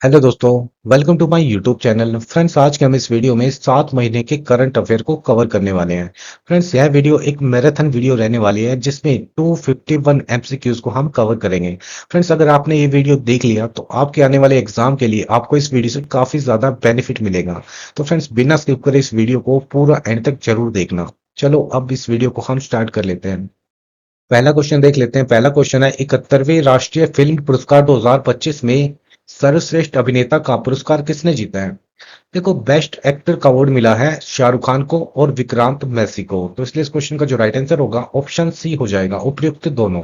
Hello दोस्तों, welcome to my YouTube channel. Friends, आज के हम इस वीडियो में 7 महीने के करंट अफेयर को कवर करने वाले हैं। फ्रेंड्स, यह वीडियो एक मैराथन वीडियो रहने वाली है जिसमें 251 एमसीक्यूज को हम कवर करेंगे। फ्रेंड्स, अगर आपने ये वीडियो देख लिया तो आपके आने वाले एग्जाम के लिए आपको इस वीडियो से काफी ज्यादा बेनिफिट मिलेगा। तो फ्रेंड्स, बिना स्किप करे इस वीडियो को पूरा एंड तक जरूर देखना। चलो अब इस वीडियो को हम स्टार्ट कर लेते हैं। पहला क्वेश्चन देख लेते हैं। पहला क्वेश्चन है, 71वें राष्ट्रीय फिल्म पुरस्कार 2025 में सर्वश्रेष्ठ अभिनेता का पुरस्कार किसने जीता है? देखो, बेस्ट एक्टर का अवार्ड मिला है शाहरुख खान को और विक्रांत मैसी को। तो इसलिए इस क्वेश्चन का जो राइट आंसर होगा ऑप्शन सी हो जाएगा, उपयुक्त दोनों।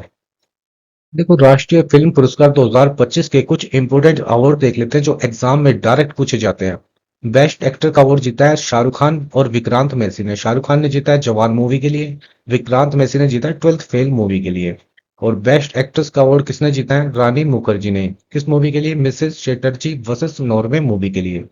देखो, राष्ट्रीय फिल्म पुरस्कार 2025 के कुछ इंपोर्टेंट अवार्ड देख लेते हैं जो एग्जाम में डायरेक्ट पूछे जाते हैं। बेस्ट एक्टर का अवार्ड जीता है शाहरुख खान और विक्रांत मैसी ने। शाहरुख खान ने जीता है जवान मूवी के लिए, विक्रांत मैसी ने जीता है 12th फेल मूवी के लिए। और बेस्ट एक्ट्रेस का अवार्ड किसने जीता है? रानी मुखर्जी ने। किस मूवी के लिए? Mrs Chatterjee versus Norway movie के लिए।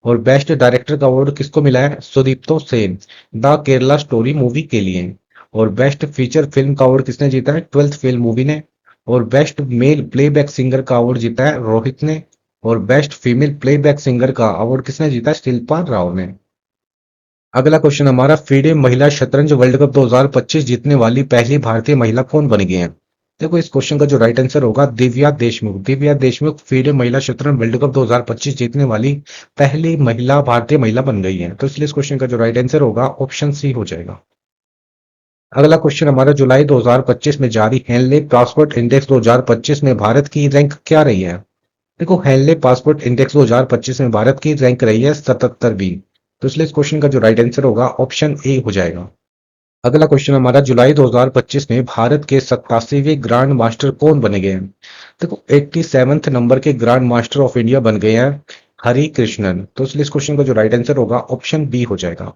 और बेस्ट डायरेक्टर का अवार्ड किसको मिला है? Sudipto Sen, the Kerala story movie के लिए। और बेस्ट फीचर फिल्म का अवार्ड किसने जीता है? 12th फेल मूवी ने। और बेस्ट मेल प्लेबैक सिंगर का अवार्ड जीता है रोहित ने। और बेस्ट फीमेल प्लेबैक सिंगर का अवार्ड किसने जीता है? शिल्पा राव ने। अगला क्वेश्चन हमारा, फीडे महिला शतरंज वर्ल्ड कप 2025 जीतने वाली पहली भारतीय महिला कौन बन गई है? देखो, इस क्वेश्चन का जो राइट आंसर होगा दिव्या देशमुख। दिव्या देशमुख फीडे महिला शतरंज वर्ल्ड कप 2025 जीतने वाली पहली महिला भारतीय महिला बन गई है। तो इसलिए इस क्वेश्चन का जो राइट आंसर होगा ऑप्शन सी हो जाएगा। अगला क्वेश्चन हमारा, जुलाई 2025 में जारी हेनले पासपोर्ट इंडेक्स 2025 में भारत की रैंक क्या रही है? देखो, हेनले पासपोर्ट इंडेक्स 2025 में भारत की रैंक रही है 77वीं। तो इसलिए इस क्वेश्चन का जो राइट आंसर होगा ऑप्शन ए हो जाएगा। अगला क्वेश्चन हमारा, जुलाई 2025 में भारत के 87वें ग्रांड मास्टर कौन बने गए हैं? देखो, 87th नंबर के ग्रांड मास्टर ऑफ इंडिया बन गए हैं हरि कृष्णन। तो इसलिए इस क्वेश्चन का जो राइट आंसर होगा ऑप्शन बी हो जाएगा।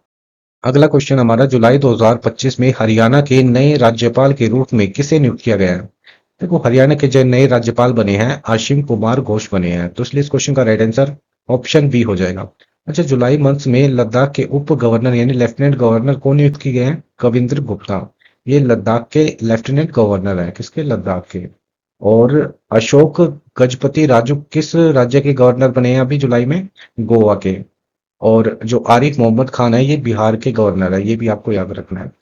अगला क्वेश्चन हमारा, जुलाई 2025 में हरियाणा के नए राज्यपाल के रूप में किसे नियुक्त किया गया है? देखो, हरियाणा के जो नए राज्यपाल बने हैं आशीष कुमार घोष बने हैं। तो इसलिए इस क्वेश्चन का राइट आंसर ऑप्शन बी हो जाएगा। अच्छा, जुलाई मंथ में लद्दाख के उप गवर्नर यानी लेफ्टिनेंट गवर्नर कौन नियुक्त किए गए हैं? कविंद्र गुप्ता। ये लद्दाख के लेफ्टिनेंट गवर्नर हैं। किसके? लद्दाख के। और अशोक गजपति राजू किस राज्य के गवर्नर बने हैं अभी जुलाई में? गोवा के। और जो आरिफ मोहम्मद खान है ये बिहार के गवर्नर है, ये भी आपको याद रखना है।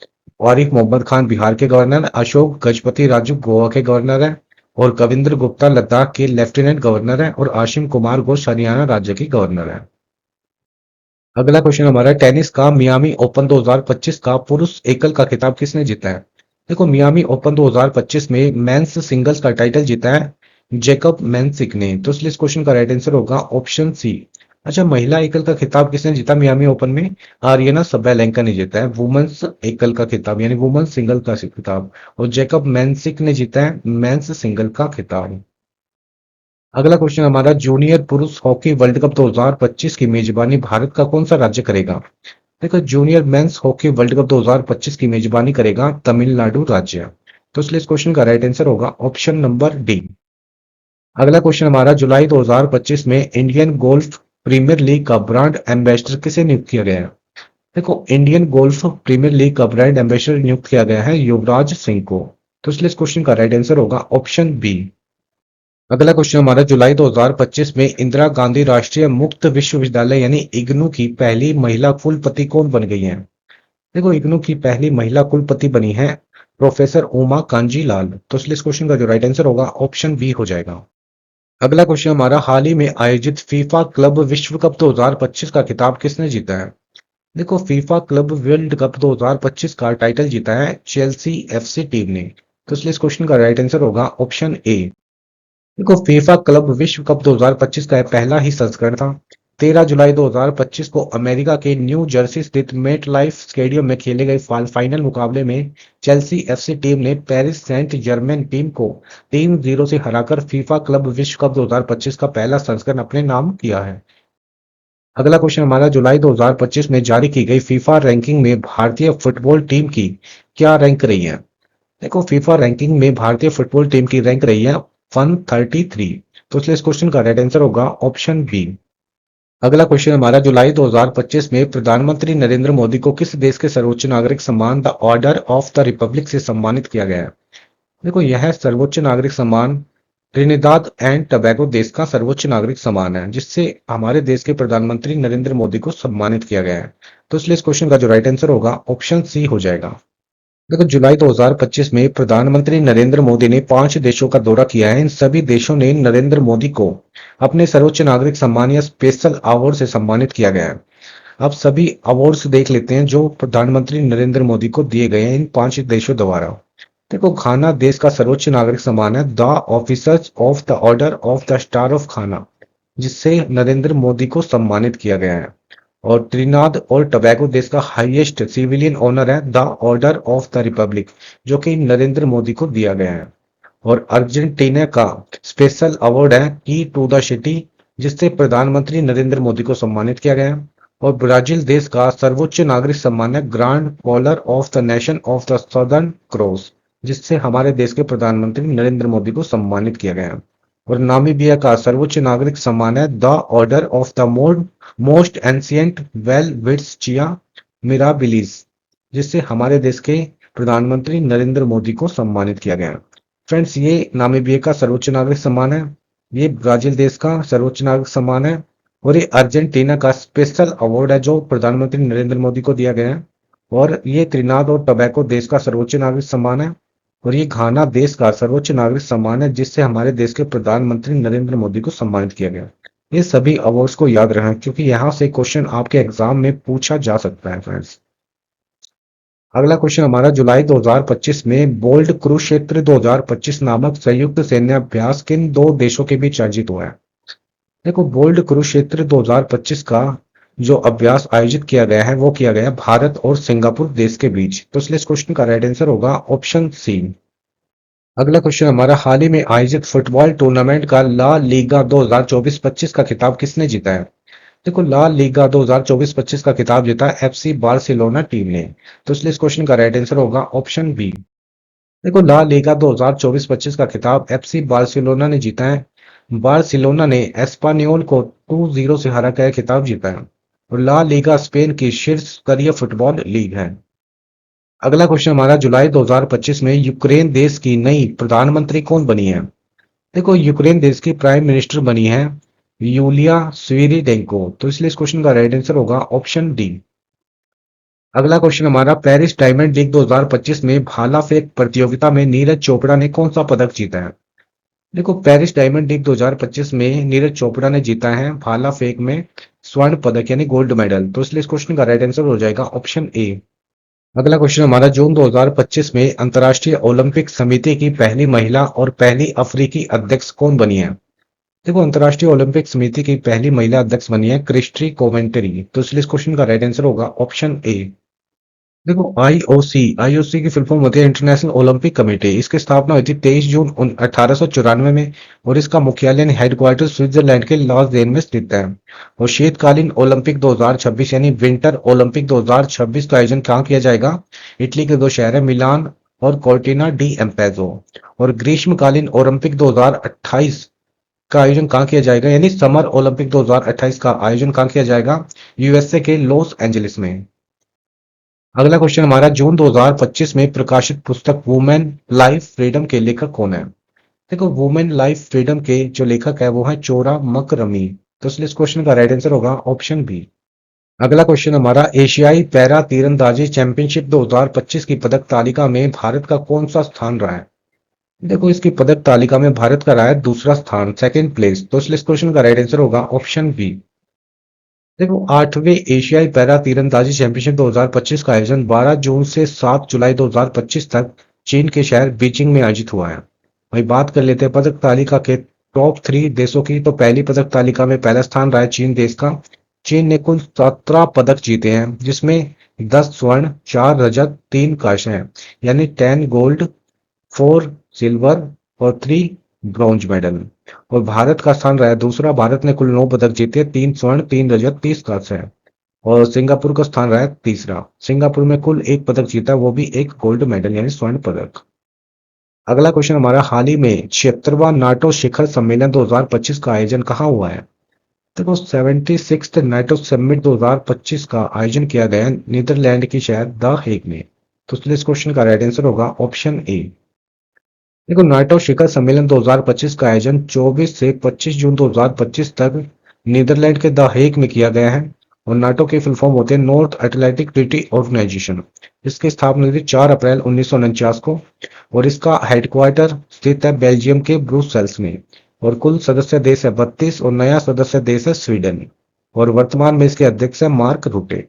आरिफ मोहम्मद खान बिहार के गवर्नर, अशोक गजपति राजू गोवा के गवर्नर है। और कविंद्र गुप्ता लद्दाख के लेफ्टिनेंट गवर्नर है। और आशिम कुमार घोष हरियाणा राज्य के गवर्नर है। अगला क्वेश्चन हमारा, टेनिस का मियामी ओपन 2025 का पुरुष एकल का खिताब किसने जीता है? देखो, मियामी ओपन 2025 में मेंस सिंगल्स का टाइटल जीता है जेकब मेंसिक ने। तो इसलिए इस क्वेश्चन का राइट आंसर होगा ऑप्शन सी। अच्छा, महिला एकल का खिताब किसने जीता मियामी ओपन में? आर्यना सबैलेंका ने जीता है वुमेन्स एकल का खिताब यानी वुमेन्स सिंगल का खिताब। और जेकब मेंसिक ने जीता है मेंस सिंगल का खिताब। अगला क्वेश्चन हमारा, जूनियर पुरुष हॉकी वर्ल्ड कप 2025 की मेजबानी भारत का कौन सा राज्य करेगा? देखो, junior men's hockey world cup 2025 की मेजबानी करेगा तमिलनाडु राज्य। तो इसलिए इस क्वेश्चन का राइट आंसर होगा ऑप्शन नंबर डी। अगला क्वेश्चन हमारा, जुलाई 2025 में इंडियन गोल्फ प्रीमियर लीग का ब्रांड एम्बेसडर किसे नियुक्त किया गया है? देखो, इंडियन गोल्फ प्रीमियर लीग का ब्रांड एम्बेसडर नियुक्त किया गया है युवराज सिंह को। तो इसलिए इस क्वेश्चन का राइट आंसर होगा ऑप्शन बी। अगला क्वेश्चन हमारा, जुलाई 2025 में इंदिरा गांधी राष्ट्रीय मुक्त विश्वविद्यालय यानी इग्नू की पहली महिला कुलपति कौन बन गई है? देखो, इग्नू की पहली महिला कुलपति बनी है प्रोफेसर उमा कांजी लाल। तो इसलिए इस क्वेश्चन का जो राइट आंसर होगा ऑप्शन बी हो जाएगा। अगला क्वेश्चन हमारा, हाल ही में आयोजित फीफा क्लब विश्व कप 2025 का खिताब किसने जीता है? देखो, फीफा क्लब वर्ल्ड कप 2025 का टाइटल जीता है चेल्सी एफसी टीम ने। तो इसलिए इस क्वेश्चन का राइट आंसर होगा ऑप्शन ए। देखो, फीफा क्लब विश्व कप 2025 का पहला ही संस्करण था। 13 जुलाई 2025 को अमेरिका के न्यू जर्सी स्थित मेट लाइफ स्टेडियम में खेले गए फाइनल मुकाबले में चेल्सी एफसी टीम ने पेरिस सेंट जर्मेन टीम को 3-0 से हराकर फीफा क्लब विश्व कप 2025 का पहला संस्करण अपने नाम किया है। अगला क्वेश्चन हमारा, जुलाई 2025 में जारी की गई फीफा रैंकिंग में भारतीय फुटबॉल टीम की क्या रैंक रही है? देखो, फीफा रैंकिंग में भारतीय फुटबॉल टीम की रैंक रही है 133। तो इसलिए इस क्वेश्चन का राइट आंसर होगा ऑप्शन बी। अगला क्वेश्चन हमारा, जुलाई 2025 में प्रधानमंत्री नरेंद्र मोदी को किस देश के सर्वोच्च नागरिक सम्मान the Order of the Republic से सम्मानित किया गया है? देखो, यह सर्वोच्च नागरिक सम्मान ट्रिनिदाद एंड टबैगो देश का सर्वोच्च नागरिक सम्मान है जिससे हमारे देश के प्रधानमंत्री नरेंद्र मोदी को सम्मानित किया गया है। तो इसलिए इस क्वेश्चन का जो राइट आंसर होगा ऑप्शन सी हो जाएगा। देखो जुलाई 2025 में प्रधानमंत्री नरेंद्र मोदी ने 5 देशों का दौरा किया है। इन सभी देशों ने नरेंद्र मोदी को अपने सर्वोच्च नागरिक सम्मान या स्पेशल अवार्ड से सम्मानित किया गया है। अब सभी अवार्ड्स देख लेते हैं जो प्रधानमंत्री नरेंद्र मोदी को दिए गए हैं इन 5 देशों द्वारा। देखो घाना देश का सर्वोच्च नागरिक सम्मान है the officers of the Order of the star of घाना, जिससे नरेंद्र मोदी को सम्मानित किया गया है। और त्रिनाद और टबैगो देश का हाईएस्ट सिविलियन ऑनर है the Order of the Republic, जो कि नरेंद्र मोदी को दिया गया है। और अर्जेंटीना का स्पेशल अवार्ड है की टू द सिटी, जिससे प्रधानमंत्री नरेंद्र मोदी को सम्मानित किया गया है। और ब्राजील देश का सर्वोच्च नागरिक सम्मान है Grand Collar of the Nation of the Southern Cross, जिससे हमारे देश के प्रधानमंत्री नरेंद्र मोदी को सम्मानित किया गया है। और नामीबिया का सर्वोच्च नागरिक सम्मान है the Order of the Most Ancient Welwitschia Mirabilis, जिससे हमारे देश के प्रधानमंत्री नरेंद्र मोदी को सम्मानित किया गया है। फ्रेंड्स ये नामीबिया का सर्वोच्च नागरिक सम्मान है, ये ब्राजील देश का सर्वोच्च नागरिक सम्मान है, और ये अर्जेंटीना का स्पेशल अवार्ड है जो प्रधानमंत्री नरेंद्र मोदी को दिया गया है। और ये त्रिनाद और टबैको देश का सर्वोच्च नागरिक सम्मान है। और ये घाना देश का सर्वोच्च नागरिक सम्मान है जिससे हमारे देश के प्रधानमंत्री नरेंद्र मोदी को सम्मानित किया गया। ये सभी अवार्ड्स को याद रखें क्योंकि यहाँ से क्वेश्चन आपके एग्जाम में पूछा जा सकता है फ्रेंड्स। अगला क्वेश्चन हमारा जुलाई 2025 में बोल्ड कुरुक्षेत्र 2025 नामक संयुक्त सैन्याभ्यास किन दो देशों के बीच आयोजित हुआ है। देखो बोल्ड कुरुक्षेत्र 2025 का जो अभ्यास आयोजित किया गया है वो किया गया है भारत और सिंगापुर देश के बीच। तो इसलिए इस क्वेश्चन का राइट आंसर होगा ऑप्शन सी। अगला क्वेश्चन हमारा हाल ही में आयोजित फुटबॉल टूर्नामेंट का ला लीगा 2024-25 का खिताब किसने जीता है। देखो ला लीगा 2024-25 का खिताब जीता एफसी बार्सिलोना टीम ने। तो इसलिए इस क्वेश्चन का राइट आंसर होगा ऑप्शन बी। देखो ला लीगा 2024-25 का खिताब एफसी बार्सिलोना ने जीता है। बार्सिलोना ने एस्पानियोल को 2-0 से हरा कर खिताब जीता है। और ला लीगा स्पेन की शीर्ष स्तरीय फुटबॉल लीग है। अगला क्वेश्चन हमारा जुलाई 2025 में यूक्रेन देश की नई प्रधानमंत्री कौन बनी है। देखो यूक्रेन देश की प्राइम मिनिस्टर बनी है यूलिया स्विरिडेंको। तो इसलिए इस क्वेश्चन का राइट आंसर होगा ऑप्शन डी। अगला क्वेश्चन हमारा पेरिस डायमंड लीग 2025 में भाला फेंक प्रतियोगिता में नीरज चोपड़ा ने कौन सा पदक जीता है। देखो पेरिस डायमंड लीग 2025 में नीरज चोपड़ा ने जीता है भाला फेंक में स्वर्ण पदक यानी गोल्ड मेडल। तो इसलिए इस क्वेश्चन का राइट आंसर हो जाएगा ऑप्शन ए। अगला क्वेश्चन हमारा जून 2025 में अंतर्राष्ट्रीय ओलंपिक समिति की पहली महिला और पहली अफ्रीकी अध्यक्ष कौन बनी है। देखो अंतर्राष्ट्रीय ओलंपिक समिति की पहली महिला अध्यक्ष बनी है क्रिस्टी कोवेंट्री। तो इसलिए इस क्वेश्चन का राइट आंसर होगा ऑप्शन ए। देखो आईओसी की फुल फॉर्म होती है इंटरनेशनल ओलंपिक कमेटी। इसकी स्थापना हुई थी 23 जून 1894 में और इसका मुख्यालय हेडक्वार्टर स्विट्जरलैंड के लॉज़ेन में स्थित है। और शीतकालीन ओलंपिक 2026 यानी विंटर ओलंपिक 2026 का आयोजन कहाँ किया जाएगा। इटली के दो शहर है मिलान और कोर्टिना डी एम्पेजो। और ग्रीष्मकालीन ओलंपिक 2028 का आयोजन कहाँ किया जाएगा यानी समर ओलंपिक 2028 का आयोजन कहाँ किया जाएगा यूएसए के लॉस एंजलिस में। अगला क्वेश्चन हमारा जून 2025 में प्रकाशित पुस्तक वुमेन लाइफ फ्रीडम के लेखक कौन है। देखो वुमेन लाइफ फ्रीडम के जो लेखक है वो है चोरा मकरमी। तो इसलिए इस क्वेश्चन का राइट आंसर होगा ऑप्शन बी। अगला क्वेश्चन हमारा एशियाई पैरा तीरंदाजी चैंपियनशिप 2025 की पदक तालिका में भारत का कौन सा स्थान रहा है। देखो इसकी पदक तालिका में भारत का रहा है दूसरा स्थान सेकंड प्लेस। तो इसलिए इस क्वेश्चन का राइट आंसर होगा ऑप्शन बी। देखो 8वें एशियाई पैरा तीरंदाजी चैंपियनशिप 2025 का आयोजन 12 जून से 7 जुलाई 2025 तक चीन के शहर बीजिंग में आयोजित हुआ है। वही बात कर लेते हैं पदक तालिका के टॉप 3 देशों की। तो पहली पदक तालिका में पहला स्थान रहा है चीन देश का। चीन ने कुल 17 पदक जीते हैं जिसमें 10 स्वर्ण 4 रजत 3 कांस्य हैं यानी 10 गोल्ड 4 सिल्वर और 3 ब्रॉन्ज मेडल। और भारत का स्थान रहा है दूसरा। भारत ने कुल 9 पदक जीते 3 स्वर्ण 3 रजत 30 कांस्य है। और सिंगापुर का स्थान रहा है तीसरा। सिंगापुर में कुल 1 पदक जीता वो भी 1 गोल्ड मेडल यानी स्वर्ण पदक। अगला क्वेश्चन हमारा हाल ही में 76वां नाटो शिखर सम्मेलन 2025 का आयोजन कहाँ हुआ है। देखो 76th नाटो समिट 2025 का आयोजन किया गया नीदरलैंड की शहर द हेग में। तो इसलिए इस क्वेश्चन का राइट आंसर होगा ऑप्शन ए। देखो, नाटो शिखर सम्मेलन 2025 का आयोजन 24 से 25 जून 2025 तक नीदरलैंड के द हेग में किया गया है। और नाटो के फुल फॉर्म होते हैं नॉर्थ अटलांटिक ट्रीटी ऑर्गेनाइजेशन। इसकी स्थापना हुई थी 4 अप्रैल 1949 को। और इसका हेडक्वार्टर स्थित है बेल्जियम के ब्रुसेल्स में। और कुल सदस्य देश है 32 और नया सदस्य देश है स्वीडन। और वर्तमान में इसके अध्यक्ष है मार्क रूटे।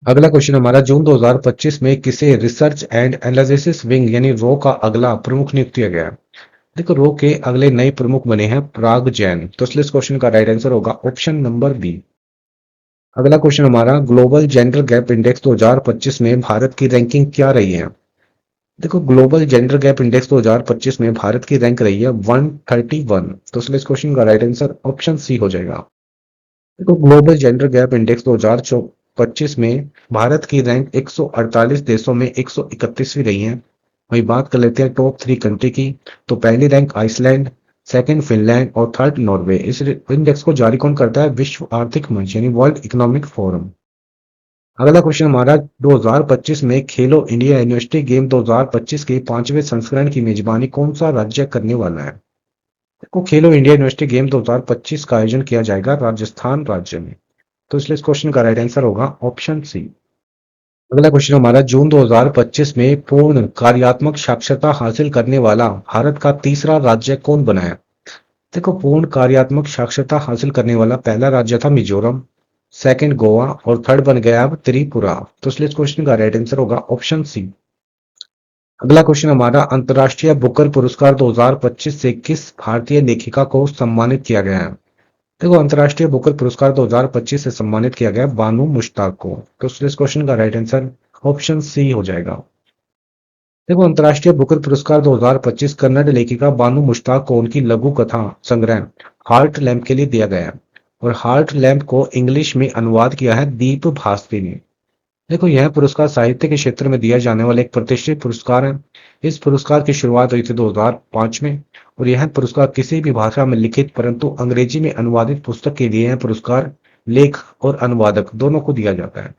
अगला क्वेश्चन हमारा, जून 2025 में किसे रिसर्च एंड एनालिसिस विंग यानी रो का अगला प्रमुख नियुक्त किया गया है? देखो, रो के अगले नए प्रमुख बने हैं प्राग जैन। तो इसलिए इस क्वेश्चन का राइट आंसर होगा ऑप्शन नंबर बी। अगला क्वेश्चन हमारा, ग्लोबल जेंडर गैप इंडेक्स 2025 में भारत की रैंकिंग क्या रही है? देखो, ग्लोबल जेंडर गैप इंडेक्स 2025 में भारत की रैंक रही है 131। तो इसलिए इस क्वेश्चन का राइट आंसर ऑप्शन सी हो जाएगा। देखो, ग्लोबल जेंडर गैप इंडेक्स 2025 में भारत की रैंक 148 देशों में 131वीं रही है। वही बात कर लेते हैं टॉप 3 कंट्री की। तो पहली रैंक आइसलैंड, सेकंड फिनलैंड और थर्ड नॉर्वे। इस इंडेक्स को जारी कौन करता है? विश्व आर्थिक मंच यानी वर्ल्ड इकोनॉमिक फोरम। अगला क्वेश्चन हमारा, 2025 में खेलो इंडिया यूनिवर्सिटी गेम 2025 के 5वें संस्करण की मेजबानी कौन सा राज्य करने वाला है? देखो, खेलो इंडिया यूनिवर्सिटी गेम 2025 का आयोजन किया जाएगा राजस्थान राज्य में। तो इसलिए इस क्वेश्चन का राइट आंसर होगा ऑप्शन सी। अगला क्वेश्चन हमारा, जून 2025 में पूर्ण कार्यात्मक साक्षरता हासिल करने वाला भारत का तीसरा राज्य कौन बना है? देखो, पूर्ण कार्यात्मक साक्षरता हासिल करने वाला पहला राज्य था मिजोरम, सेकंड गोवा और थर्ड बन गया अब त्रिपुरा। तो इसलिए इस क्वेश्चन का राइट आंसर होगा ऑप्शन सी। अगला क्वेश्चन हमारा, अंतर्राष्ट्रीय बुकर पुरस्कार 2025 से किस भारतीय लेखिका को सम्मानित किया गया है? देखो, अंतर्राष्ट्रीय बुकर पुरस्कार 2025 से सम्मानित किया गया बानू मुश्ताक को। तो इस क्वेश्चन का राइट आंसर ऑप्शन सी हो जाएगा। देखो, अंतर्राष्ट्रीय बुकर पुरस्कार 2025 कन्नड़ लेखिका बानू मुश्ताक को उनकी लघु कथा संग्रह हार्ट लैम्प के लिए दिया गया है। और हार्ट लैम्प को इंग्लिश में अनुवाद किया है दीप भास्त्री ने। देखो, यह पुरस्कार साहित्य के क्षेत्र में दिया जाने वाला एक प्रतिष्ठित पुरस्कार है। इस पुरस्कार की शुरुआत हुई थी 2005 में। और यह पुरस्कार किसी भी भाषा में लिखित परंतु अंग्रेजी में अनुवादित पुस्तक के लिए यह पुरस्कार लेखक और अनुवादक दोनों को दिया जाता है।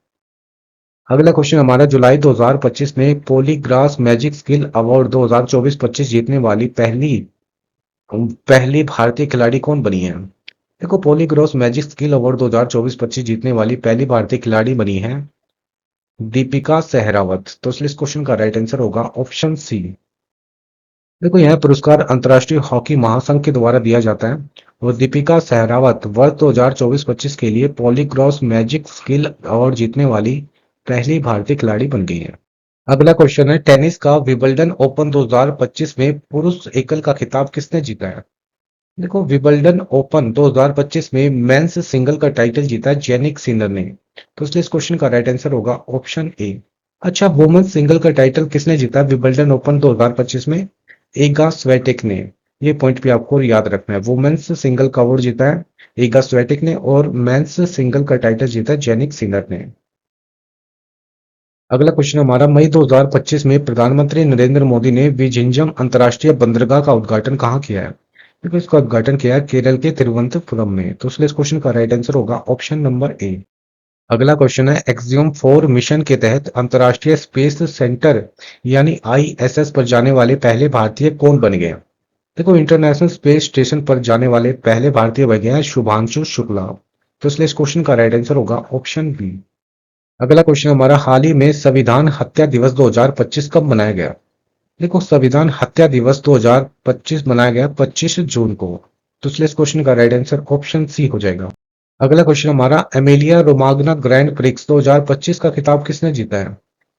अगला क्वेश्चन हमारा, जुलाई 2025 में पॉलीग्रास मैजिक स्किल अवार्ड 2024-25 जीतने वाली पहली पहली भारतीय खिलाड़ी कौन बनी है? देखो, पॉलीग्रास मैजिक स्किल अवार्ड 2024-25 जीतने वाली पहली भारतीय खिलाड़ी बनी है दीपिका सहरावत। तो इसलिए इस क्वेश्चन का राइट आंसर होगा ऑप्शन सी। देखो, यह पुरस्कार अंतर्राष्ट्रीय हॉकी महासंघ के द्वारा दिया जाता है। और दीपिका सहरावत वर्ष 2024-25 के लिए पॉलीक्रॉस मैजिक स्किल अवार्ड जीतने वाली पहली भारतीय खिलाड़ी बन गई है। अगला क्वेश्चन है, टेनिस का विंबलडन ओपन 2025 में पुरुष एकल का खिताब किसने जीता है? देखो, विंबलडन ओपन 2025 में मेंस सिंगल का टाइटल जीता है जेनिक सिनर ने। तो इसलिए इस क्वेश्चन का राइट आंसर होगा ऑप्शन ए। अच्छा, वुमेन्स सिंगल का टाइटल किसने जीता विंबलडन ओपन 2025 में? एगा स्वेटिक ने। ये पॉइंट भी आपको याद रखना है। वुमेन्स सिंगल का अवार्ड जीता है एगा स्वेटिक ने और मेंस सिंगल का टाइटल जीता है जेनिक सिनर ने। अगला क्वेश्चन हमारा, मई 2025 में प्रधानमंत्री नरेंद्र मोदी ने विझिंजम अंतर्राष्ट्रीय बंदरगाह का उद्घाटन कहाँ किया है? देखो, इसका उद्घाटन किया है केरल के तिरुवनंतपुरम में। तो इसलिए इस क्वेश्चन का राइट आंसर होगा ऑप्शन नंबर ए। अगला क्वेश्चन है, एक्सियम 4 मिशन के तहत अंतर्राष्ट्रीय स्पेस सेंटर यानी आईएसएस पर जाने वाले पहले भारतीय कौन बन गए? देखो, इंटरनेशनल स्पेस स्टेशन पर जाने वाले पहले भारतीय बन गए हैं शुभांशु शुक्ला। तो इसलिए इस क्वेश्चन का राइट आंसर होगा ऑप्शन बी। अगला क्वेश्चन हमारा, हाल ही में संविधान हत्या दिवस 2025 कब मनाया गया? देखो, संविधान हत्या दिवस 2025 मनाया गया 25 जून को। तो इसलिए इस क्वेश्चन का राइट आंसर ऑप्शन सी हो जाएगा। अगला क्वेश्चन हमारा, एमेलिया रोमाग्ना ग्रैंड प्रिक्स 2025 का खिताब किसने जीता है?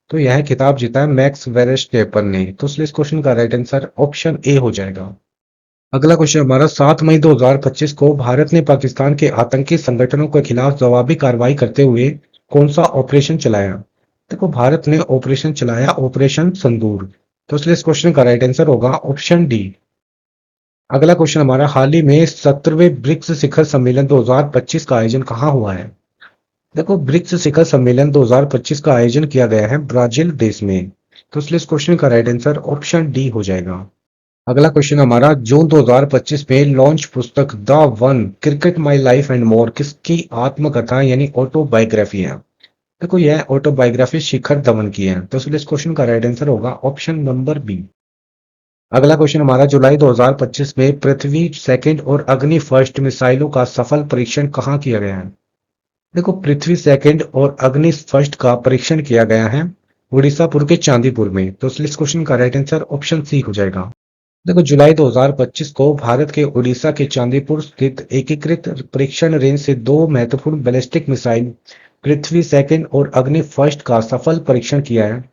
तो यह खिताब जीता है मैक्स वेरस्टेपन ने। तो इसलिए इस क्वेश्चन का राइट आंसर ऑप्शन ए हो जाएगा। अगला क्वेश्चन हमारा, 7 मई 2025 को भारत ने पाकिस्तान के आतंकी संगठनों के खिलाफ जवाबी कार्रवाई करते हुए कौन सा ऑपरेशन चलाया? देखो, भारत ने ऑपरेशन चलाया ऑपरेशन संदूर। तो इसलिए इस क्वेश्चन का राइट आंसर होगा ऑप्शन डी। अगला क्वेश्चन हमारा, हाल ही में 17वें ब्रिक्स शिखर सम्मेलन 2025 का आयोजन कहाँ हुआ है? देखो, ब्रिक्स शिखर सम्मेलन 2025 का आयोजन किया गया है ब्राजील देश में। तो इसलिए इस क्वेश्चन का राइट आंसर ऑप्शन डी हो जाएगा। अगला क्वेश्चन हमारा, जून 2025 में लॉन्च पुस्तक the one cricket my life and more किसकी आत्मकथा यानी ऑटोबायोग्राफी है? देखो, यह ऑटोबायोग्राफी शिखर धवन की है। तो इसलिए इस क्वेश्चन का राइट आंसर होगा ऑप्शन नंबर बी। अगला क्वेश्चन हमारा, जुलाई 2025 में पृथ्वी सेकंड और अग्नि फर्स्ट मिसाइलों का सफल परीक्षण कहाँ किया गया है? देखो, पृथ्वी सेकंड और अग्नि फर्स्ट का परीक्षण किया गया है उड़ीसापुर के चांदीपुर में। तो इसलिए इस क्वेश्चन का राइट आंसर ऑप्शन सी हो जाएगा। देखो, जुलाई 2025 को भारत के उड़ीसा के चांदीपुर स्थित एकीकृत परीक्षण रेंज से दो महत्वपूर्ण बैलिस्टिक मिसाइल पृथ्वी सेकंड और अग्नि फर्स्ट का सफल परीक्षण किया है।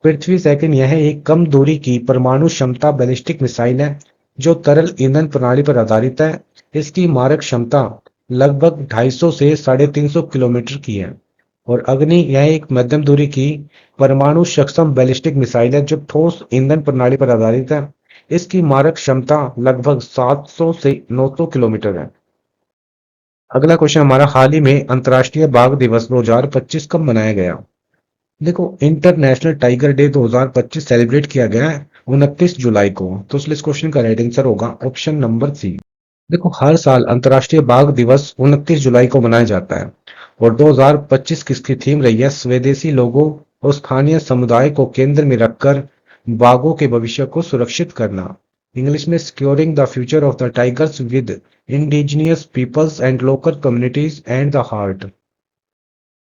पृथ्वी सेकंड यह एक कम दूरी की परमाणु क्षमता बैलिस्टिक मिसाइल है जो तरल ईंधन प्रणाली पर आधारित है। इसकी मारक क्षमता लगभग 250 से 350 किलोमीटर की है। और अग्नि यह एक मध्यम दूरी की परमाणु सक्षम बैलिस्टिक मिसाइल है जो ठोस ईंधन प्रणाली पर आधारित है। इसकी मारक क्षमता लगभग 700 से 900 किलोमीटर है। अगला क्वेश्चन हमारा, हाल ही में अंतर्राष्ट्रीय बाघ दिवस 2025 कब मनाया गया? देखो, इंटरनेशनल टाइगर डे 2025 सेलिब्रेट किया गया है 29 जुलाई को। तो इसलिए इस क्वेश्चन का राइट आंसर होगा ऑप्शन नंबर सी। देखो, हर साल अंतर्राष्ट्रीय बाघ दिवस 29 जुलाई को मनाया जाता है और 2025 की इसकी थीम रही है स्वदेशी लोगों और स्थानीय समुदाय को केंद्र में रखकर बाघों के भविष्य को सुरक्षित करना। इंग्लिश में securing the future of the tigers with indigenous peoples and local communities and the heart.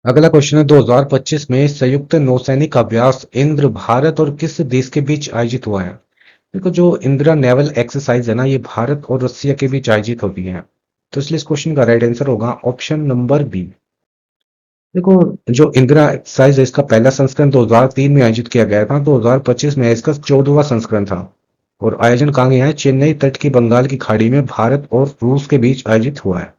अगला क्वेश्चन है, 2025 में संयुक्त नौसैनिक अभ्यास इंद्र भारत और किस देश के बीच आयोजित हुआ है? देखो, जो इंदिरा नेवल एक्सरसाइज है ना, ये भारत और रसिया के बीच आयोजित होती है। तो इसलिए इस क्वेश्चन का राइट आंसर होगा ऑप्शन नंबर बी। देखो, जो इंदिरा एक्सरसाइज है इसका पहला संस्करण 2003 में आयोजित किया गया था। 2025 में इसका 14वां संस्करण था और आयोजन कहाँ गया है? चेन्नई तट की बंगाल की खाड़ी में भारत और रूस के बीच आयोजित हुआ है।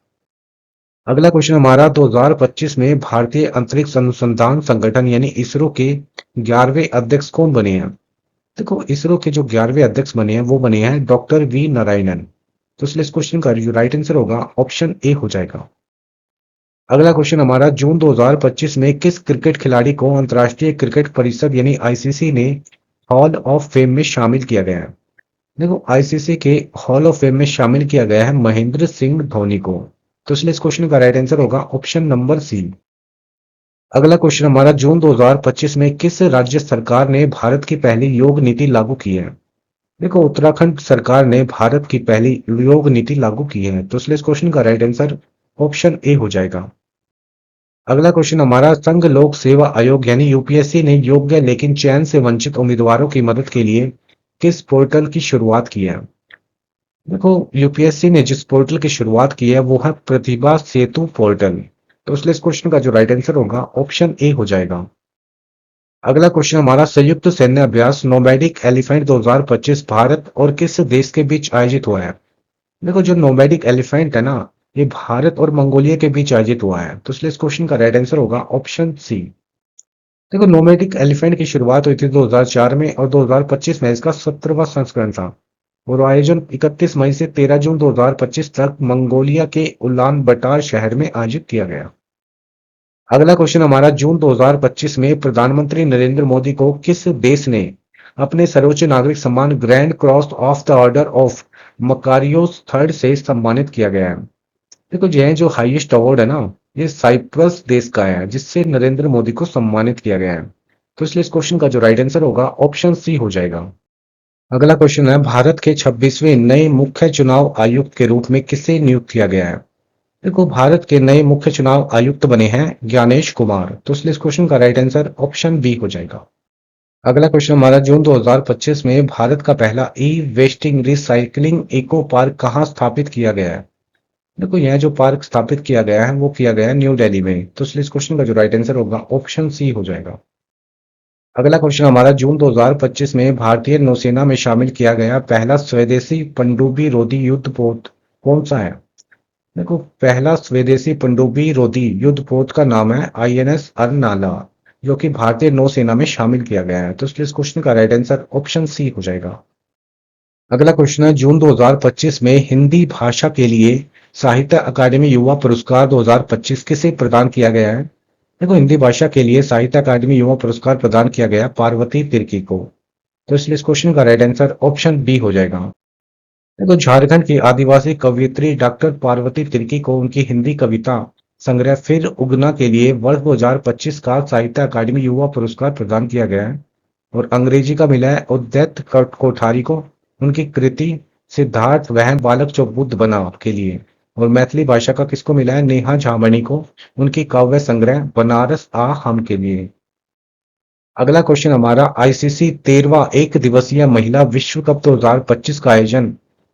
अगला क्वेश्चन हमारा, 2025 में भारतीय अंतरिक्ष अनुसंधान संगठन यानी इसरो के 11वें अध्यक्ष कौन बने हैं? देखो, इसरो के जो 11वें अध्यक्ष बने हैं वो बने हैं डॉक्टर वी नारायणन। तो इसलिए इस क्वेश्चन का जो राइट आंसर होगा ऑप्शन ए हो जाएगा। अगला क्वेश्चन हमारा, जून 2025 में किस क्रिकेट खिलाड़ी को अंतर्राष्ट्रीय क्रिकेट परिषद यानी आईसीसी ने हॉल ऑफ फेम में शामिल किया गया है? देखो, आईसीसी के हॉल ऑफ फेम में शामिल किया गया है महेंद्र सिंह धोनी को। तो इसलिए इस क्वेश्चन का राइट आंसर होगा ऑप्शन नंबर सी। अगला क्वेश्चन हमारा, जून 2025 में किस राज्य सरकार ने भारत की पहली योग नीति लागू की है? देखो, उत्तराखंड सरकार ने भारत की पहली योग नीति लागू की है। तो इसलिए इस क्वेश्चन का राइट आंसर ऑप्शन ए हो जाएगा। अगला क्वेश्चन हमारा, संघ लोक सेवा आयोग यानी यूपीएससी ने योग्य लेकिन चयन से वंचित उम्मीदवारों की मदद के लिए किस पोर्टल की शुरुआत की है? देखो, यूपीएससी ने जिस पोर्टल की शुरुआत की है वो है प्रतिभा सेतु पोर्टल। तो इसलिए इस क्वेश्चन का जो राइट आंसर होगा ऑप्शन ए हो जाएगा। अगला क्वेश्चन हमारा, संयुक्त सैन्य अभ्यास नोमैडिक एलिफेंट 2025 भारत और किस देश के बीच आयोजित हुआ है? देखो, जो नोमैडिक एलिफेंट है ना, ये भारत और मंगोलिया के बीच आयोजित हुआ है। तो इसलिए इस क्वेश्चन का राइट आंसर होगा ऑप्शन सी। देखो, नोमैडिक एलिफेंट की शुरुआत हुई थी 2004 में और 2025 में इसका 17वां संस्करण था और आयोजन 31 मई से 13 जून 2025 तक मंगोलिया के उलान बटार शहर में आयोजित किया गया। अगला क्वेश्चन हमारा, जून 2025 में प्रधानमंत्री नरेंद्र मोदी को किस देश ने अपने सर्वोच्च नागरिक सम्मान grand cross of the Order of Makarios third से सम्मानित किया गया है? देखो, यह जो हाईएस्ट अवार्ड है ना, ये साइप्रस देश का है जिससे नरेंद्र मोदी को सम्मानित किया गया है। तो इसलिए इस क्वेश्चन का जो राइट आंसर होगा ऑप्शन सी हो जाएगा। अगला क्वेश्चन है, भारत के 26वें नए मुख्य चुनाव आयुक्त के रूप में किसे नियुक्त किया गया है? देखो, भारत के नए मुख्य चुनाव आयुक्त बने हैं ज्ञानेश कुमार। तो इसलिए इस क्वेश्चन का राइट आंसर ऑप्शन बी हो जाएगा। अगला क्वेश्चन हमारा, जून 2025 में भारत का पहला ई वेस्टिंग रिसाइकलिंग इको पार्क कहाँ स्थापित किया गया है? देखो, यह जो पार्क स्थापित किया गया है वो किया गया है न्यू दिल्ली में। तो इसलिए इस क्वेश्चन का जो राइट आंसर होगा ऑप्शन सी हो जाएगा। अगला क्वेश्चन हमारा, जून 2025 में भारतीय नौसेना में शामिल किया गया पहला स्वदेशी पनडुब्बी रोधी युद्ध पोत कौन सा है? देखो, पहला स्वदेशी पनडुब्बी रोधी युद्ध पोत का नाम है आईएनएस अरनाला, जो कि भारतीय नौसेना में शामिल किया गया है। तो इसलिए इस क्वेश्चन का राइट आंसर ऑप्शन सी हो जाएगा। अगला क्वेश्चन है, जून 2025 में हिंदी भाषा के लिए साहित्य अकादमी युवा पुरस्कार 2025 किसे प्रदान किया गया है? देखो, हिंदी भाषा के लिए साहित्य अकादमी युवा पुरस्कार प्रदान किया गया पार्वती तिर्की को। तो इसलिए इस क्वेश्चन का राइट आंसर ऑप्शन बी हो जाएगा। देखो, झारखंड की आदिवासी कवयित्री डॉक्टर पार्वती तिर्की को उनकी हिंदी कविता संग्रह फिर उगना के लिए वर्ष 2025 का साहित्य अकादमी युवा पुरस्कार प्रदान किया गया है और अंग्रेजी का मिला है उदैत कोठारी को उनकी कृति सिद्धार्थ वह बालक जो बुद्ध बना के लिए। और मैथिली भाषा का किसको मिला है? नेहा झामनी को, उनकी काव्य संग्रह बनारस आ हम के लिए। अगला क्वेश्चन हमारा, आईसीसी 13वां एक दिवसीय महिला विश्व कप 2025 का आयोजन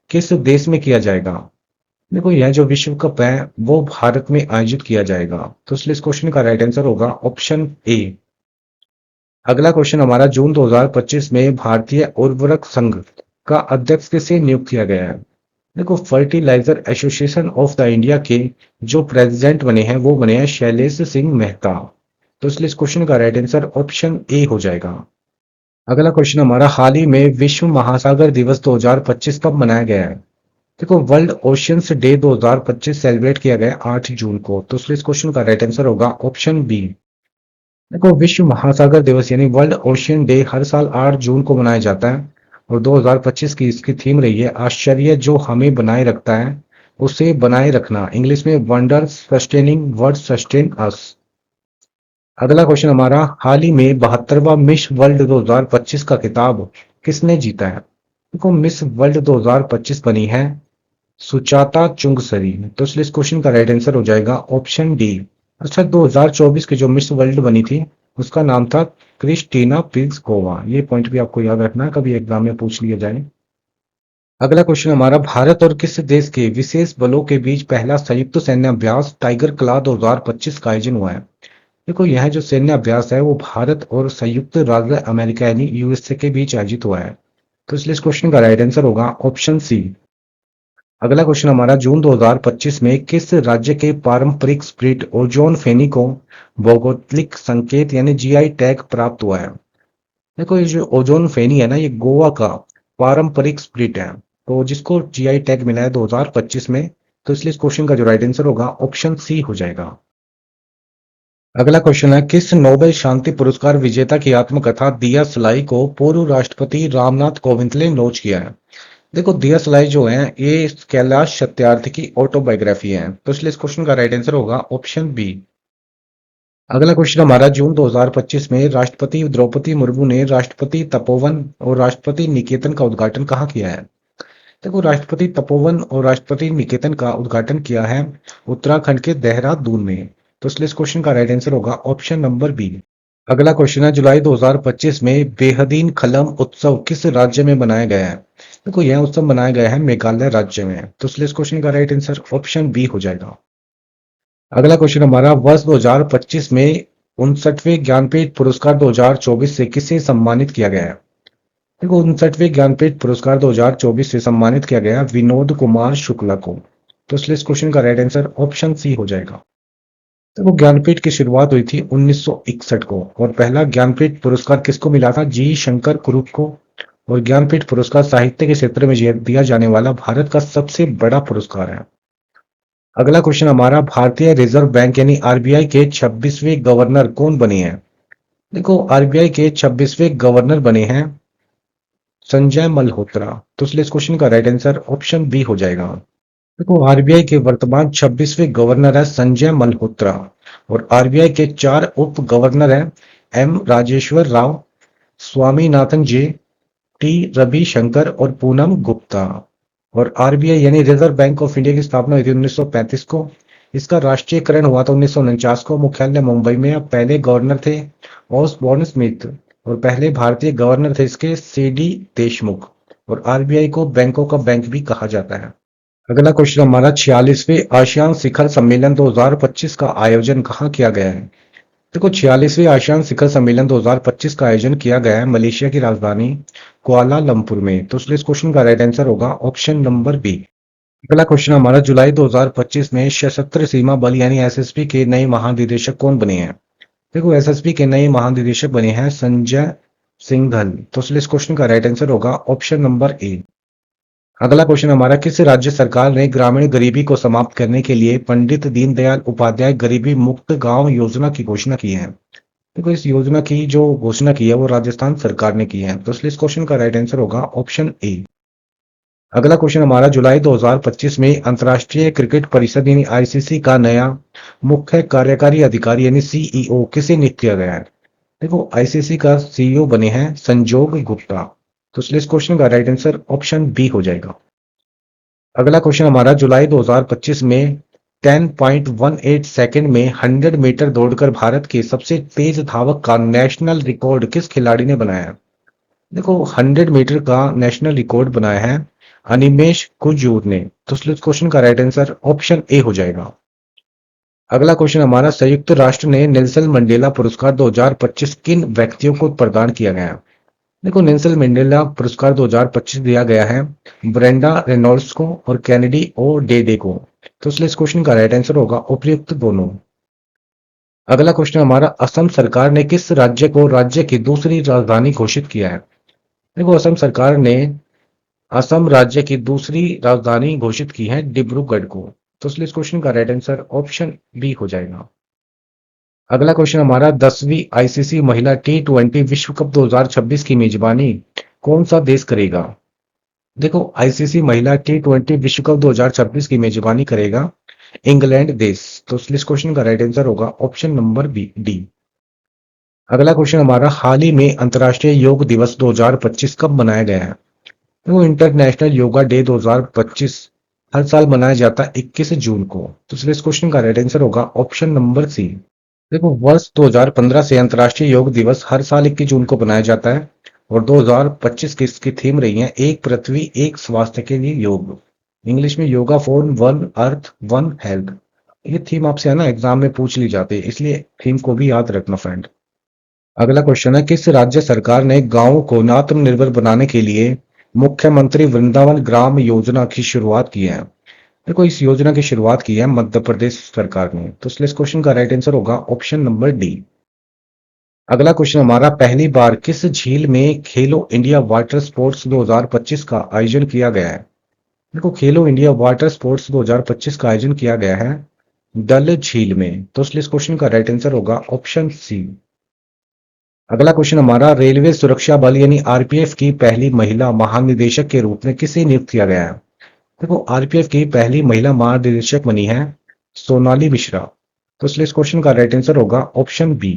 किस देश में किया जाएगा? देखो, यह जो विश्व कप है वो भारत में आयोजित किया जाएगा, तो इसलिए इस क्वेश्चन का राइट आंसर होगा ऑप्शन ए। अगला क्वेश्चन हमारा, जून 2025 में भारतीय उर्वरक संघ का अध्यक्ष किसे नियुक्त किया गया है? देखो, Fertiliser Association of the India के जो प्रेसिडेंट बने हैं वो बने हैं शैलेश सिंह मेहता। तो इसलिए इस क्वेश्चन का राइट आंसर ऑप्शन ए हो जाएगा। अगला क्वेश्चन हमारा, हाल ही में विश्व महासागर दिवस 2025 कब मनाया गया है? देखो, वर्ल्ड ओशियंस डे 2025 सेलिब्रेट किया गया 8 जून को, तो इसलिए इस क्वेश्चन का राइट आंसर होगा ऑप्शन बी। देखो, विश्व महासागर दिवस यानी वर्ल्ड ओशियन डे हर साल 8 जून को मनाया जाता है, और 2025 की इसकी थीम रही है आश्चर्य जो हमें बनाए रखता है उसे बनाए रखना, इंग्लिश में wonder sustaining word sustain us. अगला क्वेश्चन हमारा, हाल ही में 72वां मिस वर्ल्ड 2025 का खिताब किसने जीता है? देखो, मिस वर्ल्ड 2025 बनी है सुचाता चुंगसरी, तो इसलिए इस क्वेश्चन का राइट आंसर हो जाएगा ऑप्शन डी। अच्छा, 2024 की जो मिस वर्ल्ड बनी थी उसका नाम था क्रिस्टीना प्लिस्कोवा, ये पॉइंट भी आपको याद रखना है, कभी एग्जाम में पूछ लिया जाए। अगला क्वेश्चन हमारा, भारत और किस देश के विशेष बलों के बीच पहला संयुक्त सैन्य अभ्यास टाइगर क्ला 2025 का आयोजन हुआ है? देखो, यह जो सैन्य अभ्यास है वो भारत और संयुक्त राज्य अमेरिका यानी यूएसए के बीच आयोजित हुआ है, तो इसलिए इस क्वेश्चन का राइट आंसर होगा ऑप्शन सी। अगला क्वेश्चन हमारा, जून 2025 में किस राज्य के पारंपरिक स्प्रिट ओजोन फेनी को भौगोलिक संकेत यानी जीआई टैग प्राप्त हुआ है? देखो, ये जो ओजोन फेनी है ना, ये गोवा का पारंपरिक स्प्रिट है, तो जिसको जीआई टैग मिला है 2025 में, तो इसलिए इस क्वेश्चन का जो राइट आंसर होगा ऑप्शन सी हो जाएगा। अगला क्वेश्चन है, किस नोबेल शांति पुरस्कार विजेता की आत्मकथा दिया सलाई को पूर्व राष्ट्रपति रामनाथ कोविंद ने लॉन्च किया है? देखो, दिया सलाई जो है ये कैलाश सत्यार्थी की ऑटोबायोग्राफी है, तो इसलिए इस क्वेश्चन का राइट आंसर होगा ऑप्शन बी। अगला क्वेश्चन हमारा, जून 2025 में राष्ट्रपति द्रौपदी मुर्मू ने राष्ट्रपति तपोवन और राष्ट्रपति निकेतन का उद्घाटन कहाँ किया है? देखो, राष्ट्रपति तपोवन और राष्ट्रपति निकेतन का उद्घाटन किया है उत्तराखंड के देहरादून में, तो इसलिए इस क्वेश्चन का राइट आंसर होगा ऑप्शन नंबर बी। अगला क्वेश्चन है, जुलाई 2025 में बेहदीन खलम उत्सव किस राज्य में मनाया गया है? देखो, यह उत्सव मनाया गया है मेघालय राज्य में, तो इसलिए इस क्वेश्चन का राइट आंसर ऑप्शन बी हो जाएगा। अगला क्वेश्चन हमारा, वर्ष 2025 में 59वें ज्ञानपीठ पुरस्कार 2024 से किसे सम्मानित किया गया है? देखो, 59वें ज्ञानपीठ पुरस्कार 2024 से सम्मानित किया गया विनोद कुमार शुक्ला को, तो इसलिए इस क्वेश्चन का राइट आंसर ऑप्शन सी हो जाएगा। देखो, ज्ञानपीठ की शुरुआत हुई थी 1961 को, और पहला ज्ञानपीठ पुरस्कार किसको मिला था? जी शंकर कुरुप को, और ज्ञानपीठ पुरस्कार साहित्य के क्षेत्र में दिया जाने वाला भारत का सबसे बड़ा पुरस्कार है। अगला क्वेश्चन हमारा, भारतीय रिजर्व बैंक यानी आरबीआई के 26वें गवर्नर कौन बने हैं? देखो, आरबीआई के 26वें गवर्नर बने हैं संजय मल्होत्रा, तो इसलिए इस क्वेश्चन का राइट आंसर ऑप्शन बी हो जाएगा। देखो, आरबीआई के वर्तमान 26वें गवर्नर है संजय मल्होत्रा, और आरबीआई के 4 उप गवर्नर हैं एम राजेश्वर राव, स्वामीनाथन जे, टी रविशंकर और पूनम गुप्ता। और आरबीआई यानी रिजर्व बैंक ऑफ इंडिया की स्थापना हुई थी 1935 को। इसका राष्ट्रीयकरण हुआ था 1949 को, मुख्यालय मुंबई में। अब पहले गवर्नर थे ऑसबॉर्न स्मिथ, और पहले भारतीय गवर्नर थे इसके सीडी देशमुख, और आरबीआई को बैंकों का बैंक भी कहा जाता है। अगला क्वेश्चन हमारा, 46वें आसियान शिखर सम्मेलन 2025 का आयोजन कहाँ किया गया है? देखो, 46वें आसियान शिखर सम्मेलन 2025 का आयोजन किया गया है मलेशिया की राजधानी कुआलालंपुर में, तो इसलिए इस क्वेश्चन का राइट आंसर होगा ऑप्शन नंबर बी। अगला क्वेश्चन हमारा, जुलाई 2025 में सशस्त्र सीमा बल यानी एसएसबी के नए महानिदेशक कौन बने हैं? देखो, एसएसबी के नए महानिदेशक बने हैं संजय सिंघल, तो इसलिए इस क्वेश्चन का राइट आंसर होगा ऑप्शन नंबर ए। अगला क्वेश्चन हमारा, किस राज्य सरकार ने ग्रामीण गरीबी को समाप्त करने के लिए पंडित दीनदयाल उपाध्याय गरीबी मुक्त गांव योजना की घोषणा की है? देखो, इस योजना की जो घोषणा की है वो राजस्थान सरकार ने की है, तो इसलिए इस क्वेश्चन का राइट आंसर होगा ऑप्शन ए। अगला क्वेश्चन हमारा, जुलाई 2025 में अंतर्राष्ट्रीय क्रिकेट परिषद यानी आईसीसी का नया मुख्य कार्यकारी अधिकारी यानी सीईओ किसे नियुक्त किया गया है? देखो, आईसीसी का सीईओ बने हैं संजोग गुप्ता, तो इसलिए इस क्वेश्चन का राइट आंसर ऑप्शन बी हो जाएगा। अगला क्वेश्चन हमारा जुलाई 2025 में 10.18 सेकंड में 100 मीटर दौड़कर भारत के सबसे तेज धावक का नेशनल रिकॉर्ड किस खिलाड़ी ने बनाया है? देखो 100 मीटर का नेशनल रिकॉर्ड बनाया है अनिमेश कुजूर ने। तो इस क्वेश्चन का राइट आंसर ऑप्शन ए हो जाएगा। अगला क्वेश्चन हमारा संयुक्त राष्ट्र ने नेल्सन मंडेला पुरस्कार 2025 किन व्यक्तियों को प्रदान किया गया है? देखो नेल्सन मंडेला पुरस्कार 2025 दिया गया है ब्रेंडा रेनॉल्ड्स को और कैनेडी ओ डेडे को। तो इसलिए इस क्वेश्चन का राइट आंसर होगा उपयुक्त दोनों। अगला क्वेश्चन हमारा असम सरकार ने किस राज्य को राज्य की दूसरी राजधानी घोषित किया है? देखो असम सरकार ने असम राज्य की दूसरी राजधानी घोषित की है डिब्रूगढ़ को। तो इसलिए इस क्वेश्चन का राइट आंसर ऑप्शन बी हो जाएगा। अगला क्वेश्चन हमारा 10वीं आईसीसी महिला टी20 विश्व कप 2026 की मेजबानी कौन सा देश करेगा? देखो आईसीसी महिला टी20 विश्व कप 2026 की मेजबानी करेगा इंग्लैंड देश। तो इस क्वेश्चन का राइट आंसर होगा ऑप्शन नंबर बी डी। अगला क्वेश्चन हमारा हाल ही में अंतर्राष्ट्रीय योग दिवस 2025 कब मनाया गया है? वो इंटरनेशनल योगा डे 2025 हर साल मनाया जाता है 21 जून को। तो इसलिए इस क्वेश्चन का राइट आंसर होगा ऑप्शन नंबर सी। देखो वर्ष 2015 से अंतर्राष्ट्रीय योग दिवस हर साल 21 जून को मनाया जाता है और 2025 की इसकी थीम रही है एक पृथ्वी एक स्वास्थ्य के लिए योग। इंग्लिश में yoga for one earth one health. ये थीम आपसे है ना एग्जाम में पूछ ली जाती है, इसलिए थीम को भी याद रखना फ्रेंड। अगला क्वेश्चन है किस राज्य सरकार ने गांवों को आत्मनिर्भर बनाने के लिए मुख्यमंत्री वृंदावन ग्राम योजना की शुरुआत की है? देखो इस योजना की शुरुआत की है मध्य प्रदेश सरकार ने। तो इसलिए इस क्वेश्चन का राइट आंसर होगा ऑप्शन नंबर डी। अगला क्वेश्चन हमारा पहली बार किस झील में खेलो इंडिया वाटर स्पोर्ट्स 2025 का आयोजन किया गया है? देखो खेलो इंडिया वाटर स्पोर्ट्स 2025 का आयोजन किया गया है डल झील में। तो इसलिए इस क्वेश्चन का राइट आंसर होगा ऑप्शन सी। अगला क्वेश्चन हमारा रेलवे सुरक्षा बल यानी आरपीएफ की पहली महिला महानिदेशक के रूप में किसे नियुक्त किया गया है? देखो आरपीएफ की पहली महिला महानिदेशक बनी है सोनाली मिश्रा। तो इसलिए इस क्वेश्चन का राइट आंसर होगा ऑप्शन बी।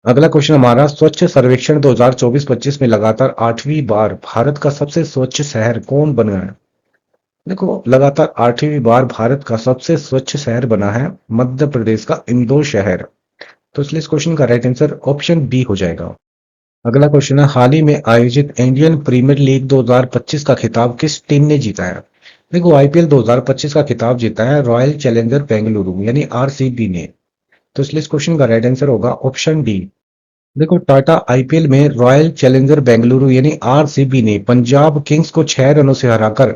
अगला क्वेश्चन हमारा स्वच्छ सर्वेक्षण 2024-25 में लगातार 8वीं बार भारत का सबसे स्वच्छ शहर कौन बना है? देखो लगातार 8वीं बार भारत का सबसे स्वच्छ शहर बना है मध्य प्रदेश का इंदौर शहर। तो इसलिए इस क्वेश्चन का राइट आंसर ऑप्शन बी हो जाएगा। अगला क्वेश्चन है हाल ही में आयोजित इंडियन प्रीमियर लीग 2025 का खिताब किस टीम ने जीता है? देखो आईपीएल 2025 का खिताब जीता है रॉयल चैलेंजर बेंगलुरु यानी आरसीबी ने। तो इसलिए इस क्वेश्चन का राइट आंसर होगा ऑप्शन डी। देखो टाटा आईपीएल में रॉयल चैलेंजर बेंगलुरु यानी आरसीबी ने पंजाब किंग्स को 6 रनों से हराकर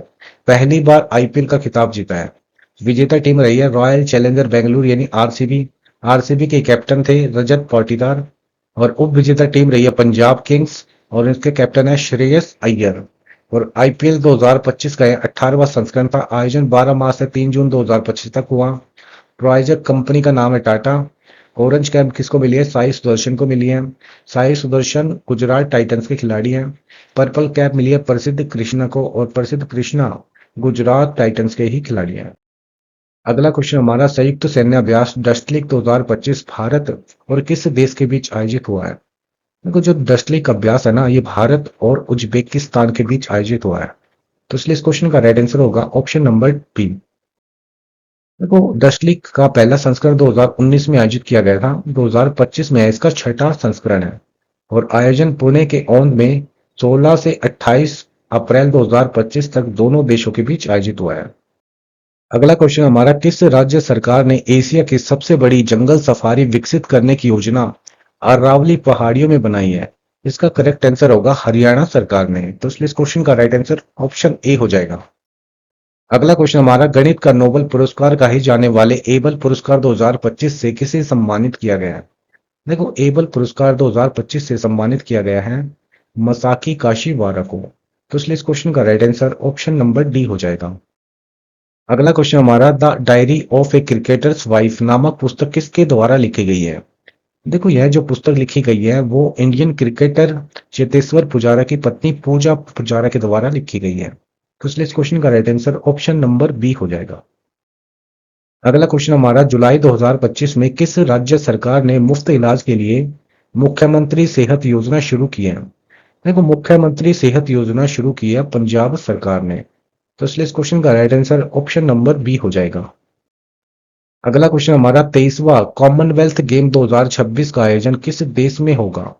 पहली बार आईपीएल का खिताब जीता है। विजेता टीम रही है रॉयल चैलेंजर बेंगलुरु यानी आरसीबी। आरसीबी के कैप्टन थे रजत पाटीदार और उप विजेता टीम रही है पंजाब किंग्स और इसके कैप्टन है श्रेयस अय्यर। और आईपीएल 2025 का 18वां संस्करण था। आयोजन 12 मार्च से 3 जून 2025 तक हुआ। प्रायोजक कंपनी का नाम है टाटा। ऑरेंज कैप किसको मिली है? साई सुदर्शन को मिली है। साई सुदर्शन गुजरात टाइटंस के खिलाड़ी हैं। पर्पल कैप मिली है प्रसिद्ध कृष्णा को और प्रसिद्ध कृष्णा गुजरात टाइटंस के ही खिलाड़ी हैं। अगला क्वेश्चन हमारा संयुक्त सैन्य अभ्यास डस्टलिक 2025 भारत और किस देश के बीच आयोजित हुआ है? देखो जो डस्टलिक अभ्यास है ना ये भारत और उज्बेकिस्तान के बीच आयोजित हुआ है। तो इसलिए इस क्वेश्चन का राइट आंसर होगा ऑप्शन नंबर बी। देखो डस्टलिक का पहला संस्करण 2019 में आयोजित किया गया था। 2025 में इसका छठा संस्करण है और आयोजन पुणे के औंध में 16 से 28 अप्रैल 2025 तक दोनों देशों के बीच आयोजित हुआ है। अगला क्वेश्चन हमारा किस राज्य सरकार ने एशिया की सबसे बड़ी जंगल सफारी विकसित करने की योजना अरावली पहाड़ियों में बनाई है? इसका करेक्ट आंसर होगा हरियाणा सरकार ने। तो इसलिए इस क्वेश्चन का राइट आंसर ऑप्शन ए हो जाएगा। अगला क्वेश्चन हमारा गणित का नोबेल पुरस्कार कहे जाने वाले एबल पुरस्कार 2025 से किसे सम्मानित किया गया है? देखो एबल पुरस्कार 2025 से सम्मानित किया गया है मसाकी काशीवारा को। तो इसलिए इस क्वेश्चन का right answer option number D हो जाएगा। अगला क्वेश्चन हमारा the diary of A cricketers wife नामक पुस्तक किसके द्वारा लिखी गई है? देखो यह जो पुस्तक लिखी गई है वो इंडियन क्रिकेटर चेतेश्वर पुजारा की पत्नी पूजा पुजारा के द्वारा लिखी गई है। तो इसलिए इस क्वेश्चन का right answer option number B हो जाएगा। अगला क्वेश्चन हमारा जुलाई 2025 में किस राज्य सरकार ने मुफ्त इलाज के लिए मुख्यमंत्री सेहत योजना शुरू की है? देखो, मुख्यमंत्री सेहत योजना शुरू की है पंजाब सरकार ने, तो इसलिए इस क्वेश्चन का right answer option number B हो जाएगा। अगला क्वेश्चन हमारा 23वां कॉमनवेल्थ गेम 2026 का आयोजन किस देश में होगा?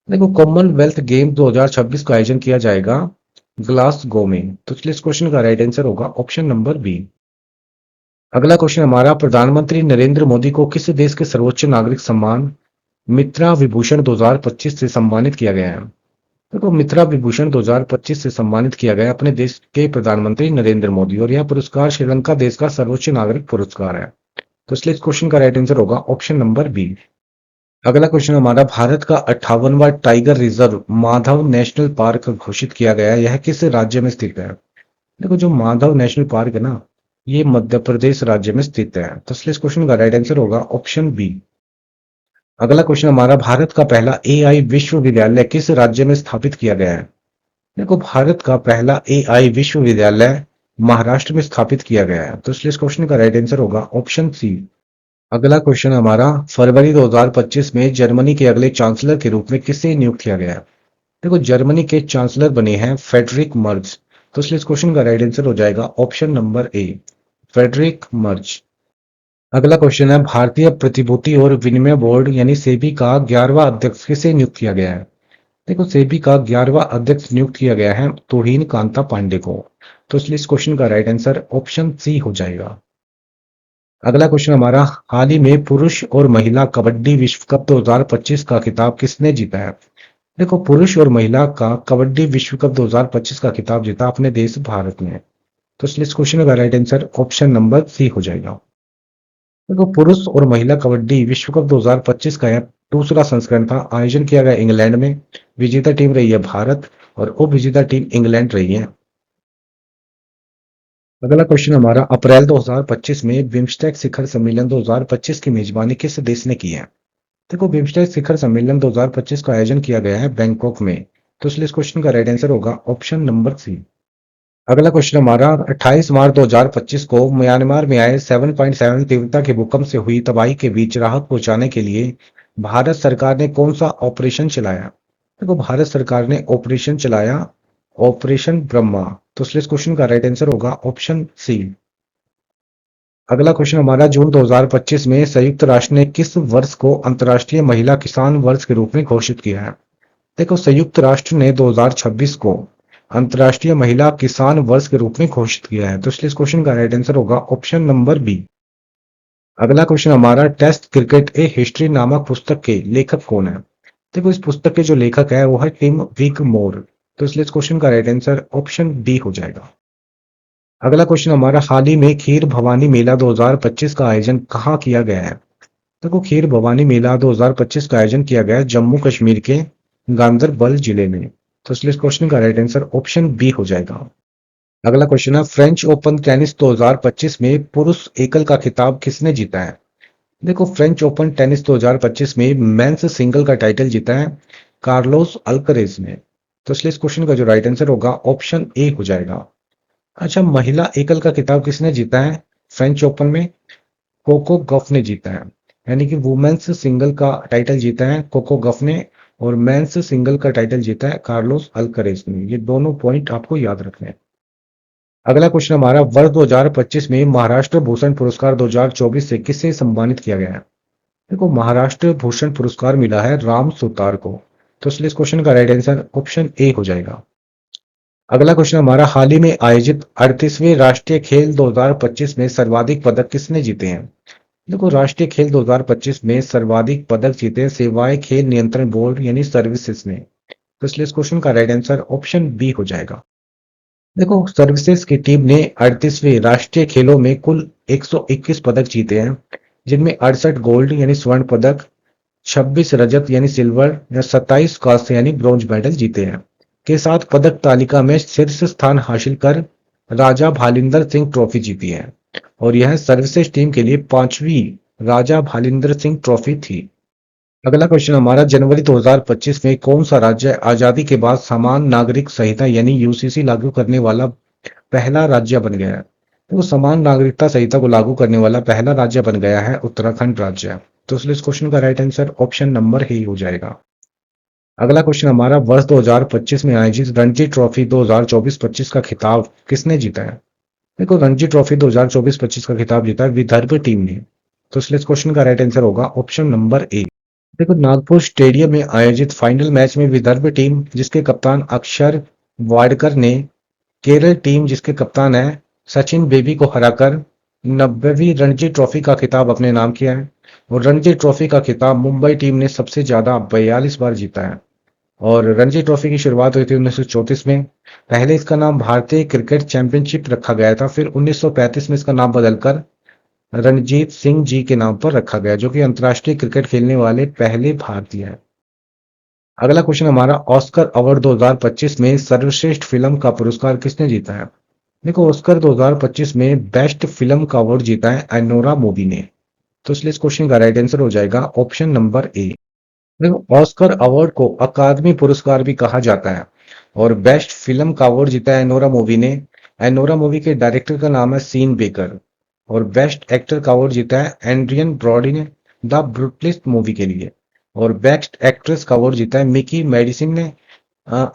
देखो, कॉमनवेल्थ गेम 2026 का आयोजन किया जाएगा ग्लासगो में, तो इसलिए इस क्वेश्चन का राइट आंसर होगा ऑप्शन नंबर बी। अगला क्वेश्चन हमारा प्रधानमंत्री नरेंद्र मोदी को किस देश के सर्वोच्च नागरिक सम्मान मित्रा विभूषण 2025 से सम्मानित किया गया है? देखो, मित्रा विभूषण 2025 से सम्मानित किया गया अपने देश के प्रधानमंत्री नरेंद्र मोदी, और यह पुरस्कार श्रीलंका देश का सर्वोच्च नागरिक पुरस्कार है, तो इसलिए इस क्वेश्चन का राइट आंसर होगा ऑप्शन नंबर बी। अगला क्वेश्चन हमारा भारत का 58वां tiger reserve Madhav national park घोषित किया गया है, यह किस राज्य में स्थित है? देखो, जो माधव नेशनल पार्क है ना, ये मध्य प्रदेश राज्य में स्थित है, तो इसलिए इस क्वेश्चन का राइट आंसर होगा ऑप्शन बी। अगला क्वेश्चन हमारा भारत का पहला एआई विश्वविद्यालय किस राज्य में स्थापित किया गया है? देखो, भारत का पहला एआई विश्वविद्यालय महाराष्ट्र में स्थापित किया गया है, तो इसलिए इस क्वेश्चन का राइट आंसर होगा ऑप्शन सी। अगला क्वेश्चन हमारा फरवरी 2025 में जर्मनी के अगले चांसलर के रूप में किसे नियुक्त किया गया है? देखो, जर्मनी के चांसलर बने हैं फेडरिक मर्ज, तो इसलिए इस क्वेश्चन का राइट आंसर हो जाएगा ऑप्शन नंबर ए, फेडरिक मर्ज। अगला क्वेश्चन है भारतीय प्रतिभूति और विनिमय बोर्ड यानी सेबी का 11वां अध्यक्ष किसे नियुक्त किया गया है? देखो, सेबी का 11वां अध्यक्ष नियुक्त किया गया है तुहीन कांता पांडे को, तो इसलिए इस क्वेश्चन का राइट आंसर ऑप्शन सी हो जाएगा। अगला क्वेश्चन हमारा हाल ही में पुरुष और महिला कबड्डी विश्व कप 2025 का खिताब किसने जीता है? देखो, पुरुष और महिला का कबड्डी विश्व कप 2025 का खिताब जीता अपने देश भारत ने, तो इसलिए इस क्वेश्चन का right answer option number C हो जाएगा। देखो, पुरुष और महिला कबड्डी विश्व कप 2025 का यह दूसरा संस्करण था, आयोजन किया गया इंग्लैंड में, विजेता टीम रही है भारत और उप विजेता टीम इंग्लैंड रही है। अगला क्वेश्चन हमारा अप्रैल 2025 में बिम्स्टेक शिखर सम्मेलन 2025 की मेजबानी किस देश ने की है? देखो, बिम्स्टेक शिखर सम्मेलन 2025 का आयोजन किया गया है बैंकॉक में, तो इसलिए इस क्वेश्चन का राइट आंसर होगा ऑप्शन नंबर सी। अगला क्वेश्चन हमारा 28 मार्च 2025 को म्यांमार में आए 7.7 तीव्रता के भूकंप से हुई तबाही के बीच राहत पहुंचाने के लिए भारत सरकार ने कौन सा ऑपरेशन चलाया? देखो, भारत सरकार ने ऑपरेशन चलाया ऑपरेशन ब्रह्मा, तो इसलिए इस क्वेश्चन का राइट आंसर होगा ऑप्शन सी। अगला क्वेश्चन हमारा जून 2025 में संयुक्त राष्ट्र ने किस वर्ष को अंतर्राष्ट्रीय महिला किसान वर्ष के रूप में घोषित किया है? देखो, संयुक्त राष्ट्र ने 2026 को अंतर्राष्ट्रीय महिला किसान वर्ष के रूप में घोषित किया है, तो इसलिए इस क्वेश्चन का राइट आंसर होगा ऑप्शन नंबर बी। अगला क्वेश्चन हमारा टेस्ट क्रिकेट ए हिस्ट्री नामक पुस्तक के लेखक कौन है? देखो, इस पुस्तक के जो लेखक है वो है टिम विक मोर, तो इसलिए इस क्वेश्चन का राइट आंसर ऑप्शन डी हो जाएगा। अगला क्वेश्चन हमारा हाल ही में खीर भवानी मेला 2025 का आयोजन कहाँ किया गया है? देखो, खीर भवानी मेला 2025 का आयोजन किया गया है जम्मू कश्मीर के गांदरबल जिले में, तो इसलिए इस क्वेश्चन का राइट आंसर ऑप्शन बी हो जाएगा। अगला क्वेश्चन है फ्रेंच ओपन टेनिस 2025 में पुरुष एकल का खिताब किसने जीता है? देखो, फ्रेंच ओपन टेनिस 2025 में मेंस सिंगल का टाइटल जीता है कार्लोस अल्करेज ने, तो इसलिए इस क्वेश्चन का जो राइट आंसर होगा ऑप्शन ए हो जाएगा। अच्छा, महिला एकल का खिताब किसने जीता है फ्रेंच ओपन में? कोको गफ ने जीता है, यानी कि वुमेन्स सिंगल का टाइटल जीता है कोको गफ ने, और मेंस सिंगल का टाइटल जीता है कार्लोस अल्करेज ने, ये दोनों पॉइंट आपको याद रखने हैं। अगला क्वेश्चन हमारा वर्ष 2025 में महाराष्ट्र भूषण पुरस्कार 2024 से किसे सम्मानित किया गया है? देखो, महाराष्ट्र भूषण पुरस्कार मिला है राम सुतार को, तो इसलिए इस क्वेश्चन का राइट आंसर ऑप्शन ए हो जाएगा। अगला क्वेश्चन हमारा हाल ही में आयोजित 38वें राष्ट्रीय खेल 2025 में सर्वाधिक पदक किसने जीते हैं? देखो, राष्ट्रीय खेल 2025 में सर्वाधिक पदक जीते हैं सेवाएं खेल नियंत्रण बोर्ड यानी सर्विसेज ने, तो इसलिए इस क्वेश्चन का राइट आंसर ऑप्शन बी हो जाएगा। देखो, सर्विसेज की टीम ने 38वें राष्ट्रीय खेलों में कुल 121 पदक जीते हैं, जिनमें 68 गोल्ड यानी स्वर्ण पदक, 26 रजत यानी सिल्वर या 27 कांस्य यानी ब्रॉन्ज मेडल जीते हैं, के साथ पदक तालिका में शीर्ष स्थान हासिल कर राजा भालिंदर सिंह ट्रॉफी जीती है, और यह सर्विसेज टीम के लिए पांचवी राजा भालिंदर सिंह ट्रॉफी थी। अगला क्वेश्चन हमारा जनवरी 2025 में कौन सा राज्य आजादी के बाद समान नागरिक संहिता यानी यूसीसी लागू करने वाला पहला राज्य बन गया है? तो समान नागरिकता संहिता को लागू करने वाला पहला राज्य बन गया है उत्तराखंड राज्य, तो इसलिए इस क्वेश्चन का राइट आंसर ऑप्शन नंबर ही हो जाएगा। अगला क्वेश्चन हमारा, वर्ष 2025 में आयोजित रणजी ट्रॉफी 2024-25 का खिताब किसने जीता है? देखो, रणजी ट्रॉफी 2024-25 का खिताब जीता है विदर्भ टीम ने। तो इसलिए इस क्वेश्चन का राइट आंसर होगा ऑप्शन नंबर ए। देखो, नागपुर स्टेडियम में आयोजित फाइनल मैच में विदर्भ टीम जिसके कप्तान अक्षर वाडकर ने केरल टीम जिसके कप्तान है सचिन बेबी को हराकर 90वीं रणजी ट्रॉफी का खिताब अपने नाम किया है। और रणजी ट्रॉफी का खिताब मुंबई टीम ने सबसे ज्यादा 42 बार जीता है। और रणजी ट्रॉफी की शुरुआत हुई थी 1934 में। पहले इसका नाम भारतीय क्रिकेट चैंपियनशिप रखा गया था, फिर 1935 में इसका नाम बदलकर रणजीत सिंह जी के नाम पर रखा गया, जो कि अंतर्राष्ट्रीय क्रिकेट खेलने वाले पहले भारतीय हैं। अगला क्वेश्चन हमारा, ऑस्कर अवार्ड 2025 में सर्वश्रेष्ठ फिल्म का पुरस्कार किसने जीता है? देखो, ऑस्कर 2025 में बेस्ट फिल्म का अवार्ड जीता है एनोरा मूवी ने। तो इसलिए इस क्वेश्चन का राइट आंसर हो जाएगा ऑप्शन नंबर ए। देखो, ऑस्कर अवार्ड को अकादमी पुरस्कार भी कहा जाता है और बेस्ट फिल्म का अवार्ड जीता है एनोरा मूवी ने। एनोरा मूवी के डायरेक्टर का नाम है सीन बेकर। और बेस्ट एक्टर का अवार्ड जीता है एंड्रियन ब्रॉडी ने द ब्रूटलिस्ट मूवी के लिए। और बेस्ट एक्ट्रेस का अवार्ड जीता है मिकी मेडिसिन ने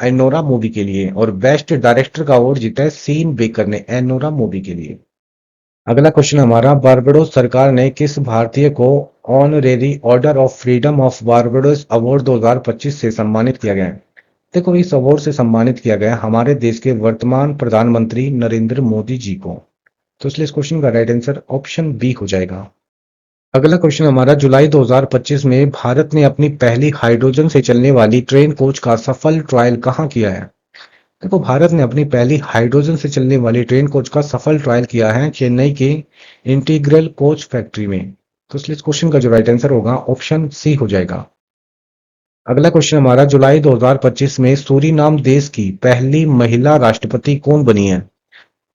एनोरा मूवी के लिए। और बेस्ट डायरेक्टर का अवार्ड जीता है सीन बेकर ने एनोरा मूवी के लिए। अगला क्वेश्चन हमारा, बारबाडोस सरकार ने किस भारतीय को honorary order of freedom of Barbados award 2025 से सम्मानित किया गया है? देखो, इस अवार्ड से सम्मानित किया गया हमारे देश के वर्तमान प्रधानमंत्री नरेंद्र मोदी जी को। तो इसलिए इस क्वेश्चन का राइट आंसर ऑप्शन बी हो जाएगा। अगला क्वेश्चन हमारा, जुलाई 2025 में भारत ने अपनी पहली हाइड्रोजन से चलने वाली ट्रेन कोच का सफल ट्रायल कहाँ किया है? देखो, भारत ने अपनी पहली हाइड्रोजन से चलने वाली ट्रेन कोच का सफल ट्रायल किया है चेन्नई के इंटीग्रल कोच फैक्ट्री में। तो इसलिए इस क्वेश्चन का जो राइट आंसर होगा ऑप्शन सी हो जाएगा। अगला क्वेश्चन हमारा, जुलाई 2025 में सूरीनाम देश की पहली महिला राष्ट्रपति कौन बनी है?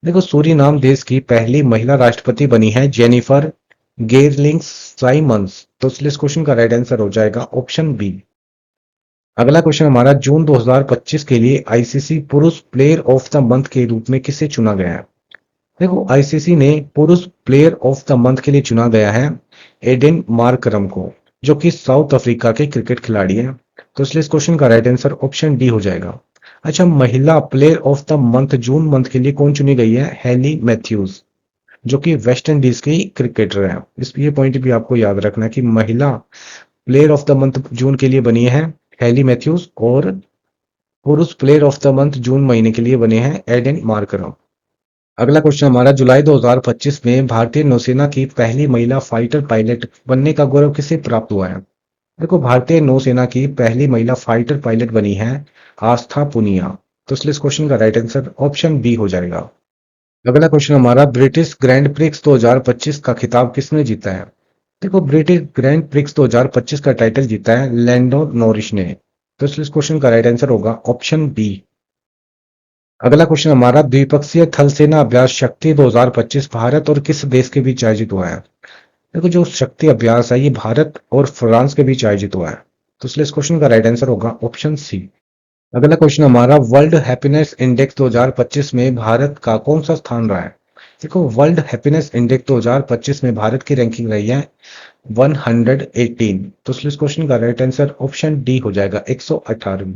देखो, सूरीनाम देश की पहली महिला राष्ट्रपति बनी है जेनिफर गेरलिंग्स साइमंस। तो इसलिए इस क्वेश्चन का राइट आंसर हो जाएगा ऑप्शन बी। अगला क्वेश्चन हमारा, जून 2025 के लिए आईसीसी पुरुष प्लेयर ऑफ द मंथ के रूप में किसे चुना गया है? देखो, आईसीसी ने पुरुष प्लेयर ऑफ द मंथ के लिए चुना गया है एडेन मार्करम को, जो कि साउथ अफ्रीका के क्रिकेट खिलाड़ी हैं। तो इसलिए इस क्वेश्चन का राइट आंसर ऑप्शन डी हो जाएगा। अच्छा, महिला player of the month June month के लिए कौन चुनी गई है? हेली मैथ्यूज, जो कि वेस्ट इंडीज की क्रिकेटर है। इस ये पॉइंट भी आपको याद रखना है कि महिला प्लेयर ऑफ द मंथ जून के लिए बनी है हेली मैथ्यूज और पुरुष प्लेयर ऑफ द मंथ जून महीने के लिए बने हैं एडेन मार्करम। अगला क्वेश्चन हमारा, जुलाई 2025 में भारतीय नौसेना की पहली महिला फाइटर पायलट बनने का गौरव किसे प्राप्त हुआ है? देखो, भारतीय नौसेना की पहली महिला फाइटर पायलट बनी है आस्था पुनिया। तो इसलिए इस क्वेश्चन का राइट आंसर ऑप्शन बी हो जाएगा। अगला क्वेश्चन हमारा, ब्रिटिश ग्रैंड प्रिक्स 2025 का खिताब किसने जीता है? देखो, ब्रिटिश ग्रैंड प्रिक्स 2025 का टाइटल जीता है लैंडो नॉरिस ने। तो इसलिए इस क्वेश्चन का राइट आंसर होगा ऑप्शन बी। अगला क्वेश्चन हमारा, द्विपक्षीय थल सेना अभ्यास शक्ति 2025 भारत और किस देश के बीच आयोजित हुआ है? देखो, जो शक्ति अभ्यास है ये भारत और फ्रांस के बीच आयोजित हुआ है। तो इसलिए इस क्वेश्चन का राइट आंसर होगा ऑप्शन सी। अगला क्वेश्चन हमारा, वर्ल्ड हैप्पीनेस इंडेक्स 2025 में भारत का कौन सा स्थान रहा है? देखो, वर्ल्ड हैप्पीनेस इंडेक्स 2025 में भारत की रैंकिंग रही है 118। तो इसलिए इस क्वेश्चन का राइट आंसर ऑप्शन डी हो जाएगा 118।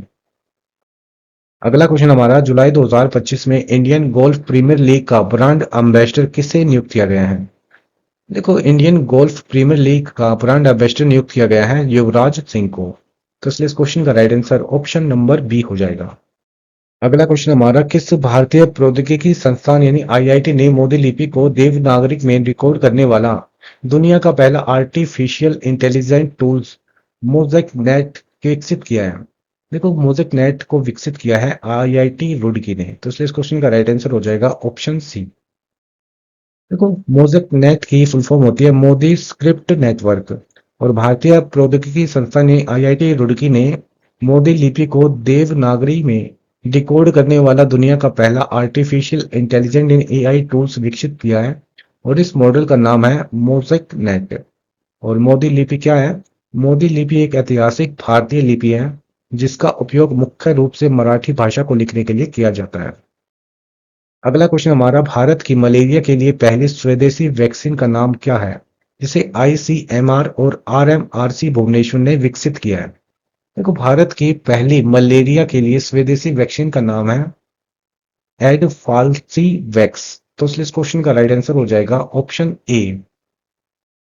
अगला क्वेश्चन हमारा, जुलाई 2025 में इंडियन गोल्फ प्रीमियर लीग का ब्रांड एम्बेसडर किसे नियुक्त किया गया है? देखो, इंडियन गोल्फ प्रीमियर लीग का ब्रांड एम्बेसडर नियुक्त किया गया है युवराज सिंह को। तो इसलिए इस क्वेश्चन का right answer option number B हो जाएगा। अगला क्वेश्चन हमारा, किस भारतीय प्रौद्योगिकी संस्थान यानी आईआईटी ने मोदी लिपि को देवनागरिक में रिकॉर्ड करने वाला दुनिया का पहला artificial intelligent tools mosaic net विकसित किया है? देखो, मोज़ेक नेट को विकसित किया है आईआईटी रुड़की ने। तो इसलिए इस क्वेश्चन का राइट आंसर हो जाएगा ऑप्शन सी। देखो, मोज़ेक नेट की फुल फॉर्म होती है मोदी स्क्रिप्ट नेटवर्क। और भारतीय प्रौद्योगिकी संस्थान ने आईआईटी रुड़की ने मोदी लिपि को देवनागरी में डिकोड करने वाला दुनिया का पहला artificial intelligent in AI tools विकसित किया है। और इस मॉडल का नाम है मोज़ेक नेट। और मोदी लिपि क्या है? मोदी लिपि एक ऐतिहासिक भारतीय लिपि है जिसका उपयोग मुख्य रूप से मराठी भाषा को लिखने के लिए किया जाता है। अगला क्वेश्चन हमारा, भारत की मलेरिया के लिए पहली स्वदेशी वैक्सीन का नाम क्या है जिसे आईसीएमआर और आरएमआरसी भुवनेश्वर ने विकसित किया है? देखो भारत की पहली मलेरिया के लिए स्वदेशी वैक्सीन का नाम है एडफाल्सी वैक्स। तो इसलिए इस क्वेश्चन का राइट आंसर हो जाएगा ऑप्शन ए।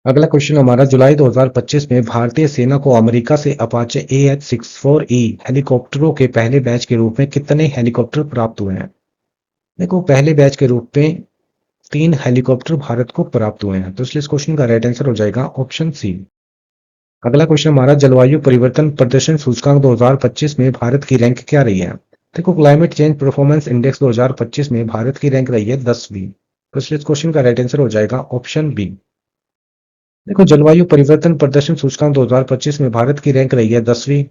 अगला क्वेश्चन हमारा जुलाई 2025 में भारतीय सेना को अमेरिका से अपाचे AH-64E हेलीकॉप्टरों के पहले बैच के रूप में कितने हेलीकॉप्टर प्राप्त हुए हैं। देखो पहले बैच के रूप में 3 हेलीकॉप्टर भारत को प्राप्त हुए हैं। तो इसलिए इस क्वेश्चन का राइट आंसर हो जाएगा ऑप्शन सी। अगला क्वेश्चन हमारा जलवायु परिवर्तन प्रदर्शन सूचकांक 2025 में भारत की रैंक क्या रही है। देखो क्लाइमेट चेंज परफॉर्मेंस इंडेक्स 2025 में भारत की रैंक रही है 10वीं। तो इसलिए इस क्वेश्चन का राइट आंसर हो जाएगा ऑप्शन बी। देखो जलवायु परिवर्तन प्रदर्शन सूचकांक 2025 में भारत की रैंक रही है 10वीं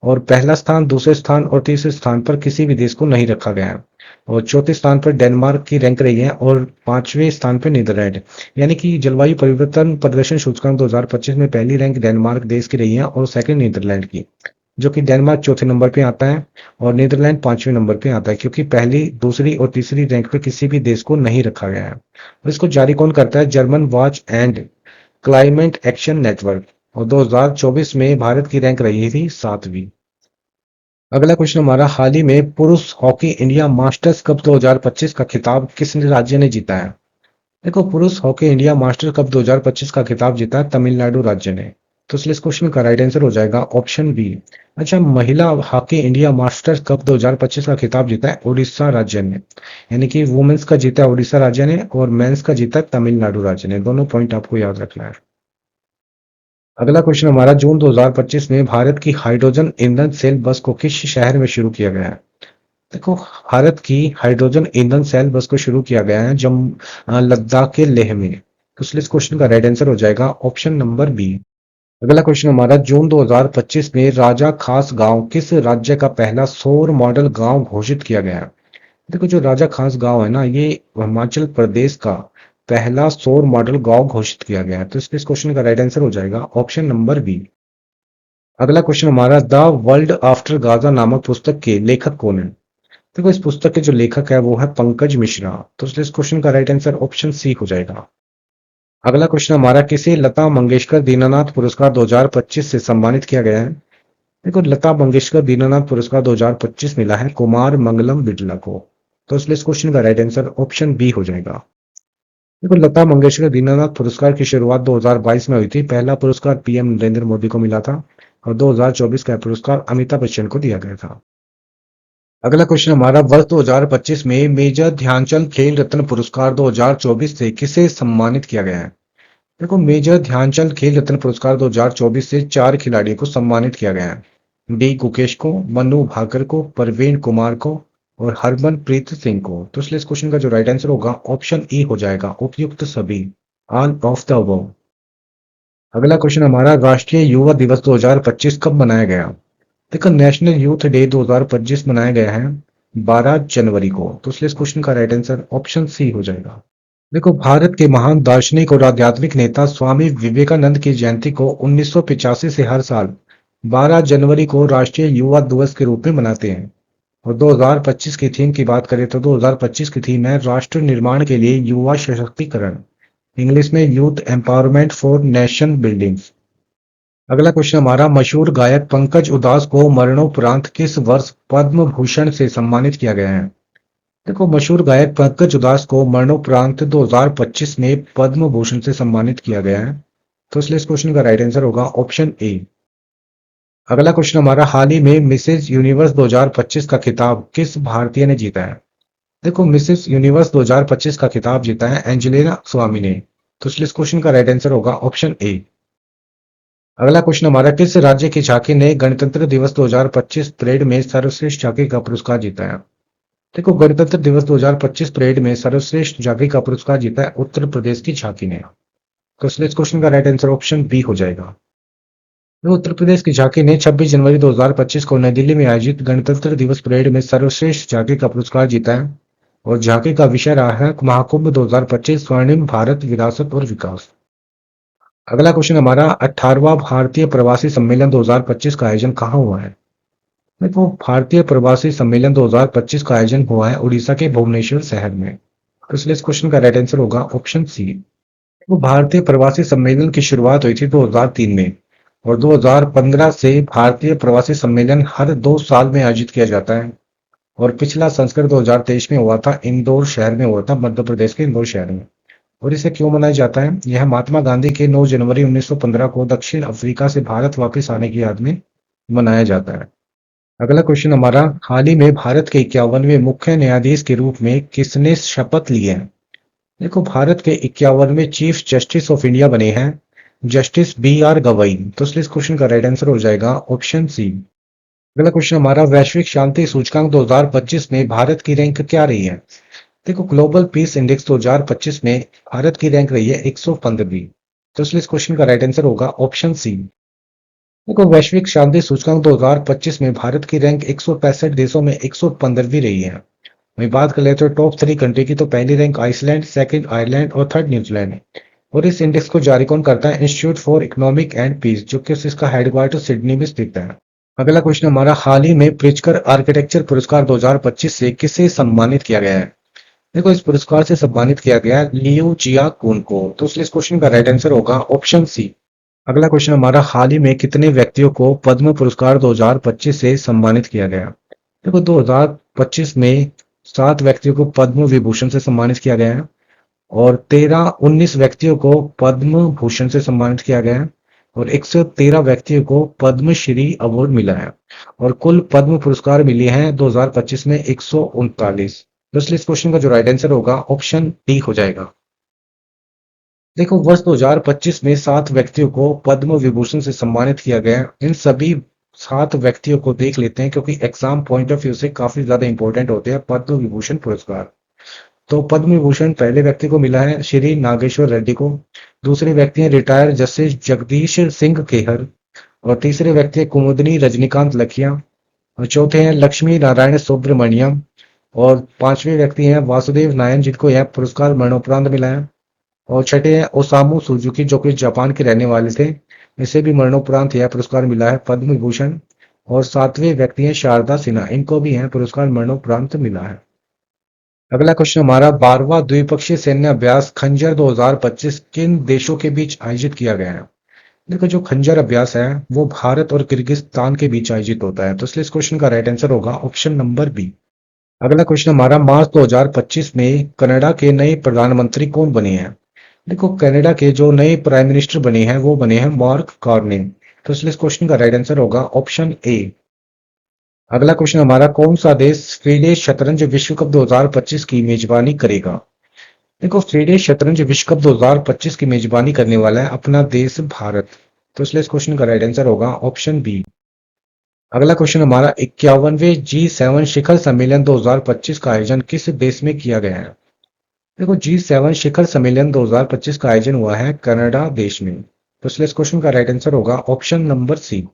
और पहला स्थान, दूसरे स्थान और तीसरे स्थान पर किसी भी देश को नहीं रखा गया है। और चौथे स्थान पर डेनमार्क की रैंक रही है और 5वें स्थान पर नीदरलैंड। यानी कि जलवायु परिवर्तन प्रदर्शन सूचकांक 2025 में पहली रैंक डेनमार्क देश की रही है और सेकंड नीदरलैंड की, जो कि डेनमार्क चौथे नंबर पे आता है और नीदरलैंड 5वें नंबर पे आता है, क्योंकि पहली, दूसरी और तीसरी रैंक पे किसी भी देश को नहीं रखा गया है। और इसको जारी कौन करता है, German watch and climate action network. और 2024 में भारत की रैंक रही थी 7वीं। अगला क्वेश्चन हमारा, हाल ही में पुरुष हॉकी इंडिया मास्टर्स कप 2025 का खिताब किस राज्य ने जीता है। देखो पुरुष हॉकी इंडिया मास्टर कप 2025 का खिताब जीता है तमिलनाडु राज्य ने। तो इसलिए इस क्वेश्चन का राइट आंसर हो जाएगा ऑप्शन बी। अच्छा, महिला हॉकी इंडिया मास्टर्स कप 2025 का खिताब जीता है उड़ीसा राज्य ने। यानी कि वुमेन्स का जीता है उड़ीसा राज्य ने और मेंस का जीता है तमिलनाडु राज्य ने। दोनों पॉइंट आपको याद रखना है। अगला क्वेश्चन हमारा, जून 2025 में भारत की हाइड्रोजन ईंधन सेल बस को किस शहर में शुरू किया गया है। देखो भारत की हाइड्रोजन ईंधन सेल बस को शुरू किया गया है लद्दाख के लेह में। तो इसलिए इस क्वेश्चन का राइट आंसर हो जाएगा ऑप्शन नंबर बी। अगला क्वेश्चन हमारा, जून 2025 में राजा खास गांव किस राज्य का पहला सौर मॉडल गांव घोषित किया गया है। देखो जो राजा खास गांव है ना, ये हिमाचल प्रदेश का पहला सौर मॉडल गांव घोषित किया गया है। तो इसलिए इस क्वेश्चन का राइट आंसर हो जाएगा ऑप्शन नंबर बी। अगला क्वेश्चन हमारा, द वर्ल्ड आफ्टर गाजा नामक पुस्तक के लेखक कौन है। देखो इस पुस्तक के जो लेखक है वो है पंकज मिश्रा। तो इसलिए इस क्वेश्चन का राइट आंसर ऑप्शन सी हो जाएगा। अगला क्वेश्चन हमारा, किसे लता मंगेशकर दीनानाथ पुरस्कार 2025 से सम्मानित किया गया है। देखो लता मंगेशकर दीनानाथ पुरस्कार 2025 मिला है कुमार मंगलम बिरला को। तो इसलिए इस क्वेश्चन का राइट आंसर ऑप्शन बी हो जाएगा। देखो लता मंगेशकर दीनानाथ पुरस्कार की शुरुआत 2022 में हुई थी। पहला पुरस्कार पीएम नरेंद्र मोदी को मिला था और 2024 का पुरस्कार अमिताभ बच्चन को दिया गया था। अगला क्वेश्चन हमारा, वर्ष 2025 में मेजर ध्यानचंद खेल रत्न पुरस्कार 2024 से किसे सम्मानित किया गया है। देखो मेजर ध्यानचंद खेल रत्न पुरस्कार 2024 से 4 खिलाड़ियों को सम्मानित किया गया है। डी गुकेश को, मनु भाकर को, प्रवीण कुमार को और हरमनप्रीत सिंह को। तो इसलिए इस क्वेश्चन का जो राइट आंसर होगा ऑप्शन ई हो जाएगा, उपयुक्त सभी, ऑल ऑफ द अबव। अगला क्वेश्चन हमारा, राष्ट्रीय युवा दिवस 2025 कब मनाया गया। देखो नेशनल यूथ डे 2025 मनाया गया है 12 जनवरी को। तो इसलिए इस क्वेश्चन का राइट आंसर ऑप्शन सी हो जाएगा। देखो भारत के महान दार्शनिक और आध्यात्मिक नेता स्वामी विवेकानंद की जयंती को 1985 से हर साल 12 जनवरी को राष्ट्रीय युवा दिवस के रूप में मनाते हैं। और 2025 की थीम की बात करें तो 2025 की थीम है राष्ट्र निर्माण के लिए युवा सशक्तिकरण, इंग्लिश में youth empowerment for nation building. अगला क्वेश्चन हमारा, मशहूर गायक पंकज उधास को मरणोपरांत किस वर्ष पद्म भूषण से सम्मानित किया गया है। देखो मशहूर गायक पंकज उधास को मरणोपरांत 2025 में पद्म भूषण से सम्मानित किया गया है। तो इसलिए इस क्वेश्चन का राइट आंसर होगा ऑप्शन ए। अगला क्वेश्चन हमारा, हाल ही में मिसेज यूनिवर्स 2025 का खिताब किस भारतीय ने जीता है। देखो मिसेस यूनिवर्स 2025 का खिताब जीता है एंजेलिना स्वामी ने। तो इसलिए इस क्वेश्चन का राइट आंसर होगा ऑप्शन ए। अगला क्वेश्चन हमारा, किस राज्य की झांकी ने गणतंत्र दिवस 2025 परेड में सर्वश्रेष्ठ झांकी का पुरस्कार जीता है। देखो गणतंत्र दिवस 2025 परेड में सर्वश्रेष्ठ झांकी का पुरस्कार जीता है उत्तर प्रदेश की झांकी ने। तो इसलिए इस क्वेश्चन का राइट आंसर ऑप्शन बी हो जाएगा। तो उत्तर प्रदेश की झांकी ने 26 जनवरी 2025 को नई दिल्ली में आयोजित गणतंत्र दिवस परेड में सर्वश्रेष्ठ झांकी का पुरस्कार जीता है और झांकी का विषय रहा है महाकुंभ 2025 स्वर्णिम भारत विरासत और विकास। अगला क्वेश्चन हमारा, 18वां भारतीय प्रवासी सम्मेलन 2025 का आयोजन कहाँ हुआ है। देखो भारतीय प्रवासी सम्मेलन 2025 का आयोजन हुआ है उड़ीसा के भुवनेश्वर शहर में। तो इसलिए इस क्वेश्चन का राइट आंसर होगा ऑप्शन सी। तो भारतीय प्रवासी सम्मेलन की शुरुआत हुई थी 2003 में और 2015 से भारतीय प्रवासी सम्मेलन हर 2 साल में आयोजित किया जाता है। और पिछला संस्करण 2023 में हुआ था, इंदौर शहर में हुआ था, मध्य प्रदेश के इंदौर शहर में। और इसे क्यों मनाया जाता है? यह महात्मा गांधी के 9 जनवरी 1915 को दक्षिण अफ्रीका से भारत वापस आने की याद में मनाया जाता है। अगला क्वेश्चन हमारा, हाल ही में भारत के 51वें मुख्य न्यायाधीश के रूप में किसने शपथ ली है? देखो, भारत के 51वें चीफ जस्टिस ऑफ इंडिया बने हैं जस्टिस बी आर गवई। तो इसलिए इस क्वेश्चन का राइट आंसर हो जाएगा ऑप्शन सी। अगला क्वेश्चन हमारा, वैश्विक शांति सूचकांक 2025 में भारत की रैंक क्या रही है? देखो, ग्लोबल पीस इंडेक्स 2025 में भारत की रैंक रही है 115वीं। तो इसलिए इस क्वेश्चन का राइट आंसर होगा ऑप्शन सी। देखो, वैश्विक शांति सूचकांक 2025 में भारत की रैंक 165 देशों में 115वीं रही है। वही बात कर लेते हैं टॉप 3 कंट्री की, तो पहली रैंक आइसलैंड, सेकंड आयरलैंड और थर्ड न्यूजीलैंड है। और इस इंडेक्स को जारी कौन करता है? Institute for Economic and Peace, जो कि इसका हेडक्वार्टर सिडनी में स्थित है। अगला क्वेश्चन हमारा, हाल ही में प्रिtzker आर्किटेक्चर पुरस्कार 2025 से किसे सम्मानित किया गया है? देखो, इस पुरस्कार से सम्मानित किया गया है लियो जिया कुन को। तो इसलिए इस क्वेश्चन का राइट आंसर होगा ऑप्शन सी। अगला क्वेश्चन हमारा, हाल ही में कितने व्यक्तियों को पद्म पुरस्कार 2025 से सम्मानित किया गया? देखो, 2025 में 7 व्यक्तियों को पद्म विभूषण से सम्मानित किया गया है। और 19 व्यक्तियों को पद्म भूषण से सम्मानित किया गया है। और 113 व्यक्तियों को पद्मश्री अवार्ड मिला है। और कुल पद्म पुरस्कार मिले हैं 2025 में 139। तो इसलिए इस क्वेश्चन का जो राइट आंसर होगा ऑप्शन डी हो जाएगा। देखो, वर्ष 2025 में 7 व्यक्तियों को पद्म विभूषण से सम्मानित किया गया है। इन सभी 7 व्यक्तियों को देख लेते हैं, क्योंकि एग्जाम पॉइंट ऑफ व्यू से काफी ज्यादा इंपॉर्टेंट होते हैं पद्म विभूषण पुरस्कार। तो पद्म विभूषण पहले व्यक्ति को मिला है श्री नागेश्वर रेड्डी को। दूसरे व्यक्ति हैं रिटायर्ड जस्टिस जगदीश सिंह खेहर। और तीसरे व्यक्ति हैं कुमुदनी रजनीकांत लखिया। और चौथे हैं लक्ष्मी नारायण सुब्रमण्यम। और पांचवें व्यक्ति हैं वासुदेव नायन, जिनको यह पुरस्कार मरणोपरांत मिला है। और छठे हैं ओसामू सुजुकी, जो कि जापान के रहने वाले थे। इसे भी मरणोपरांत यह पुरस्कार मिला है पद्म विभूषण। और सातवें व्यक्ति हैं शारदा सिन्हा, इनको भी यह पुरस्कार मरणोपरांत मिला है। अगला क्वेश्चन हमारा, 12वां द्विपक्षीय सैन्य अभ्यास खंजर 2025 किन देशों के बीच आयोजित किया गया है? देखो, जो खंजर अभ्यास है वो भारत और किर्गिस्तान के बीच आयोजित होता है। तो इसलिए इस क्वेश्चन का राइट आंसर होगा ऑप्शन नंबर बी। अगला क्वेश्चन हमारा, मार्च 2025 में कनाडा के नए प्रधानमंत्री कौन बने हैं? देखो, कनाडा के जो नए प्राइम मिनिस्टर बने हैं वो बने हैं मार्क कार्ने। तो इसलिए इस क्वेश्चन का राइट आंसर होगा ऑप्शन ए। अगला क्वेश्चन हमारा, कौन सा देश FIDE शतरंज विश्व कप 2025 की मेजबानी करेगा? देखो, FIDE शतरंज विश्व कप 2025 की मेजबानी करने वाला है अपना देश भारत। तो इसलिए इस क्वेश्चन का राइट आंसर होगा ऑप्शन बी। अगला क्वेश्चन हमारा, 51वें G7 शिखर सम्मेलन 2025 का आयोजन किस देश में किया गया है? देखो, G7 शिखर सम्मेलन 2025 का आयोजन हुआ है कनाडा देश में। तो इसलिए इस क्वेश्चन का राइट आंसर होगा ऑप्शन नंबर सी।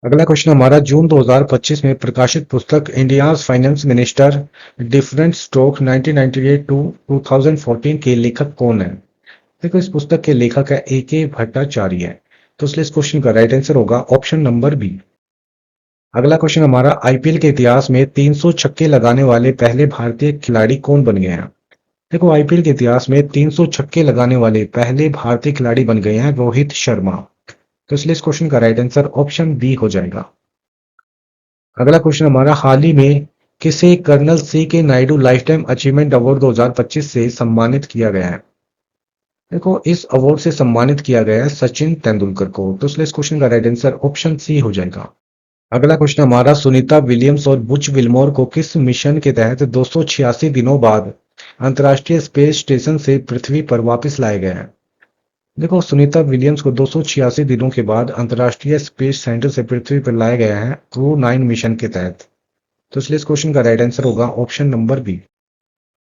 अगला क्वेश्चन हमारा, जून 2025 में प्रकाशित पुस्तक India's finance minister different stroke 1998 to 2014 के लेखक कौन है? देखो, इस पुस्तक के लेखक है AK भट्टाचार्य है। तो इसलिए इस क्वेश्चन का राइट आंसर होगा ऑप्शन नंबर बी। अगला क्वेश्चन हमारा, IPL के इतिहास में 300 छक्के लगाने वाले पहले भारतीय खिलाड़ी कौन बन गए हैं? देखो, IPL के इतिहास में 300 छक्के लगाने वाले पहले भारतीय खिलाड़ी बन गए हैं रोहित शर्मा। तो इसलिए इस क्वेश्चन का राइट आंसर ऑप्शन बी हो जाएगा। अगला क्वेश्चन हमारा, हाल ही में किसे colonel CK Naidu lifetime achievement award 2025 से सम्मानित किया गया है? देखो, इस अवार्ड से सम्मानित किया गया है सचिन तेंदुलकर को। तो इसलिए इस क्वेश्चन का राइट आंसर ऑप्शन सी हो जाएगा। अगला क्वेश्चन हमारा, सुनीता विलियम्स और बुच विल्मोर को किस मिशन के तहत 286 दिनों बाद अंतर्राष्ट्रीय स्पेस स्टेशन से पृथ्वी पर वापस लाया गया है? देखो, सुनीता विलियम्स को 286 दिनों के बाद अंतर्राष्ट्रीय स्पेस सेंटर से पृथ्वी पर लाया गया है क्रू 9 मिशन के तहत। तो इसलिए इस क्वेश्चन का राइट आंसर होगा ऑप्शन नंबर बी।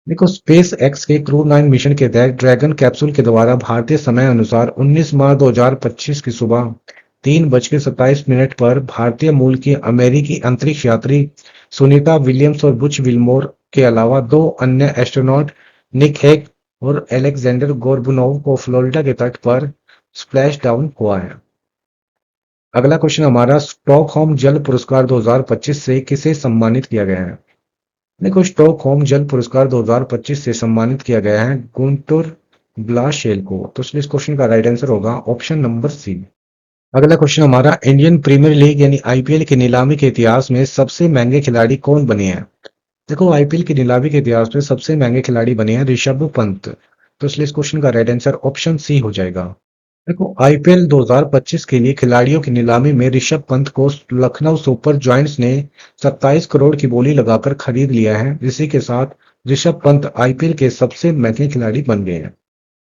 देखो, स्पेस एक्स के क्रू 9 मिशन के तहत ड्रैगन कैप्सूल के द्वारा भारतीय समय अनुसार 19 मार्च 2025 की सुबह 3:27 पर भारतीय मूल की अमेरिकी अंतरिक्ष यात्री सुनीता विलियम्स और बुच विल्मोर के अलावा 2 अन्य एस्ट्रोनॉट निक हेग और अलेक्जेंडर गोर्बुनोव को फ्लोरिडा के तट पर स्प्लैश डाउन हुआ है। अगला क्वेश्चन हमारा, स्टॉकहोम जल पुरस्कार 2025 से किसे सम्मानित किया गया है? देखो, स्टॉकहोम जल पुरस्कार 2025 से सम्मानित किया गया है गुंटुर ब्लाशेल को। तो इसलिए इस क्वेश्चन का राइट आंसर होगा ऑप्शन नंबर सी। अगला क्वेश्चन हमारा, इंडियन प्रीमियर लीग यानी आईपीएल की नीलामी के इतिहास में सबसे महंगे खिलाड़ी कौन बने हैं? देखो, आईपीएल की नीलामी के इतिहास में सबसे महंगे खिलाड़ी बने हैं ऋषभ पंत। तो इसलिए इस क्वेश्चन का राइट आंसर ऑप्शन सी हो जाएगा। देखो, आईपीएल 2025 के लिए खिलाड़ियों की नीलामी में ऋषभ पंत को लखनऊ सुपर जायंट्स ने 27 करोड़ की बोली लगाकर खरीद लिया है। इसी के साथ ऋषभ पंत आईपीएल के सबसे महंगे खिलाड़ी बन गए हैं।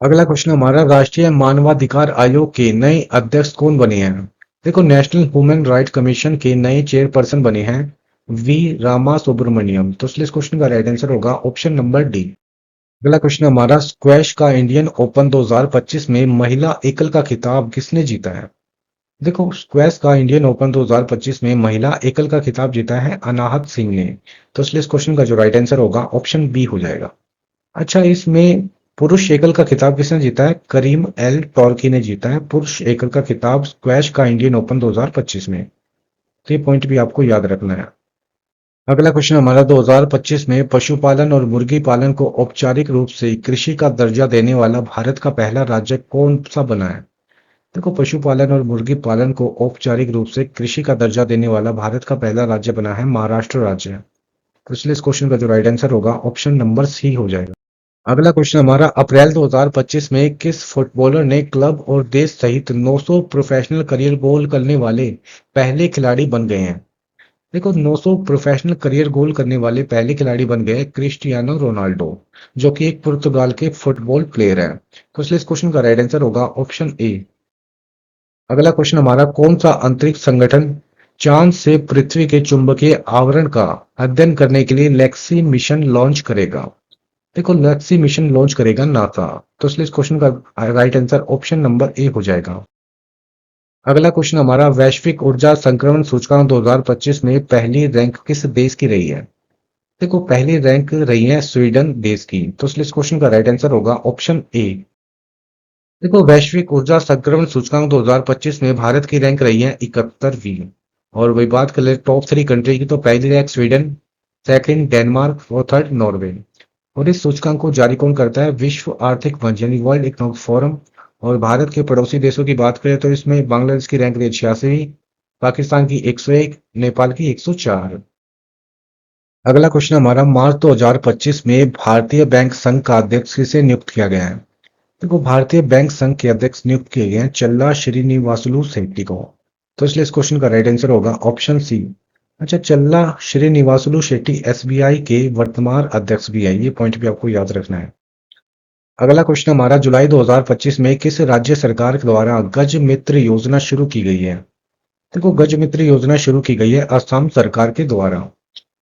अगला क्वेश्चन हमारा, राष्ट्रीय मानवाधिकार आयोग के नए अध्यक्ष कौन बने हैं? देखो, नेशनल ह्यूमन राइट कमीशन के नए चेयरपर्सन बने हैं वी रामा सुब्रमण्यम। तो इसलिए इस क्वेश्चन का राइट आंसर होगा ऑप्शन नंबर डी। अगला क्वेश्चन हमारा, स्क्वैश का इंडियन ओपन 2025 में महिला एकल का खिताब किसने जीता है? देखो, स्क्वैश का इंडियन ओपन 2025 में महिला एकल का खिताब जीता है अनाहत सिंह ने। तो इसलिए इस क्वेश्चन का जो राइट आंसर होगा ऑप्शन बी हो जाएगा। अच्छा, इसमें पुरुष एकल का खिताब किसने जीता है? करीम एल टॉर्की ने जीता है पुरुष एकल का खिताब स्क्वैश का इंडियन ओपन 2025 में। तो ये पॉइंट भी आपको याद रखना है। अगला क्वेश्चन हमारा, 2025 में पशुपालन और मुर्गी पालन को औपचारिक रूप से कृषि का दर्जा देने वाला भारत का पहला राज्य कौन सा बना है? देखो, पशुपालन और मुर्गी पालन को औपचारिक रूप से कृषि का दर्जा देने वाला भारत का पहला राज्य बना है महाराष्ट्र राज्य। तो इसलिए इस क्वेश्चन का जो राइट आंसर होगा ऑप्शन नंबर सी हो जाएगा। अगला क्वेश्चन हमारा, अप्रैल 2025 में किस फुटबॉलर ने क्लब और देश सहित 900 प्रोफेशनल करियर गोल करने वाले पहले खिलाड़ी बन गए हैं? देखो, 900 प्रोफेशनल करियर गोल करने वाले पहले खिलाड़ी बन गए क्रिस्टियानो रोनाल्डो, जो कि एक पुर्तगाल के फुटबॉल प्लेयर है। तो इसलिए इस क्वेश्चन का राइट आंसर होगा ऑप्शन ए। अगला क्वेश्चन हमारा, कौन सा अंतरिक्ष संगठन चांद से पृथ्वी के चुंबकीय आवरण का अध्ययन करने के लिए लेक्सी मिशन लॉन्च करेगा? देखो, लेक्सी मिशन लॉन्च करेगा नासा। तो इसलिए इस क्वेश्चन का right answer option number A हो जाएगा। अगला क्वेश्चन हमारा, वैश्विक ऊर्जा संक्रमण सूचकांक 2025 में पहली रैंक किस देश की रही है? देखो, पहली रैंक रही है स्वीडन देश की। तो इसलिए इस क्वेश्चन का राइट आंसर होगा ऑप्शन ए। देखो, वैश्विक ऊर्जा संक्रमण सूचकांक 2025 में भारत की रैंक रही है 71वीं। और वही बात कर ले टॉप 3 कंट्री की, तो पहली रैंक स्वीडन, सेकंड डेनमार्क और थर्ड नॉर्वे। और इस सूचकांक को जारी कौन करता है? विश्व आर्थिक मंच यानी वर्ल्ड इकोनॉमिक फोरम। और भारत के पड़ोसी देशों की बात करें तो इसमें बांग्लादेश की रैंक रही 86वीं, पाकिस्तान की 101, नेपाल की 104। अगला क्वेश्चन हमारा, मार्च 2025 में भारतीय बैंक संघ का अध्यक्ष किसे नियुक्त किया गया है? देखो, भारतीय बैंक संघ के अध्यक्ष नियुक्त किए गए हैं चल्ला श्रीनिवासुलु शेट्टी को। तो इसलिए इस क्वेश्चन का राइट आंसर होगा ऑप्शन सी। अच्छा, चल्ला श्रीनिवासुलु शेट्टी एसबीआई के वर्तमान अध्यक्ष भी है, ये पॉइंट भी आपको याद रखना है। अगला क्वेश्चन हमारा, जुलाई 2025 में किस राज्य सरकार के द्वारा गज मित्र योजना शुरू की गई है? देखो, गज मित्र योजना शुरू की गई है असम सरकार के द्वारा।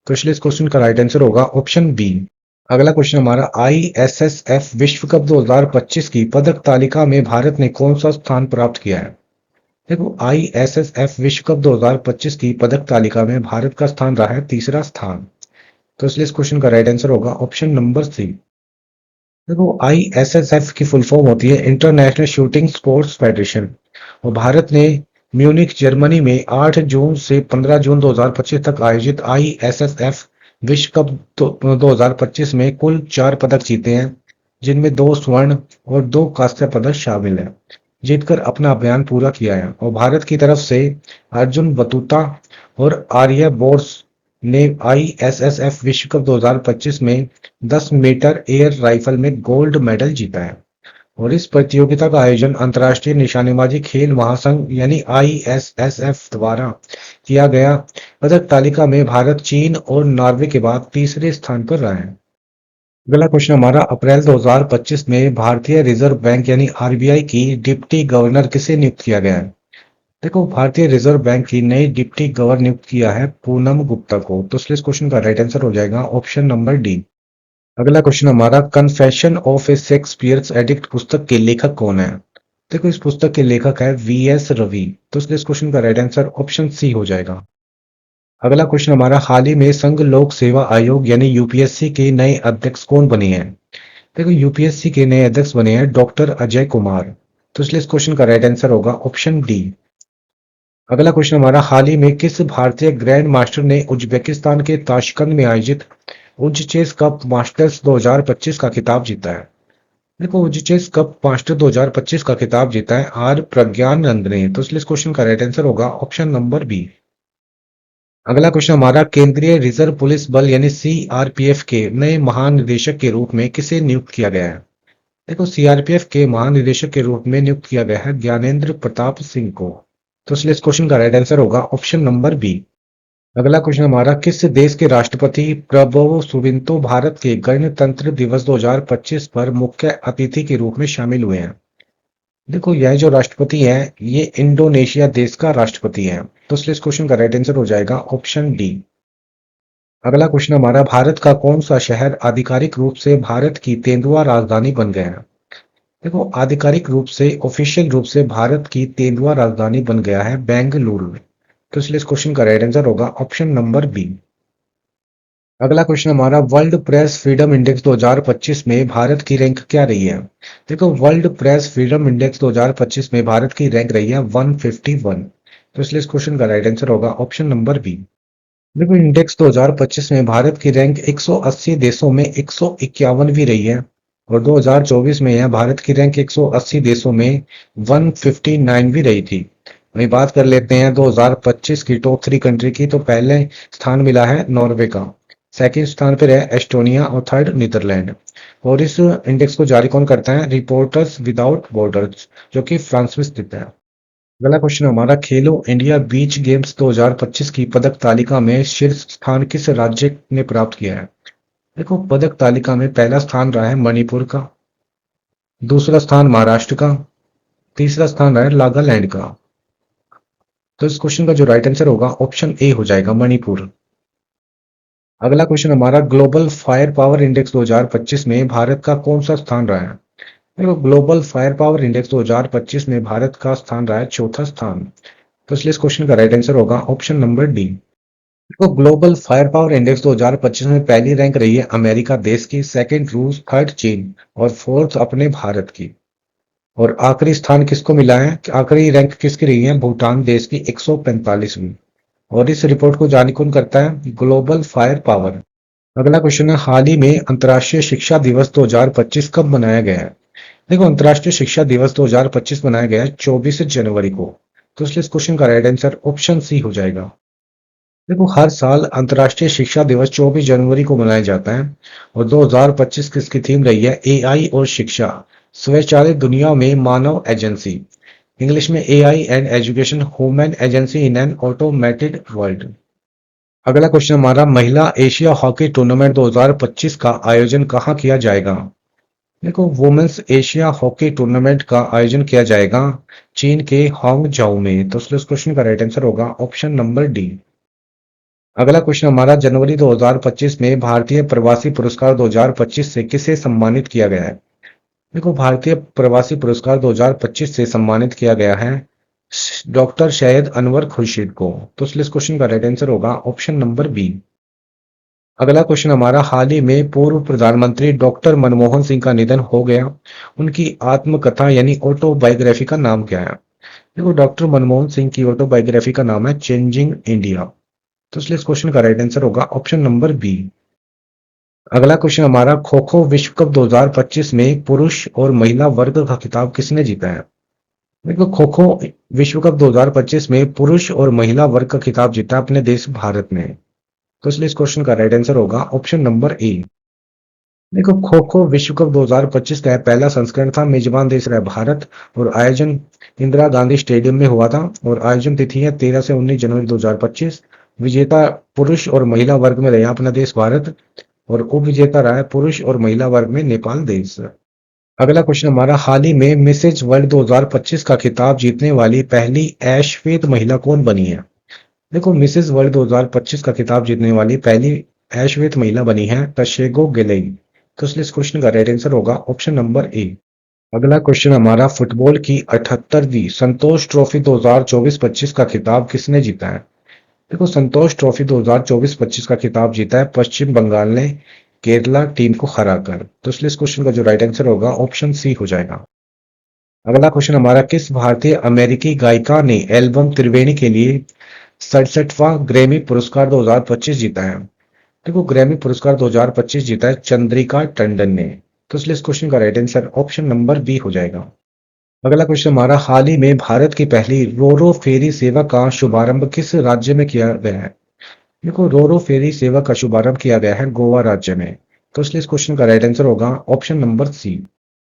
तो इसलिए इस क्वेश्चन का राइट आंसर होगा ऑप्शन बी। अगला क्वेश्चन हमारा, आईएसएसएफ विश्व कप 2025 की पदक तालिका में भारत ने कौन सा स्थान प्राप्त किया है? देखो, आईएसएसएफ विश्व कप 2025 की पदक तालिका में भारत का स्थान रहा है तीसरा स्थान। तो इसलिए इस क्वेश्चन का राइट आंसर होगा ऑप्शन नंबर सी। देखो, आईएसएसएफ की फुल फॉर्म होती है इंटरनेशनल शूटिंग स्पोर्ट्स फेडरेशन। और भारत ने म्यूनिख जर्मनी में 8 जून से 15 जून 2025 तक आयोजित आईएसएसएफ विश्व कप 2025 में कुल 4 पदक जीते हैं, जिनमें 2 स्वर्ण और 2 कांस्य पदक शामिल हैं, जीतकर अपना अभियान पूरा किया है। और भारत की तरफ से अर्जुन बतूता और आर्य बोस ने आईएसएसएफ विश्व कप 2025 में 10 मीटर एयर राइफल में गोल्ड मेडल जीता है। और इस प्रतियोगिता का आयोजन अंतर्राष्ट्रीय निशानेबाजी खेल महासंघ यानी आईएसएसएफ द्वारा किया गया। पदक तालिका में भारत चीन और नॉर्वे के बाद तीसरे स्थान पर रहा है। अगला क्वेश्चन हमारा, अप्रैल 2025 में भारतीय रिजर्व बैंक यानी आरबीआई की डिप्टी गवर्नर किसे नियुक्त किया गया है? देखो, भारतीय रिजर्व बैंक की नई डिप्टी गवर्नर नियुक्त किया है पूनम गुप्ता को। तो इसलिए इस क्वेश्चन का राइट आंसर हो जाएगा ऑप्शन नंबर डी। अगला क्वेश्चन हमारा, confession of A Shakespeare's addict पुस्तक के लेखक कौन है? देखो, इस पुस्तक के लेखक है वीएस रवि। तो इसलिए इस क्वेश्चन का राइट आंसर ऑप्शन सी हो जाएगा। अगला क्वेश्चन हमारा, हाल ही में संघ लोक सेवा आयोग यानी यूपीएससी के नए अध्यक्ष कौन बने हैं? देखो, यूपीएससी के नए अध्यक्ष बने हैं डॉक्टर अजय कुमार। तो इसलिए इस क्वेश्चन का राइट आंसर होगा ऑप्शन डी। अगला क्वेश्चन हमारा, हाल ही में किस भारतीय ग्रैंड मास्टर ने उज्बेकिस्तान के ताशकंद में आयोजित उज्चेस कप मास्टर्स 2025 का खिताब जीता है? देखो जिचेस कप मास्टर 2025 का खिताब जीता है आर प्रज्ञानंद ने, तो इसलिए इस क्वेश्चन का राइट आंसर होगा ऑप्शन नंबर बी। अगला क्वेश्चन हमारा, केंद्रीय रिजर्व पुलिस बल यानी सीआरपीएफ के नए महानिदेशक के रूप में किसे नियुक्त किया गया है? देखो सीआरपीएफ के महानिदेशक के रूप में नियुक्त किया गया है ज्ञानेंद्र प्रताप सिंह को, तो इसलिए इस क्वेश्चन का राइट आंसर होगा ऑप्शन नंबर बी। अगला क्वेश्चन हमारा, किस देश के राष्ट्रपति प्रबोवो सुबिंतो भारत के गणतंत्र दिवस 2025 पर मुख्य अतिथि के रूप में शामिल हुए हैं? देखो यह जो राष्ट्रपति है ये इंडोनेशिया देश का राष्ट्रपति है, तो इसलिए इस क्वेश्चन का राइट आंसर हो जाएगा ऑप्शन डी। अगला क्वेश्चन हमारा, भारत का कौन सा शहर आधिकारिक रूप से भारत की तेंदुआ राजधानी बन गया है? देखो आधिकारिक रूप से ऑफिशियल रूप से भारत की तेंदुआ राजधानी बन गया है बेंगलुरु, तो इसलिए इस क्वेश्चन का राइट आंसर होगा ऑप्शन नंबर बी। अगला क्वेश्चन हमारा, वर्ल्ड प्रेस फ्रीडम इंडेक्स 2025 में भारत की रैंक क्या रही है? देखो वर्ल्ड प्रेस फ्रीडम इंडेक्स 2025 में भारत की रैंक रही है 151, तो इसलिए इस क्वेश्चन का राइट आंसर होगा ऑप्शन नंबर बी। देखो इंडेक्स 2025 में भारत की रैंक 180 देशों में 151वीं रही है, और 2024 में यह भारत की रैंक 180 देशों में 159वीं रही थी। वही बात कर लेते हैं 2025 की टॉप 3 कंट्री की, तो पहले स्थान मिला है नॉर्वे का, सेकंड स्थान पर है एस्टोनिया और थर्ड नीदरलैंड। और इस इंडेक्स को जारी कौन करता है? रिपोर्टर्स विदाउट बॉर्डर्स, जो कि फ्रांस में स्थित है। अगला क्वेश्चन हमारा, खेलो इंडिया बीच गेम्स 2025 की पदक तालिका में शीर्ष स्थान किस राज्य ने प्राप्त किया है? देखो पदक तालिका में पहला स्थान रहा है मणिपुर का, दूसरा स्थान महाराष्ट्र का, तीसरा स्थान रहा है नागालैंड का, तो इस क्वेश्चन का जो राइट आंसर होगा ऑप्शन ए हो जाएगा मणिपुर। अगला क्वेश्चन हमारा, ग्लोबल फायर पावर इंडेक्स 2025 में भारत का कौन सा स्थान रहा है? देखो ग्लोबल फायर पावर इंडेक्स 2025 में भारत का स्थान रहा है चौथा स्थान, तो इसलिए इस क्वेश्चन का राइट आंसर होगा ऑप्शन नंबर डी। देखो ग्लोबल फायर पावर इंडेक्स 2025 में पहली रैंक रही है अमेरिका देश की, सेकंड रूस, थर्ड चीन और फोर्थ अपने भारत की। और आखिरी स्थान किसको मिला है? आखिरी रैंक किसकी रही है? भूटान देश की 145वीं। और इस रिपोर्ट को जारी कौन करता है? Global fire power. अगला क्वेश्चन है, हाल ही में अंतर्राष्ट्रीय शिक्षा दिवस 2025 कब मनाया गया है? देखो अंतर्राष्ट्रीय शिक्षा दिवस 2025 मनाया गया है 24 जनवरी को, तो इसलिए इस क्वेश्चन का राइट आंसर ऑप्शन सी हो जाएगा। देखो हर साल अंतर्राष्ट्रीय शिक्षा दिवस 24 जनवरी को मनाया जाता है, और 2025 की इसकी थीम रही है एआई और शिक्षा, स्वचालित दुनिया में मानव एजेंसी, इंग्लिश में AI and education human agency in an automated world. अगला क्वेश्चन हमारा, महिला एशिया हॉकी टूर्नामेंट 2025 का आयोजन कहाँ किया जाएगा? देखो वुमेन्स एशिया हॉकी टूर्नामेंट का आयोजन किया जाएगा चीन के हांगझाऊ में, तो इसलिए इस क्वेश्चन का राइट आंसर होगा ऑप्शन नंबर डी। अगला क्वेश्चन हमारा, जनवरी 2025 में भारतीय प्रवासी पुरस्कार 2025 से किसे सम्मानित किया गया है? देखो भारतीय प्रवासी पुरस्कार 2025 से सम्मानित किया गया है डॉक्टर शहीद अनवर खुर्शीद को, तो इसलिए इस क्वेश्चन का राइट आंसर होगा ऑप्शन नंबर बी। अगला क्वेश्चन हमारा, हाल ही में पूर्व प्रधानमंत्री डॉक्टर मनमोहन सिंह का निधन हो गया, उनकी आत्मकथा यानी ऑटोबायोग्राफी का नाम क्या है? देखो डॉक्टर मनमोहन सिंह की ऑटोबायोग्राफी का नाम है चेंजिंग इंडिया, तो इसलिए इस क्वेश्चन का राइट आंसर होगा ऑप्शन नंबर बी। अगला क्वेश्चन हमारा, खो खो विश्व कप 2025 में पुरुष और महिला वर्ग का खिताब किसने जीता है? देखो खो खो विश्व कप 2025 में पुरुष और महिला वर्ग का खिताब जीता अपने देश भारत ने, तो इसलिए इस क्वेश्चन का राइट आंसर होगा ऑप्शन नंबर ए। देखो खो खो विश्व कप 2025 का पहला संस्करण था, मेजबान देश रहा भारत, और आयोजन इंदिरा गांधी स्टेडियम में हुआ था, और आयोजन तिथि है 13 से 19 जनवरी 2025। विजेता पुरुष और महिला वर्ग में रहा अपना देश भारत, और उप विजेता रहा है पुरुष और महिला वर्ग में नेपाल देश। अगला क्वेश्चन हमारा, हाल ही में मिसेज वर्ल्ड 2025 का खिताब जीतने वाली पहली ऐश्वेत महिला कौन बनी है? देखो मिसेज वर्ल्ड 2025 का खिताब जीतने वाली पहली ऐश्वेत महिला बनी है तशेगो गिलेई, तो इसलिए इस क्वेश्चन का राइट आंसर होगा ऑप्शन नंबर ए। अगला क्वेश्चन हमारा, फुटबॉल की 78वीं संतोष ट्रॉफी 2024-25 का खिताब किसने जीता है? देखो संतोष ट्रॉफी 2024-25 का खिताब जीता है पश्चिम बंगाल ने केरला टीम को हराकर, तो इसलिए इस क्वेश्चन का जो राइट आंसर होगा ऑप्शन सी हो जाएगा। अगला क्वेश्चन हमारा, किस भारतीय अमेरिकी गायिका ने एल्बम त्रिवेणी के लिए 67वां ग्रैमी पुरस्कार 2025 जीता है? देखो ग्रैमी पुरस्कार 2025 जीता है चंद्रिका टंडन ने, तो इसलिए इस क्वेश्चन का right answer option number B हो जाएगा। अगला क्वेश्चन हमारा, हाल ही में भारत की पहली रोरो फेरी सेवा का शुभारंभ किस राज्य में किया गया है? देखो, रोरो फेरी सेवा का शुभारंभ किया गया है गोवा राज्य में। तो इसलिए इस क्वेश्चन का राइट आंसर होगा ऑप्शन नंबर सी।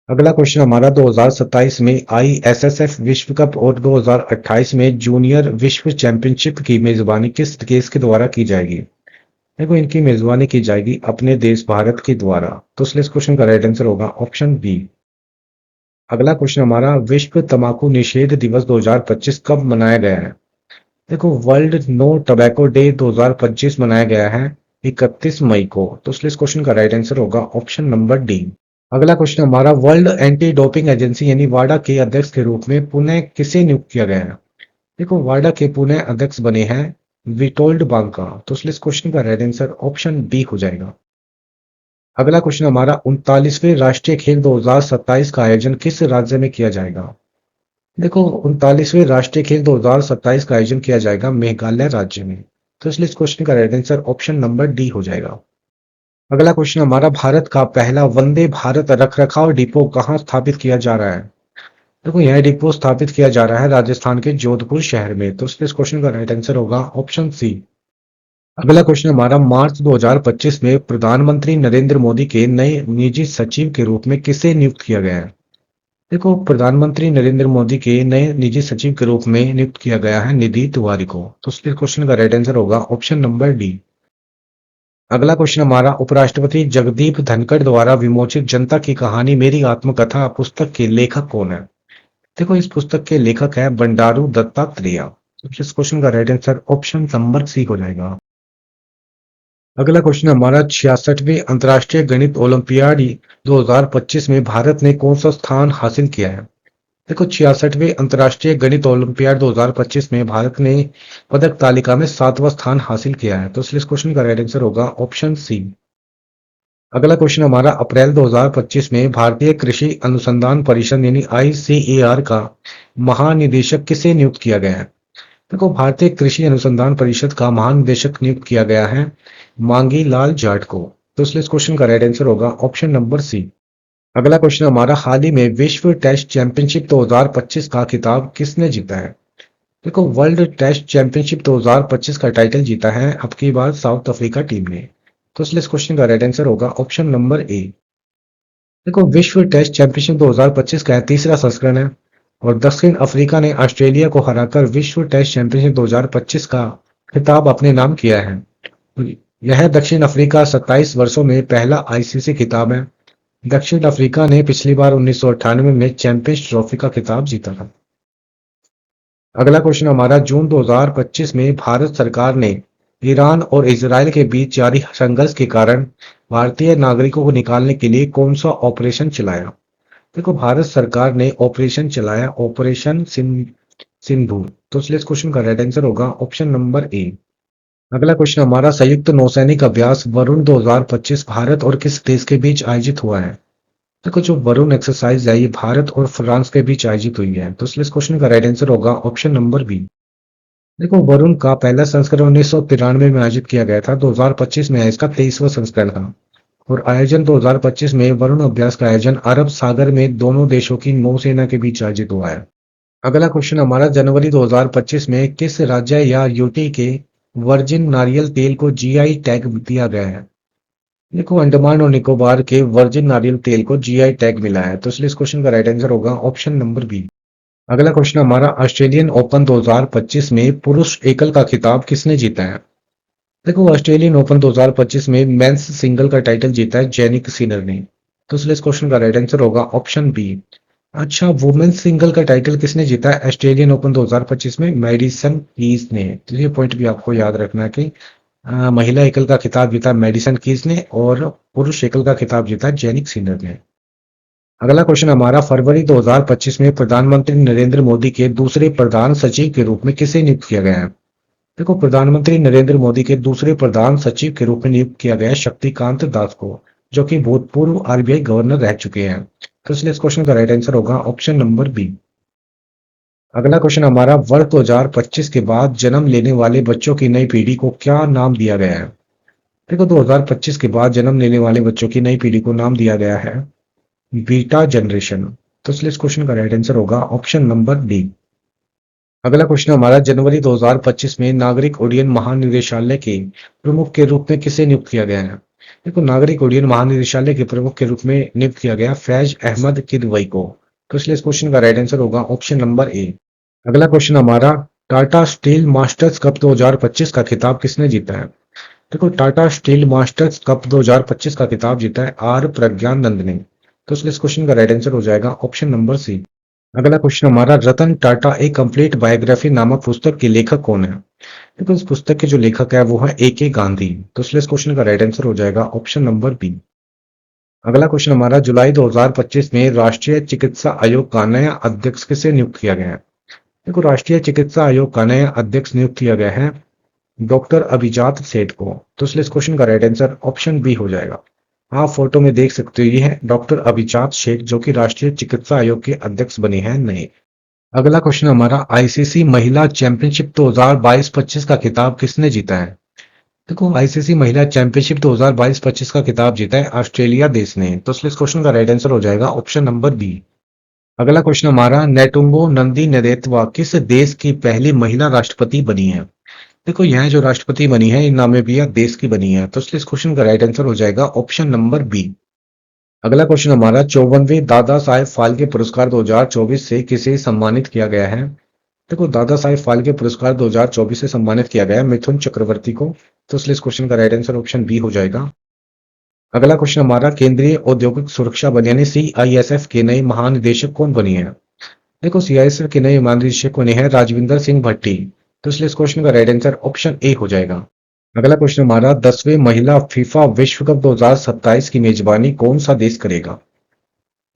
अगला क्वेश्चन हमारा, 2027 में आईएसएसएफ विश्व कप और 2028 में जूनियर विश्व चैंपियनशिप की मेजबानी किस देश के द्वारा की जाएगी? देखो, इनकी मेजबानी की जाएगी अपने देश भारत के द्वारा। तो इसलिए इस क्वेश्चन का राइट आंसर होगा ऑप्शन बी। अगला क्वेश्चन हमारा, विश्व तंबाकू निषेध दिवस 2025 कब मनाया गया है? देखो, वर्ल्ड नो टोबैको डे 2025 मनाया गया है 31 मई को। तो इसलिए इस क्वेश्चन का राइट आंसर होगा ऑप्शन नंबर डी। अगला क्वेश्चन हमारा, वर्ल्ड एंटी डोपिंग एजेंसी यानी वाडा के अध्यक्ष के रूप में पुनः किसे नियुक्त किया गया है? देखो, वाडा के पुनः अध्यक्ष बने हैं विटोल्ड बांका। तो इसलिए इस क्वेश्चन का राइट आंसर ऑप्शन बी हो जाएगा। अगला क्वेश्चन हमारा, 39वें राष्ट्रीय खेल 2027 का आयोजन किस राज्य में किया जाएगा? देखो, 39वें राष्ट्रीय खेल 2027 का आयोजन किया जाएगा मेघालय राज्य में। तो इसलिए इस क्वेश्चन का right answer option number D हो जाएगा। अगला क्वेश्चन हमारा, भारत का पहला वंदे भारत रखरखाव डिपो कहाँ स्थापित किया जा रहा है? देखो, यह डिपो स्थापित किया जा रहा है राजस्थान के जोधपुर शहर में। तो इसलिए इस क्वेश्चन का राइट आंसर होगा ऑप्शन सी। अगला क्वेश्चन हमारा, मार्च 2025 में प्रधानमंत्री नरेंद्र मोदी के नए निजी सचिव के रूप में किसे नियुक्त किया गया है? देखो, प्रधानमंत्री नरेंद्र मोदी के नए निजी सचिव के रूप में नियुक्त किया गया है निधि तिवारी को। तो इसलिए क्वेश्चन का राइट आंसर होगा ऑप्शन नंबर डी। अगला क्वेश्चन हमारा, उपराष्ट्रपति जगदीप धनखड़ द्वारा विमोचित जनता की कहानी मेरी आत्मकथा पुस्तक के लेखक कौन है? देखो, इस पुस्तक के लेखक है बंडारू दत्तात्रेय। तो इस क्वेश्चन का right answer option number C हो जाएगा। अगला क्वेश्चन हमारा, 66वें अंतर्राष्ट्रीय गणित ओलंपियाड 2025 में भारत ने कौन सा स्थान हासिल किया है? देखो, 66वें अंतर्राष्ट्रीय गणित ओलंपियाड 2025 में भारत ने पदक तालिका में 7वां स्थान हासिल किया है। तो इसलिए इस क्वेश्चन का राइट आंसर होगा ऑप्शन सी। अगला क्वेश्चन हमारा, अप्रैल 2025 में भारतीय कृषि अनुसंधान परिषद यानी आईसीएआर का महानिदेशक किसे नियुक्त किया गया है? देखो, भारतीय कृषि अनुसंधान परिषद का महानिदेशक नियुक्त किया गया है मांगी लाल जाट को। तो इसलिए इस क्वेश्चन का राइट आंसर होगा ऑप्शन नंबर सी। अगला क्वेश्चन हमारा, हाल ही में विश्व टेस्ट चैंपियनशिप 2025 का खिताब किसने जीता है? देखो, वर्ल्ड टेस्ट चैंपियनशिप 2025 का टाइटल जीता है अब की बार साउथ अफ्रीका टीम ने। तो इसलिए इस क्वेश्चन का राइट आंसर होगा ऑप्शन नंबर ए। देखो, विश्व टेस्ट चैंपियनशिप 2025 का तीसरा संस्करण है और दक्षिण अफ्रीका ने ऑस्ट्रेलिया को हराकर विश्व टेस्ट चैंपियनशिप 2025 का खिताब अपने नाम किया है। यह दक्षिण अफ्रीका 27 वर्षों में पहला आईसीसी खिताब है। दक्षिण अफ्रीका ने पिछली बार 1998 में चैंपियंस ट्रॉफी का खिताब जीता था। अगला क्वेश्चन हमारा, जून 2025 में भारत सरकार ने ईरान और इजरायल के बीच जारी संघर्ष के कारण भारतीय नागरिकों को निकालने के लिए कौन सा ऑपरेशन चलाया? देखो, भारत सरकार ने ऑपरेशन चलाया ऑपरेशन सिंधु। तो इसलिए इस क्वेश्चन का राइट आंसर होगा ऑप्शन नंबर ए। अगला क्वेश्चन हमारा, संयुक्त नौसैनिक अभ्यास वरुण 2025 भारत और किस देश के बीच आयोजित हुआ है? देखो, जो वरुण एक्सरसाइज है ये भारत और फ्रांस के बीच आयोजित हुई है। तो इसलिए इस क्वेश्चन का राइट आंसर होगा ऑप्शन नंबर बी। देखो, वरुण का पहला संस्करण 1993 में आयोजित किया गया था। 2025 में इसका 23वां संस्करण था और आयोजन 2025 में वरुण अभ्यास का आयोजन अरब सागर में दोनों देशों की नौसेना के बीच आयोजित हुआ है। अगला क्वेश्चन हमारा, जनवरी 2025 में किस राज्य या यूटी के वर्जिन नारियल तेल को जीआई टैग दिया गया है? देखो, अंडमान और निकोबार के वर्जिन नारियल तेल को जीआई टैग मिला है। तो इसलिए इस क्वेश्चन का राइट आंसर होगा ऑप्शन नंबर बी। अगला क्वेश्चन हमारा, ऑस्ट्रेलियन ओपन 2025 में पुरुष एकल का खिताब किसने जीता है? देखो, ऑस्ट्रेलियन ओपन 2025 में मेंस सिंगल का टाइटल जीता है जैनिक सिनर ने। तो इसलिए इस क्वेश्चन का राइट आंसर होगा ऑप्शन बी। अच्छा, वुमेन्स सिंगल का टाइटल किसने जीता है ऑस्ट्रेलियन ओपन 2025 में? मेडिसन कीज ने। तो ये पॉइंट भी आपको याद रखना है कि महिला एकल का खिताब जीता मेडिसन कीज ने और पुरुष एकल का खिताब जीता जैनिक सिनर ने। अगला क्वेश्चन हमारा, फरवरी 2025 में प्रधानमंत्री नरेंद्र मोदी के दूसरे प्रधान सचिव के रूप में किसे नियुक्त किया गया है? देखो, प्रधानमंत्री नरेंद्र मोदी के दूसरे प्रधान सचिव के रूप में नियुक्त किया गया है शक्तिकांत दास को, जो कि भूतपूर्व आरबीआई गवर्नर रह चुके हैं। तो इसलिए इस क्वेश्चन का राइट आंसर होगा ऑप्शन नंबर बी। अगला क्वेश्चन हमारा, वर्ष 2025 के बाद जन्म लेने वाले बच्चों की नई पीढ़ी को क्या नाम दिया गया है? देखो, 2025 के बाद जन्म लेने वाले बच्चों की नई पीढ़ी को नाम दिया गया है बीटा जनरेशन। तो इसलिए इस क्वेश्चन का राइट आंसर होगा ऑप्शन नंबर डी। अगला क्वेश्चन हमारा, जनवरी 2025 में नागरिक उड्डयन महानिदेशालय के प्रमुख के रूप में किसे नियुक्त किया गया है? देखो, नागरिक उड्डयन महानिदेशालय के प्रमुख के रूप में नियुक्त किया गया फैज अहमद किदवई को। तो इसलिए इस क्वेश्चन का राइट आंसर होगा ऑप्शन नंबर ए। अगला क्वेश्चन हमारा, टाटा स्टील मास्टर्स कप 2025 का खिताब किसने जीता है? देखो, टाटा स्टील मास्टर्स कप 2025 का खिताब जीता है आर प्रज्ञानंद ने। तो इसलिए इस क्वेश्चन का राइट आंसर हो जाएगा ऑप्शन नंबर सी। अगला क्वेश्चन हमारा, रतन टाटा ए कंप्लीट बायोग्राफी नामक पुस्तक के लेखक कौन है? देखो, इस पुस्तक के जो लेखक है वो है ए गांधी। तो इसलिए इस क्वेश्चन का राइट आंसर हो जाएगा ऑप्शन नंबर बी। अगला क्वेश्चन हमारा, जुलाई 2025 में राष्ट्रीय चिकित्सा आयोग का नया अध्यक्ष किसे नियुक्त किया गया है? देखो, राष्ट्रीय चिकित्सा आयोग का नया अध्यक्ष नियुक्त किया गया है डॉक्टर अभिजात सेठ को। तो इसलिए इस क्वेश्चन का राइट आंसर ऑप्शन बी हो जाएगा। आप फोटो में देख सकते हो, ये है डॉक्टर अभिजात शेख जो कि राष्ट्रीय चिकित्सा आयोग के अध्यक्ष बने हैं नए। अगला क्वेश्चन हमारा, आईसीसी महिला चैंपियनशिप 2022-25 का खिताब किसने जीता है? देखो, आईसीसी महिला चैंपियनशिप 2022-25 का खिताब जीता है ऑस्ट्रेलिया देश ने। तो इसलिए इस क्वेश्चन का राइट आंसर हो जाएगा ऑप्शन नंबर बी। अगला क्वेश्चन हमारा, नेटुम्बो नंदी नदेतवा किस देश की पहली महिला राष्ट्रपति बनी है? देखो, यह जो राष्ट्रपति बनी है ये नामीबिया देश की बनी है। तो इसलिए इस क्वेश्चन का राइट आंसर हो जाएगा ऑप्शन नंबर बी। अगला क्वेश्चन हमारा, 54वें दादा साहेब फाल्के पुरस्कार 2024 से किसे सम्मानित किया गया है? देखो, दादा साहेब फाल्के पुरस्कार 2024 से सम्मानित किया गया है मिथुन चक्रवर्ती को। तो इसलिए इस क्वेश्चन का राइट आंसर ऑप्शन बी हो जाएगा। अगला क्वेश्चन हमारा, केंद्रीय औद्योगिक सुरक्षा बल यानी सीआईएसएफ के नए महानिदेशक कौन बनी है? देखो, सीआईएसएफ के नए महानिदेशक बने हैं राजविंदर सिंह भट्टी। तो इसलिए इस क्वेश्चन का राइट आंसर ऑप्शन ए हो जाएगा। अगला क्वेश्चन हमारा, 10वें महिला फीफा विश्व कप 2027 की मेजबानी कौन सा देश करेगा?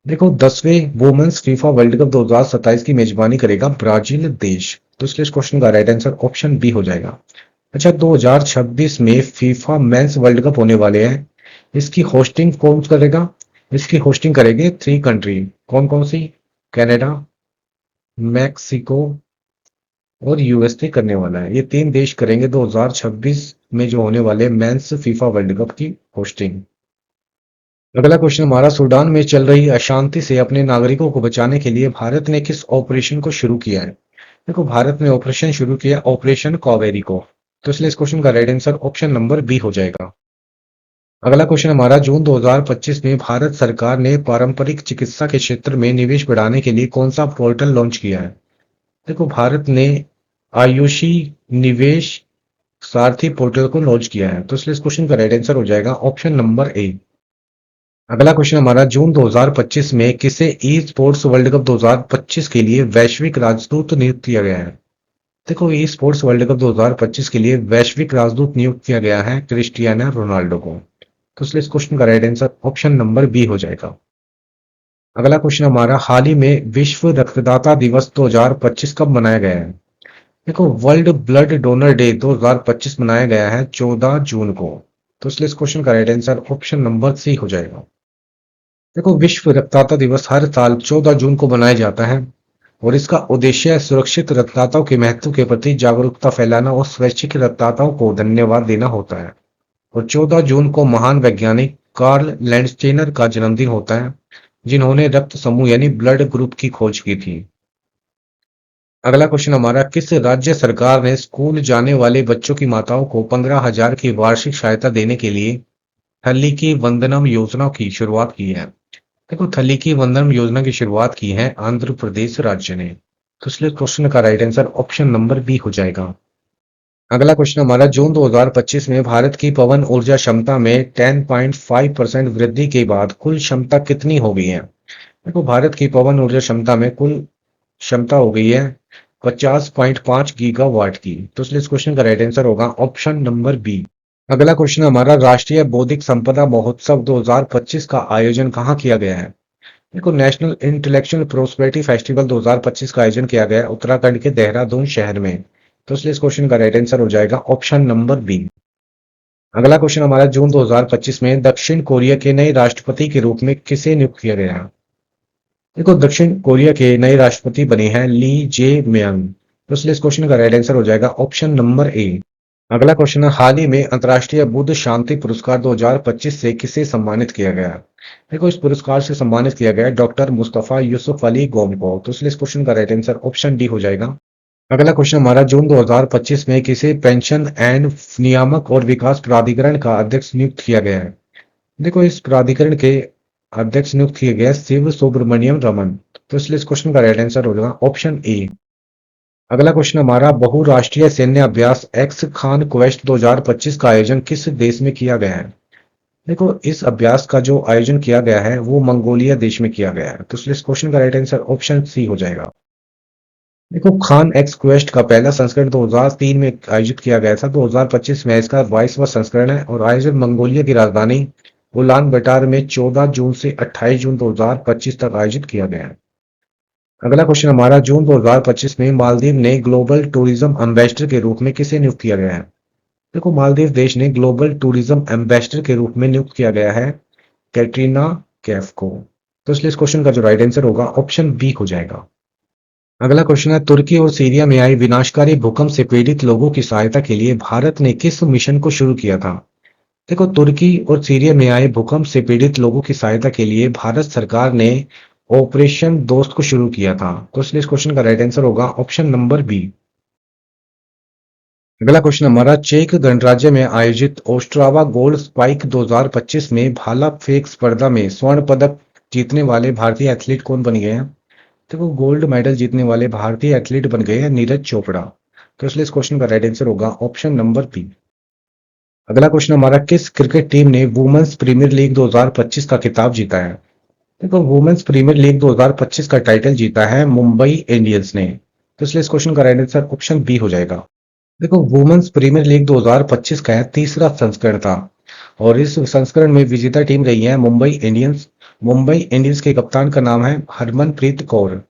देखो, 10वें वुमेन्स फीफा वर्ल्ड कप 2027 की मेजबानी करेगा ब्राजील देश। तो इसलिए इस क्वेश्चन का राइट आंसर ऑप्शन बी हो जाएगा। अच्छा, 2026 में फीफा मेंस वर्ल्ड कप होने वाले हैं, इसकी होस्टिंग कौन करेगा? इसकी होस्टिंग करेंगे 3 कंट्री। कौन कौन सी? कनाडा, मैक्सिको और यूएसए करने वाला है। ये 3 देश करेंगे 2026 में जो होने वाले मेंस फीफा वर्ल्ड कप की होस्टिंग। अगला क्वेश्चन हमारा, सूडान में चल रही अशांति से अपने नागरिकों को बचाने के लिए भारत ने किस ऑपरेशन को शुरू किया है? देखो, भारत ने ऑपरेशन शुरू किया ऑपरेशन कावेरी को। तो इसलिए इस क्वेश्चन का right answer option number B हो जाएगा। अगला क्वेश्चन हमारा, जून 2025 में भारत सरकार ने पारंपरिक चिकित्सा के क्षेत्र में निवेश बढ़ाने के लिए कौन सा पोर्टल लॉन्च किया है? देखो, भारत ने आयुषी निवेश सारथी पोर्टल को लॉन्च किया है। तो इसलिए इस क्वेश्चन का राइट आंसर हो जाएगा ऑप्शन नंबर ए। अगला क्वेश्चन हमारा, जून 2025 में किसे ई स्पोर्ट्स वर्ल्ड कप 2025 के लिए वैश्विक राजदूत नियुक्त किया गया है? देखो, ई स्पोर्ट्स वर्ल्ड कप 2025 के लिए वैश्विक राजदूत नियुक्त किया गया है क्रिस्टियानो रोनाल्डो को। तो इसलिए इस क्वेश्चन का right answer option number B हो जाएगा। अगला क्वेश्चन हमारा, हाल ही में विश्व रक्तदाता दिवस 2025 कब मनाया गया है? देखो, वर्ल्ड ब्लड डोनर डे 2025 मनाया गया है 14 जून को। तो इसलिए इस क्वेश्चन का right answer option number C हो जाएगा। देखो, विश्व रक्तदाता दिवस हर साल 14 जून को मनाया जाता है और इसका उद्देश्य सुरक्षित रक्तदाताओं के महत्व के प्रति जागरूकता फैलाना और स्वैच्छिक रक्तदाताओं को धन्यवाद देना होता है। और 14 जून को महान वैज्ञानिक कार्ल लैंडस्टेनर का जन्मदिन होता है, जिन्होंने रक्त समूह यानी ब्लड ग्रुप की खोज की थी। अगला क्वेश्चन हमारा, किस राज्य सरकार ने स्कूल जाने वाले बच्चों की माताओं को 15,000 की वार्षिक सहायता देने के लिए थली की वंदनम योजना की शुरुआत की है? देखो, थली की वंदनम योजना की शुरुआत की है आंध्र प्रदेश राज्य ने। तो इसलिए क्वेश्चन का right answer option number B हो जाएगा। अगला क्वेश्चन हमारा, जून 2025 में भारत की पवन ऊर्जा क्षमता में 10.5% वृद्धि के बाद कुल क्षमता कितनी हो गई है? देखो, भारत की पवन ऊर्जा क्षमता में कुल क्षमता हो गई है 50.5 गीगावाट की। तो इसलिए इस क्वेश्चन का राइट आंसर होगा ऑप्शन नंबर बी। अगला क्वेश्चन हमारा, राष्ट्रीय बौद्धिक संपदा महोत्सव 2025 का आयोजन कहाँ किया गया है? देखो, नेशनल इंटेलेक्चुअल प्रोस्पेरिटी फेस्टिवल 2025 का आयोजन किया गया है उत्तराखंड के देहरादून शहर में। तो इसलिए इस क्वेश्चन का राइट आंसर हो जाएगा ऑप्शन नंबर बी। अगला क्वेश्चन हमारा, जून 2025 में दक्षिण कोरिया के नए राष्ट्रपति के रूप में किसे नियुक्त किया गया है? देखो, दक्षिण कोरिया के नए राष्ट्रपति बने हैं ली जे म्यंग। तो इसलिए इस क्वेश्चन का राइट आंसर हो जाएगा ऑप्शन नंबर ए। अगला क्वेश्चन है, हाल ही में अंतर्राष्ट्रीय बुद्ध शांति पुरस्कार 2025 से किसे सम्मानित किया गया? देखो, इस पुरस्कार से सम्मानित किया गया डॉक्टर मुस्तफा यूसुफ अली गोम को। तो इसलिए इस क्वेश्चन का राइट आंसर ऑप्शन डी हो जाएगा। अगला क्वेश्चन हमारा, जून 2025 में किसे पेंशन एंड नियामक और विकास प्राधिकरण का अध्यक्ष नियुक्त किया गया है? देखो, इस प्राधिकरण के अध्यक्ष नियुक्त किए गए शिव सुब्रमण्यम रमन। तो इसलिए इस क्वेश्चन का राइट आंसर होगा ऑप्शन ए। अगला क्वेश्चन हमारा, बहुराष्ट्रीय सैन्य अभ्यास एक्स खान क्वेस्ट 2025 का आयोजन किस देश में किया गया है? देखो, इस अभ्यास का जो आयोजन किया गया है वो मंगोलिया देश में किया गया है। तो इसलिए इस क्वेश्चन का राइट आंसर ऑप्शन सी हो जाएगा। देखो, खान एक्स क्वेस्ट का पहला संस्करण 2003 में आयोजित किया गया था। 2025 में इसका 22वां संस्करण है और आयोजन मंगोलिया की राजधानी उलान बटार में 14 जून से 28 जून 2025 तक आयोजित किया गया है। अगला क्वेश्चन हमारा, जून 2025 में मालदीव ने ग्लोबल टूरिज्म एम्बेसडर के रूप में किसे नियुक्त किया गया है? देखो, मालदीव देश ने ग्लोबल टूरिज्म एम्बेसडर के रूप में नियुक्त किया गया है कैटरीना कैफ को। तो इसलिए इस क्वेश्चन का जो राइट आंसर होगा ऑप्शन बी हो जाएगा। अगला क्वेश्चन है, तुर्की और सीरिया में आई विनाशकारी भूकंप से पीड़ित लोगों की सहायता के लिए भारत ने किस मिशन को शुरू किया था? देखो, तुर्की और सीरिया में आए भूकंप से पीड़ित लोगों की सहायता के लिए भारत सरकार ने ऑपरेशन दोस्त को शुरू किया था। तो इसलिए इस क्वेश्चन का राइट आंसर होगा ऑप्शन नंबर बी। अगला क्वेश्चन हमारा, चेक गणराज्य में आयोजित ओस्ट्रावा गोल्ड स्पाइक 2025 में भाला फेंक स्पर्धा में स्वर्ण पदक जीतने वाले भारतीय एथलीट कौन बन गए हैं? देखो, गोल्ड मेडल जीतने वाले भारतीय एथलीट बन गए हैं नीरज चोपड़ा। तो इसलिए इस क्वेश्चन का राइट आंसर होगा ऑप्शन नंबर बी। अगला क्वेश्चन हमारा, किस क्रिकेट टीम ने वुमेन्स प्रीमियर लीग 2025 का खिताब जीता है? देखो, वुमेन्स प्रीमियर लीग 2025 का टाइटल जीता है मुंबई इंडियंस ने। तो इसलिए इस क्वेश्चन का राइट आंसर ऑप्शन बी हो जाएगा। देखो, वुमेन्स प्रीमियर लीग 2025 का तीसरा संस्करण था और इस संस्करण में विजेता टीम रही है मुंबई इंडियंस। मुंबई इंडियंस के कप्तान का नाम है हरमनप्रीत कौर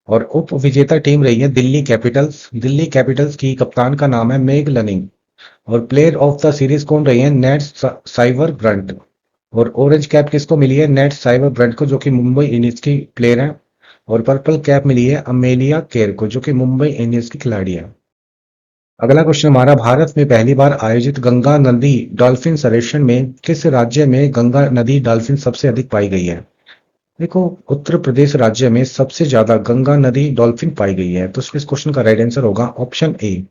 और उप विजेता टीम रही है दिल्ली कैपिटल्स। दिल्ली कैपिटल्स की कप्तान का नाम है मेग लनिंग और प्लेयर ऑफ द सीरीज कौन रही है? Nat Sciver Brunt. और ऑरेंज कैप किसको मिली है? नेट साइबर ब्रंट को, जो कि मुंबई इंडियंस की प्लेयर है। और पर्पल कैप मिली है अमेलिया केर को, जो कि मुंबई इंडियंस की खिलाड़ी है। अगला क्वेश्चन हमारा, भारत में पहली बार आयोजित गंगा नदी डॉल्फिन सर्वेक्षण में किस राज्य में गंगा नदी डॉल्फिन सबसे अधिक पाई गई है? देखो, उत्तर प्रदेश राज्य में सबसे ज्यादा गंगा नदी डॉल्फिन पाई गई है। तो इस क्वेश्चन का राइट आंसर होगा ऑप्शन ए।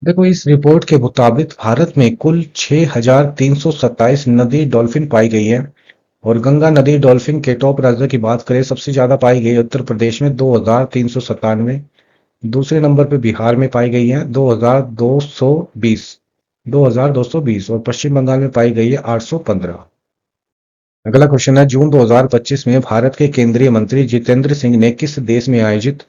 देखो, इस रिपोर्ट के मुताबिक भारत में कुल 6,327 नदी डॉल्फिन पाई गई है और गंगा नदी डॉल्फिन के टॉप राज्यों की बात करें, सबसे ज्यादा पाई गई उत्तर प्रदेश में 2,397। दूसरे नंबर पे बिहार में पाई गई है 2,220 और पश्चिम बंगाल में पाई गई है 815। अगला क्वेश्चन है, जून 2025 में भारत के केंद्रीय मंत्री जितेंद्र सिंह ने किस देश में आयोजित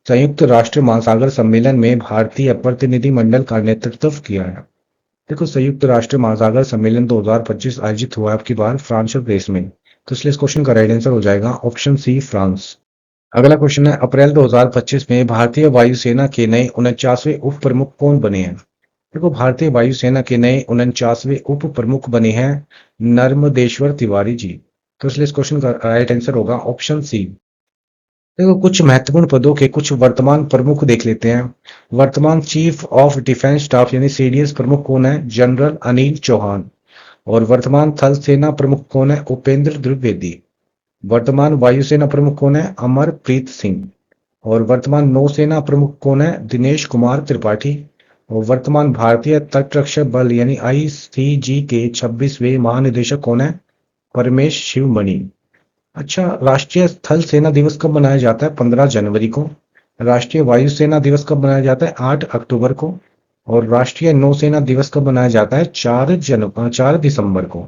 संयुक्त राष्ट्र महासागर सम्मेलन में भारतीय प्रतिनिधिमंडल का नेतृत्व किया है? देखो, संयुक्त राष्ट्र महासागर सम्मेलन 2025 आयोजित हुआ आपकी बार फ्रांस देश में। तो इसलिए इस क्वेश्चन का राइट आंसर हो जाएगा ऑप्शन सी, फ्रांस। अगला क्वेश्चन है, अप्रैल 2025 में भारतीय वायुसेना के नए 49वें उप प्रमुख कौन बने हैं? देखो, भारतीय वायुसेना के नए 49वें उप प्रमुख बने हैं नर्मदेश्वर तिवारी जी। तो इसलिए इस क्वेश्चन का राइट आंसर होगा ऑप्शन सी। देखो, कुछ महत्वपूर्ण पदों के कुछ वर्तमान प्रमुख देख लेते हैं। वर्तमान चीफ ऑफ डिफेंस स्टाफ यानी सीडीएस प्रमुख कौन है? जनरल अनिल चौहान। और वर्तमान थल सेना प्रमुख कौन है? उपेंद्र द्विवेदी। वर्तमान वायुसेना प्रमुख कौन है? अमरप्रीत सिंह। और वर्तमान नौसेना प्रमुख कौन है? दिनेश कुमार त्रिपाठी। और वर्तमान भारतीय तटरक्षक बल यानी आईसीजी के 26वें महानिदेशक कौन है? परमेश शिवमणि। अच्छा, राष्ट्रीय थल सेना दिवस कब मनाया जाता है? 15 जनवरी को। राष्ट्रीय वायुसेना दिवस कब मनाया जाता है? 8 अक्टूबर को। और राष्ट्रीय नौसेना दिवस कब मनाया जाता है? 4 दिसंबर को।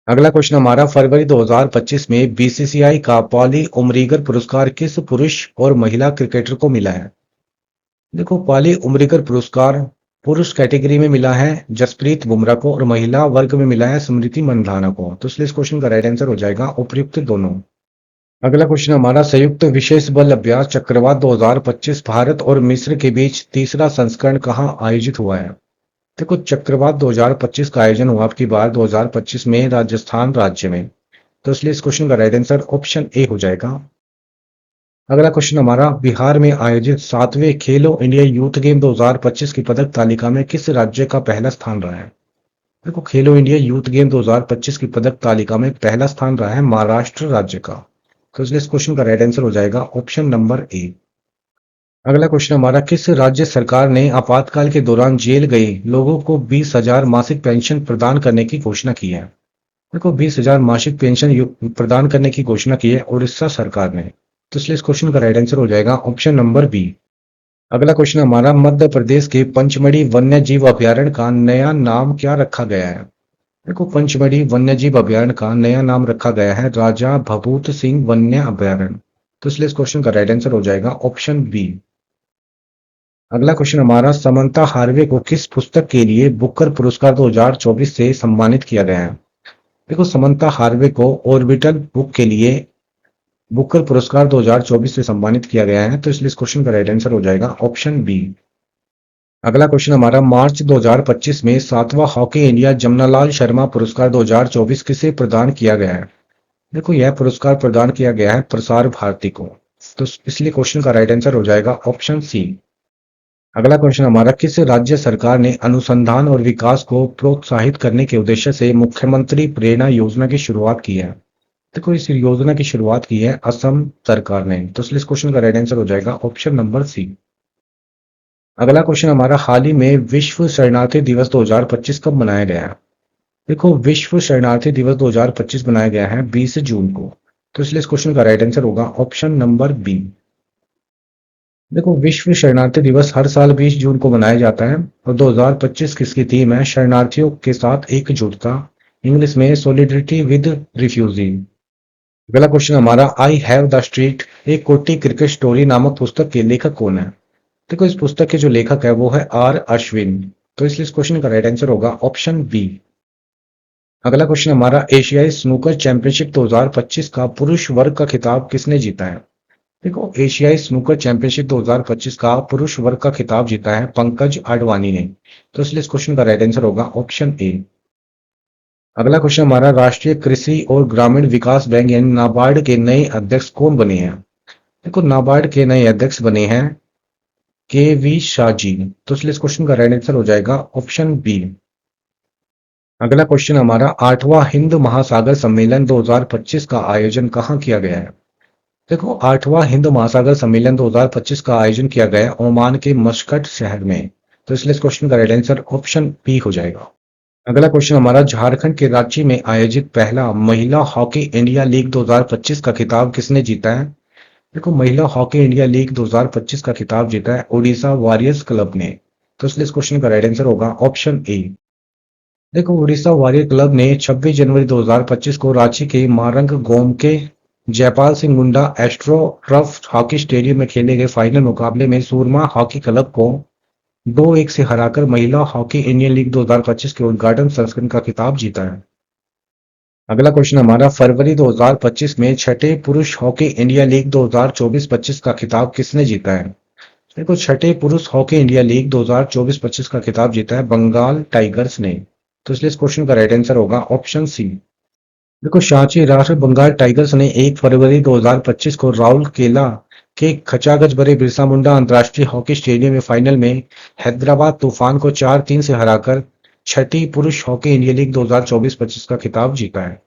अगला क्वेश्चन हमारा, फरवरी 2025 में बीसीसीआई का पॉली उमरीगर पुरस्कार किस पुरुष और महिला क्रिकेटर को मिला है? देखो, पॉली उमरीगर पुरस्कार पुरुष कैटेगरी में मिला है जसप्रीत बुमराह को और महिला वर्ग में मिला है स्मृति मंधाना को। तो इसलिए इस क्वेश्चन का राइट आंसर हो जाएगा उपयुक्त दोनों। अगला क्वेश्चन हमारा, संयुक्त विशेष बल अभ्यास चक्रवात 2025 भारत और मिस्र के बीच तीसरा संस्करण कहाँ आयोजित हुआ है? देखो, चक्रवात 2025 का आयोजन हुआ आपकी बार 2025 में राजस्थान राज्य में। तो इसलिए इस क्वेश्चन का राइट आंसर ऑप्शन ए हो जाएगा। अगला क्वेश्चन हमारा, बिहार में आयोजित 7वें खेलो इंडिया यूथ गेम 2025 की पदक तालिका में किस राज्य का पहला स्थान रहा है? देखो, खेलो इंडिया यूथ गेम 2025 की पदक तालिका में पहला स्थान रहा है महाराष्ट्र राज्य का। तो इसलिए इस क्वेश्चन का राइट आंसर हो जाएगा ऑप्शन नंबर ए। अगला क्वेश्चन हमारा, किस राज्य सरकार ने आपातकाल के दौरान जेल गए लोगों को 20,000 मासिक पेंशन प्रदान करने की घोषणा की है? देखो, 20,000 मासिक पेंशन प्रदान करने की घोषणा की है उड़ीसा सरकार ने। तो इसलिए इस क्वेश्चन का राइट आंसर हो जाएगा ऑप्शन नंबर बी। अगला क्वेश्चन हमारा, मध्य प्रदेश के पंचमढ़ी वन्य जीव अभयारण्य का नया नाम क्या रखा गया है? देखो, पंचमढ़ी वन्य जीव अभयारण्य का नया नाम रखा गया है राजा भभूत सिंह वन्य अभयारण्य। तो इसलिए इस क्वेश्चन का राइट आंसर हो जाएगा ऑप्शन बी। अगला क्वेश्चन हमारा, समंता हार्वे को किस पुस्तक के लिए बुकर पुरस्कार 2024 से सम्मानित किया गया है? देखो, समंता हार्वे को ऑर्बिटल बुक के लिए बुकर पुरस्कार 2024 से सम्मानित किया गया है। तो इसलिए इस क्वेश्चन का राइट आंसर हो जाएगा ऑप्शन बी। अगला क्वेश्चन हमारा, मार्च 2025 में 7वां हॉकी इंडिया जमनालाल शर्मा पुरस्कार 2024 किसे प्रदान किया गया है? देखो, यह पुरस्कार प्रदान किया गया है प्रसार भारती को। तो इसलिए क्वेश्चन का राइट आंसर हो जाएगा ऑप्शन सी। अगला क्वेश्चन हमारा, किस राज्य सरकार ने अनुसंधान और विकास को प्रोत्साहित करने के उद्देश्य से मुख्यमंत्री प्रेरणा योजना की शुरुआत की है? देखो, इस योजना की शुरुआत की है असम सरकार ने। तो इसलिए इस क्वेश्चन का राइट आंसर हो जाएगा ऑप्शन नंबर सी। अगला क्वेश्चन हमारा, हाल ही में विश्व शरणार्थी दिवस 2025 कब मनाया गया है? देखो, विश्व शरणार्थी दिवस 2025 मनाया गया है 20 जून को। तो इसलिए इस क्वेश्चन का राइट आंसर होगा ऑप्शन नंबर बी। देखो, विश्व शरणार्थी दिवस हर साल 20 जून को मनाया जाता है और 2025 की इसकी थीम है शरणार्थियों के साथ एकजुटता, इंग्लिश में सॉलिडरिटी विद रिफ्यूजी। अगला क्वेश्चन हमारा, आई हैव द स्ट्रीट एक कोटी क्रिकेट स्टोरी नामक पुस्तक के लेखक कौन है? देखो, इस पुस्तक के जो लेखक है वो है आर अश्विन। तो इसलिए इस क्वेश्चन का राइट आंसर होगा ऑप्शन बी। अगला क्वेश्चन हमारा, एशियाई स्नूकर चैंपियनशिप 2025 का पुरुष वर्ग का खिताब किसने जीता है? देखो, एशियाई स्नूकर चैंपियनशिप 2025 का पुरुष वर्ग का खिताब जीता है पंकज आडवाणी ने। तो इसलिए इस क्वेश्चन का राइट आंसर होगा ऑप्शन ए। अगला क्वेश्चन हमारा, राष्ट्रीय कृषि और ग्रामीण विकास बैंक यानी नाबार्ड के नए अध्यक्ष कौन बने हैं? देखो, नाबार्ड के नए अध्यक्ष बने हैं के वी शाह जी। तो इसलिए इस क्वेश्चन का राइट आंसर हो जाएगा ऑप्शन बी। अगला क्वेश्चन हमारा, 8वां हिंद महासागर सम्मेलन 2025 का आयोजन कहाँ किया गया है? देखो, 8वां हिंद महासागर सम्मेलन 2025 का आयोजन किया गया है ओमान के मस्कट शहर में। तो इसलिए इस क्वेश्चन का राइट आंसर ऑप्शन बी हो जाएगा। अगला क्वेश्चन हमारा, झारखंड के रांची में आयोजित पहला महिला हॉकी इंडिया लीग 2025 का खिताब किसने जीता है? देखो, महिला हॉकी इंडिया लीग 2025 का खिताब जीता है ओडिशा वॉरियर्स क्लब ने। तो इसलिए इस क्वेश्चन का राइट आंसर होगा ऑप्शन ए। देखो, उड़ीसा वॉरियर क्लब ने 26 जनवरी 2025 को रांची के मारंग गोम के Jaipal Singh Munda astro turf hockey stadium में खेले गए फाइनल मुकाबले में सूरमा हॉकी क्लब को 2-1 से हराकर महिला हॉकी इंडियन लीग 2025 के उद्घाटन संस्करण का खिताब जीता है। अगला क्वेश्चन हमारा, फरवरी 2025 में छठे पुरुष हॉकी इंडिया लीग 2024-25 का खिताब किसने जीता है? देखो, छठे पुरुष हॉकी इंडिया लीग 2024-25 का खिताब जीता है बंगाल टाइगर्स ने। तो इसलिए इस क्वेश्चन का राइट आंसर होगा ऑप्शन सी। देखो, सांची राष्ट्र बंगाल टाइगर्स ने 1 फरवरी 2025 को राउरकेला के खचागच भरे बिरसा मुंडा अंतर्राष्ट्रीय हॉकी स्टेडियम में फाइनल में हैदराबाद तूफान को 4-3 से हराकर छठी पुरुष हॉकी इंडिया लीग 2024-25 का खिताब जीता है।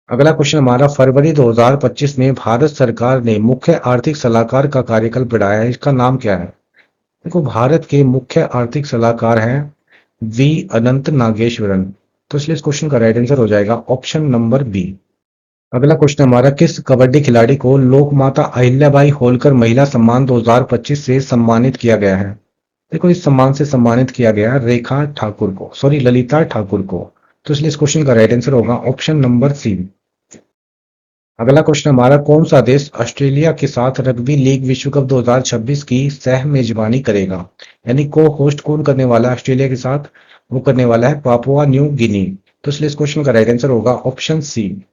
अगला क्वेश्चन हमारा, फरवरी 2025 में भारत सरकार ने मुख्य आर्थिक सलाहकार का कार्यकाल बढ़ाया है, इसका नाम क्या है? देखो, भारत के मुख्य आर्थिक सलाहकार हैं वी अनंत नागेश्वरन। तो इसलिए इस क्वेश्चन का राइट आंसर हो जाएगा ऑप्शन नंबर बी। अगला क्वेश्चन हमारा, किस कबड्डी खिलाड़ी को लोक माता अहिल्याबाई होलकर महिला सम्मान 2025 से सम्मानित किया गया है? देखो, इस सम्मान से सम्मानित किया गया रेखा ठाकुर को, सॉरी ललिता ठाकुर को। तो इसलिए इस क्वेश्चन का राइट आंसर होगा ऑप्शन नंबर सी। अगला क्वेश्चन हमारा, कौन सा देश ऑस्ट्रेलिया के साथ रग्बी लीग विश्व कप 2026 की सह मेजबानी करेगा? यानी को होस्ट कौन करने वाला है ऑस्ट्रेलिया के साथ? वो करने वाला है पापुआ न्यू गिनी। तो इसलिए इस क्वेश्चन का राइट आंसर होगा ऑप्शन सी।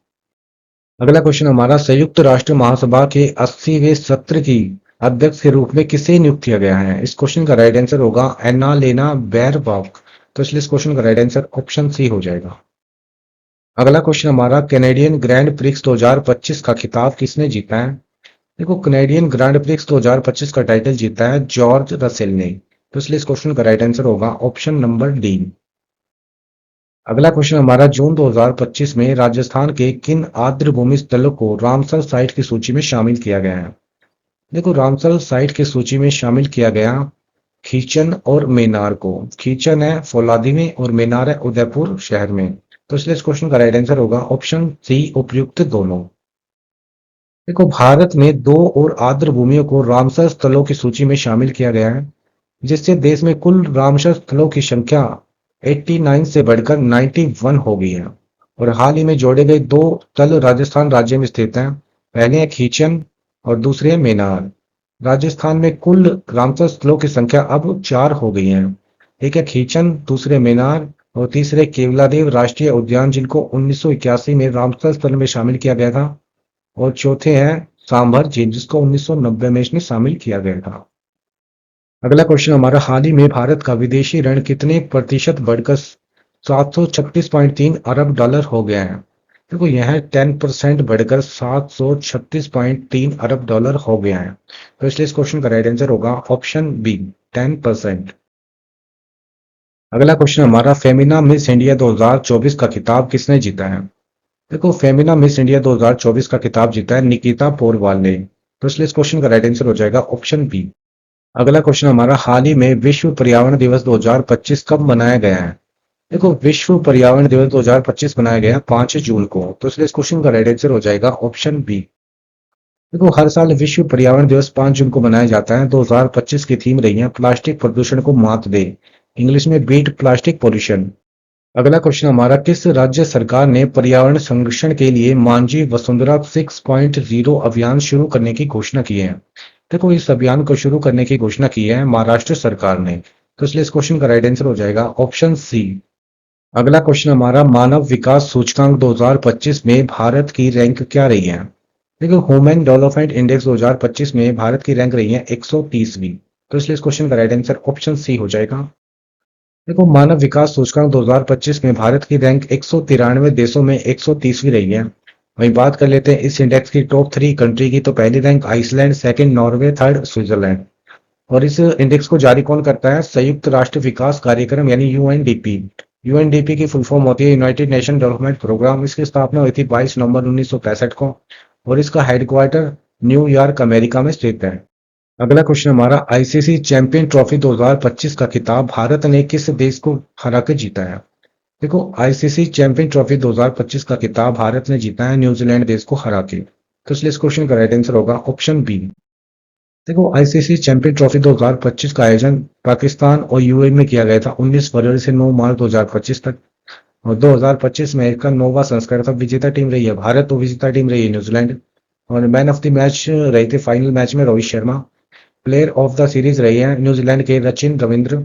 अगला क्वेश्चन हमारा, संयुक्त राष्ट्र महासभा के 80वें सत्र की अध्यक्ष के रूप में किसे नियुक्त किया गया है? इस क्वेश्चन का राइट आंसर होगा एना लेना बैरबॉक। तो इसलिए इस क्वेश्चन का राइट आंसर ऑप्शन सी हो जाएगा। अगला क्वेश्चन हमारा, कैनेडियन ग्रैंड प्रिक्स 2025 का खिताब किसने जीता है? देखो कनेडियन ग्रांड प्रिक्स 2025 का टाइटल जीता है जॉर्ज रसेल ने। तो इसलिए इस क्वेश्चन का राइट आंसर होगा ऑप्शन नंबर डी। अगला क्वेश्चन हमारा जून 2025 में राजस्थान के किन आर्द्रभूमि स्थलों को रामसर साइट की सूची में शामिल किया गया है। देखो रामसर साइट की सूची में शामिल किया गया खीचन और मेनार को। खीचन है फौलादी में और मेनार है उदयपुर शहर में। तो इसलिए इस क्वेश्चन का राइट आंसर होगा ऑप्शन सी उपयुक्त दोनों। देखो भारत में दो और आर्द्र भूमियों को रामसर स्थलों की सूची में शामिल किया गया है, जिससे देश में कुल रामसर स्थलों की संख्या 89 से बढ़कर 91 हो गई है। और हाल ही में जोड़े गए दो स्थल राजस्थान राज्य में स्थित हैं। पहले है खीचन और दूसरे है मेनार। राजस्थान में कुल रामसर स्थलों की संख्या अब 4 हो गई है। एक है खीचन, दूसरे मेनार और तीसरे केवलादेव राष्ट्रीय उद्यान, जिनको 1981 में रामसर स्थल में शामिल किया गया था। और चौथे हैं सांभर झील, जिसको 1990 में इसमें शामिल किया गया था। अगला क्वेश्चन हमारा हाल ही में भारत का विदेशी ऋण कितने प्रतिशत बढ़कर 736.3 अरब डॉलर हो गया है। देखो यह 10% बढ़कर 736.3 अरब डॉलर हो गया है। तो इसलिए इस क्वेश्चन का राइट आंसर होगा ऑप्शन बी 10%। अगला क्वेश्चन हमारा फेमिना मिस इंडिया 2024 का खिताब किसने जीता है। देखो फेमिना मिस इंडिया 2024 का खिताब जीता है निकिता पोरवाल ने। तो इसलिए इस क्वेश्चन का राइट आंसर हो जाएगा ऑप्शन बी। अगला क्वेश्चन हमारा हाल ही में विश्व पर्यावरण दिवस 2025 कब मनाया गया है। देखो विश्व पर्यावरण दिवस 2025 मनाया गया 5 जून को। तो इसलिए इस क्वेश्चन का राइट आंसर हो जाएगा ऑप्शन बी। देखो हर साल विश्व पर्यावरण दिवस 5 जून को मनाया जाता है। 2025 की थीम रही है प्लास्टिक प्रदूषण को मात दे, इंग्लिश में बीट प्लास्टिक पोल्यूशन। अगला क्वेश्चन हमारा किस राज्य सरकार ने पर्यावरण संरक्षण के लिए मांझी वसुंधरा 6.0 अभियान शुरू करने की घोषणा की है। देखो इस अभियान को शुरू करने की घोषणा की है महाराष्ट्र सरकार ने। तो इसलिए इस क्वेश्चन का राइट आंसर हो जाएगा ऑप्शन सी। अगला क्वेश्चन हमारा मानव विकास सूचकांक 2025 में भारत की रैंक क्या रही है। देखो ह्यूमन डेवलपमेंट इंडेक्स 2025 में भारत की रैंक रही है 130वीं। तो इसलिए इस क्वेश्चन का राइट आंसर ऑप्शन सी हो जाएगा। देखो मानव विकास सूचकांक 2025 में भारत की रैंक 193 देशों में 130वीं रही है। वहीं बात कर लेते हैं इस इंडेक्स की टॉप 3 कंट्री की। तो पहली rank Iceland, second Norway, third Switzerland. और इस इंडेक्स को जारी कौन करता है, संयुक्त राष्ट्र विकास कार्यक्रम यानी यूएनडीपी। यूएनडीपी की फुल फॉर्म होती है यूनाइटेड नेशन डेवलपमेंट प्रोग्राम। इसकी स्थापना हुई थी 22 नवंबर 1965 को और इसका हेडक्वार्टर न्यूयॉर्क अमेरिका में स्थित है। अगला क्वेश्चन हमारा आईसीसी चैंपियन ट्रॉफी 2025 का खिताब भारत ने किस देश को हराकर जीता है। देखो आईसीसी चैंपियन ट्रॉफी 2025 का खिताब भारत ने जीता है न्यूजीलैंड देश को हरा के। तो इसलिए इस क्वेश्चन का राइट आंसर होगा ऑप्शन बी। देखो आईसीसी चैंपियन ट्रॉफी 2025 का आयोजन पाकिस्तान और यूएई में किया गया था 19 फरवरी से 9 मार्च 2025 तक। और 2025 में इसका 9वां संस्करण था। विजेता टीम रही है भारत और विजेता टीम रही है न्यूजीलैंड। और मैन ऑफ द मैच रहे थे फाइनल मैच में Rohit Sharma. Player of the series रही है न्यूजीलैंड के रचिन रविंद्र।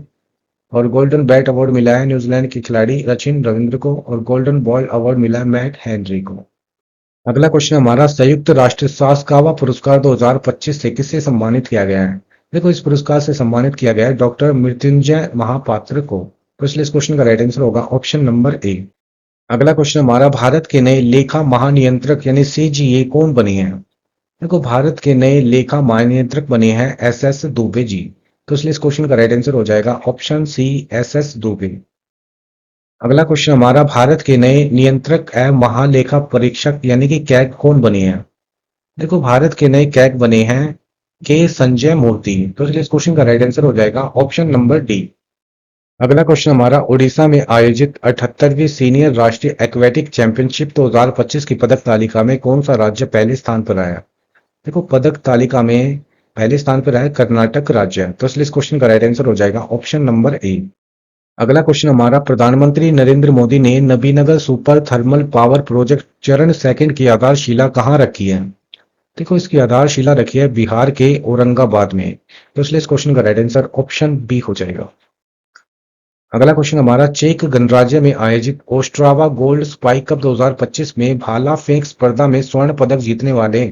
और गोल्डन बैट अवार्ड मिला है न्यूजीलैंड के खिलाड़ी रचिन रविंद्र को। और गोल्डन बॉल अवार्ड मिला है मैट हेनरी को। अगला क्वेश्चन हमारा संयुक्त राष्ट्र सासकावा पुरस्कार 2025 से किससे सम्मानित किया गया है। देखो इस पुरस्कार से सम्मानित किया गया है डॉक्टर मृत्युंजय महापात्र को। तो इसलिए इस क्वेश्चन का राइट आंसर होगा ऑप्शन नंबर ए। अगला क्वेश्चन हमारा भारत के नए लेखा महानियंत्रक यानी सीजीए कौन बने हैं। देखो भारत के नए लेखा महानियंत्रक बने हैं एसएस दुबे जी। तो इसलिए इस क्वेश्चन का राइट आंसर हो जाएगा ऑप्शन सी एसएस दुबे। अगला क्वेश्चन हमारा भारत के नए नियंत्रक एवं महालेखा परीक्षक यानी कि कैग कौन बने हैं। देखो भारत के नए कैग बने हैं के संजय मूर्ति। तो इसलिए इस क्वेश्चन का राइट आंसर हो जाएगा ऑप्शन नंबर डी। अगला क्वेश्चन हमारा उड़ीसा में आयोजित 78वीं सीनियर राष्ट्रीय एक्वेटिक चैंपियनशिप 2025 की पदक तालिका में कौन सा राज्य पहले स्थान पर आया। देखो पदक तालिका में पहले स्थान पर है कर्नाटक राज्य। तो इसलिए इस क्वेश्चन का राइट आंसर हो जाएगा ऑप्शन नंबर ए। अगला क्वेश्चन हमारा प्रधानमंत्री नरेंद्र मोदी ने Nabinagar super thermal power project चरण सेकंड की आधारशिला कहां रखी है। देखो इसकी आधारशिला रखी है बिहार के औरंगाबाद में। तो इसलिए इस क्वेश्चन का राइट आंसर ऑप्शन बी हो जाएगा। अगला क्वेश्चन हमारा चेक गणराज्य में आयोजित ओस्ट्रावा गोल्ड स्पाइक कप 2025 में भाला फेंक स्पर्धा में स्वर्ण पदक जीतने वाले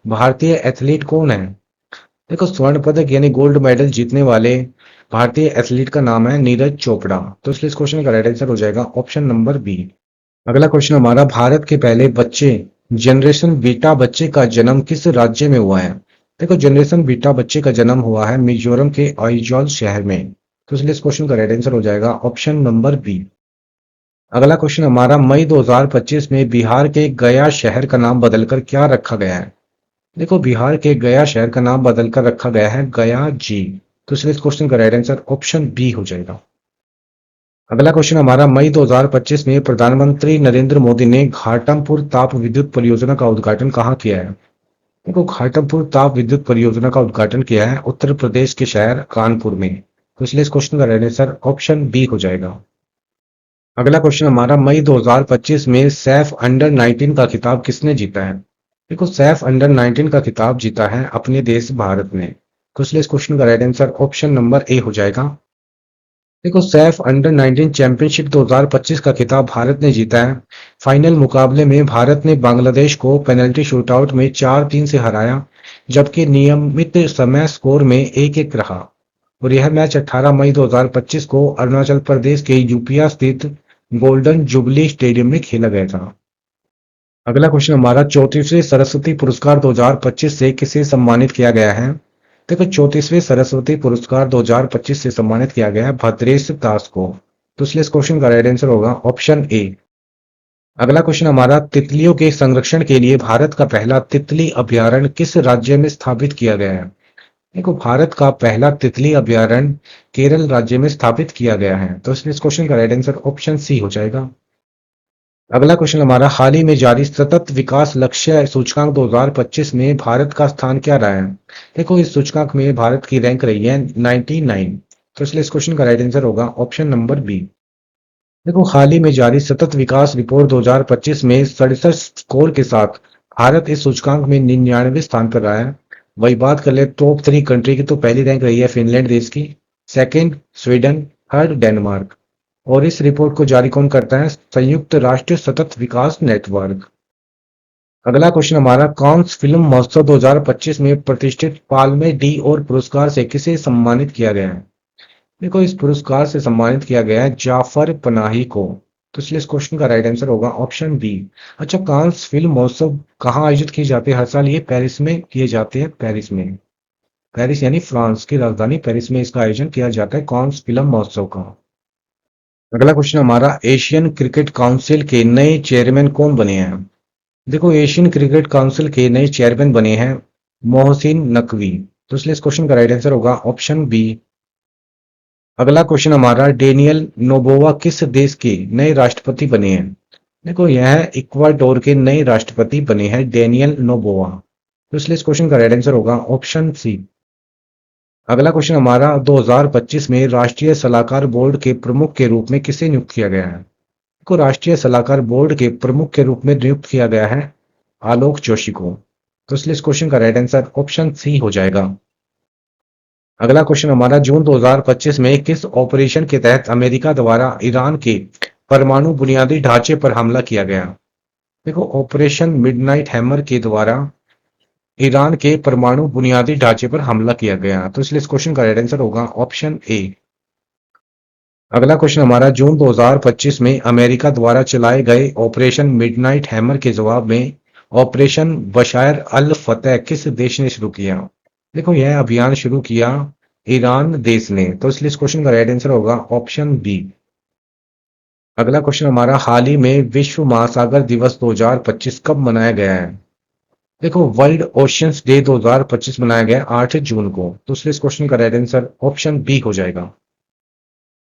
भारतीय एथलीट कौन है। देखो स्वर्ण पदक यानी गोल्ड मेडल जीतने वाले भारतीय एथलीट का नाम है नीरज चोपड़ा। तो इसलिए इस क्वेश्चन का राइट आंसर हो जाएगा ऑप्शन नंबर बी। अगला क्वेश्चन हमारा भारत के पहले बच्चे जनरेशन बीटा बच्चे का जन्म किस राज्य में हुआ है। देखो जनरेशन बीटा बच्चे का जन्म हुआ है मिजोरम के आइजॉल शहर में, तो इसलिए इस क्वेश्चन का राइट आंसर हो जाएगा ऑप्शन नंबर बी। अगला क्वेश्चन हमारा मई 2025 में बिहार के गया शहर का नाम बदलकर क्या रखा गया है। देखो बिहार के गया शहर का नाम बदलकर रखा गया है गया जी, तो इसलिए इस क्वेश्चन का राइट आंसर ऑप्शन बी हो जाएगा। अगला क्वेश्चन हमारा मई 2025 में प्रधानमंत्री नरेंद्र मोदी ने घाटमपुर ताप विद्युत परियोजना का उद्घाटन कहाँ किया है। देखो घाटमपुर ताप विद्युत परियोजना का उद्घाटन किया है उत्तर प्रदेश के शहर कानपुर में, तो इसलिए इस क्वेश्चन का राइट आंसर ऑप्शन बी हो जाएगा। अगला क्वेश्चन हमारा मई 2025 में सैफ अंडर 19 का खिताब किसने जीता है। देखो सैफ अंडर 19 का खिताब जीता है अपने देश भारत ने, तो इसलिए इस क्वेश्चन का right answer option number A हो जाएगा। देखो सैफ अंडर 19 चैंपियनशिप 2025 का खिताब भारत ने जीता है। फाइनल मुकाबले में भारत ने बांग्लादेश को पेनल्टी शूटआउट में 4-3 से हराया, जबकि नियमित समय स्कोर में 1-1 रहा, और यह मैच 18 मई 2025 को अरुणाचल प्रदेश के यूपिया स्थित गोल्डन जुबली स्टेडियम में खेला गया था। अगला क्वेश्चन हमारा 34वें सरस्वती पुरस्कार 2025 से किसे सम्मानित किया गया है। देखो 34वें सरस्वती पुरस्कार 2025 से सम्मानित किया गया है भद्रेश दास को, तो इसलिए इस क्वेश्चन का राइट आंसर होगा ऑप्शन ए। अगला क्वेश्चन हमारा तितलियों के संरक्षण के लिए भारत का पहला तितली अभयारण्य किस राज्य में स्थापित किया गया है। देखो भारत का पहला तितली अभयारण्य केरल राज्य में स्थापित किया गया है, तो इसलिए इस क्वेश्चन का राइट आंसर ऑप्शन सी हो जाएगा। अगला क्वेश्चन हमारा हाल ही में जारी सतत विकास लक्ष्य सूचकांक 2025 में भारत का स्थान क्या रहा है। देखो इस सूचकांक में भारत की रैंक रही है 99, तो इसलिए इस क्वेश्चन का राइट आंसर होगा ऑप्शन नंबर बी। देखो हाल ही में जारी सतत विकास रिपोर्ट 2025 में 67 स्कोर के साथ भारत इस सूचकांक में 99वें स्थान पर रहा है। वही बात कर ले टॉप 3 कंट्री की, तो पहली रैंक रही है फिनलैंड देश की, सेकंड स्वीडन, थर्ड डेनमार्क, और इस रिपोर्ट को जारी कौन करता है, संयुक्त राष्ट्र सतत विकास नेटवर्क। अगला क्वेश्चन हमारा कांस फिल्म महोत्सव 2025 में प्रतिष्ठित पाल्मे डी और पुरस्कार से किसे सम्मानित किया गया है। देखो इस पुरस्कार से सम्मानित किया गया है जाफर पनाही को, तो इसलिए इस क्वेश्चन का राइट आंसर होगा ऑप्शन बी। अच्छा कांस फिल्म महोत्सव कहाँ आयोजित किए जाते हैं हर साल, ये पेरिस में किए जाते हैं, पेरिस में, पेरिस यानी फ्रांस की राजधानी पेरिस में इसका आयोजन किया जाता है कांस फिल्म महोत्सव का। अगला क्वेश्चन हमारा एशियन क्रिकेट काउंसिल के नए चेयरमैन कौन बने हैं। देखो एशियन क्रिकेट काउंसिल के नए चेयरमैन बने हैं मोहसिन नकवी, तो इसलिए इस क्वेश्चन का राइट आंसर होगा ऑप्शन बी। अगला क्वेश्चन हमारा डेनियल नोबोवा किस देश के नए राष्ट्रपति बने हैं। देखो यह इक्वाडोर के नए राष्ट्रपति बने हैं डेनियल नोबोवा, तो इसलिए इस क्वेश्चन का राइट आंसर होगा ऑप्शन सी। अगला क्वेश्चन हमारा 2025 में राष्ट्रीय सलाहकार बोर्ड के प्रमुख के रूप में किसे नियुक्त किया गया है। को राष्ट्रीय सलाहकार बोर्ड के प्रमुख के रूप में नियुक्त किया गया है आलोक जोशी को, तो इसलिए इस क्वेश्चन का राइट आंसर ऑप्शन सी हो जाएगा। अगला क्वेश्चन हमारा जून 2025 में किस ऑपरेशन के तहत अमेरिका द्वारा ईरान के परमाणु बुनियादी ढांचे पर हमला किया गया। देखो ऑपरेशन मिडनाइट हैमर के द्वारा ईरान के परमाणु बुनियादी ढांचे पर हमला किया गया, तो इसलिए इस क्वेश्चन का राइट आंसर होगा ऑप्शन ए। अगला क्वेश्चन हमारा जून 2025 में अमेरिका द्वारा चलाए गए ऑपरेशन मिडनाइट हैमर के जवाब में ऑपरेशन बशायर अल फतेह किस देश ने शुरू किया। देखो यह अभियान शुरू किया ईरान देश ने, तो इसलिए इस क्वेश्चन का राइट आंसर होगा ऑप्शन बी। अगला क्वेश्चन हमारा हाल ही में विश्व महासागर दिवस 2025 कब मनाया गया है। देखो वर्ल्ड ओशियंस डे 2025 मनाया गया 8 जून को, तो इसलिए इस क्वेश्चन का राइट आंसर ऑप्शन बी हो जाएगा।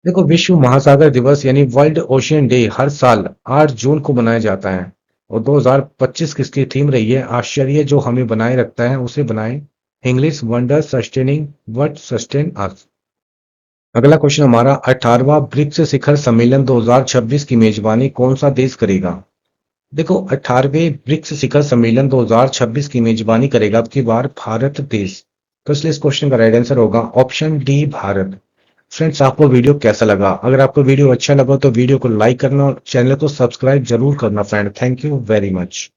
देखो विश्व महासागर दिवस यानी वर्ल्ड ओशियन डे हर साल 8 जून को मनाया जाता है, और 2025 किसकी थीम रही है, आश्चर्य जो हमें बनाए रखता है उसे बनाए, English wonder sustaining what sustain us. अगला क्वेश्चन हमारा 18वां ब्रिक्स शिखर सम्मेलन 2026 की मेजबानी कौन सा देश करेगा। देखो 18वें ब्रिक्स शिखर सम्मेलन 2026 की मेजबानी करेगा अब की बार भारत देश, तो इसलिए इस क्वेश्चन का राइट आंसर होगा ऑप्शन डी भारत। फ्रेंड्स आपको वीडियो कैसा लगा, अगर आपको वीडियो अच्छा लगा तो वीडियो को लाइक करना और चैनल को सब्सक्राइब जरूर करना friend. Thank you very much.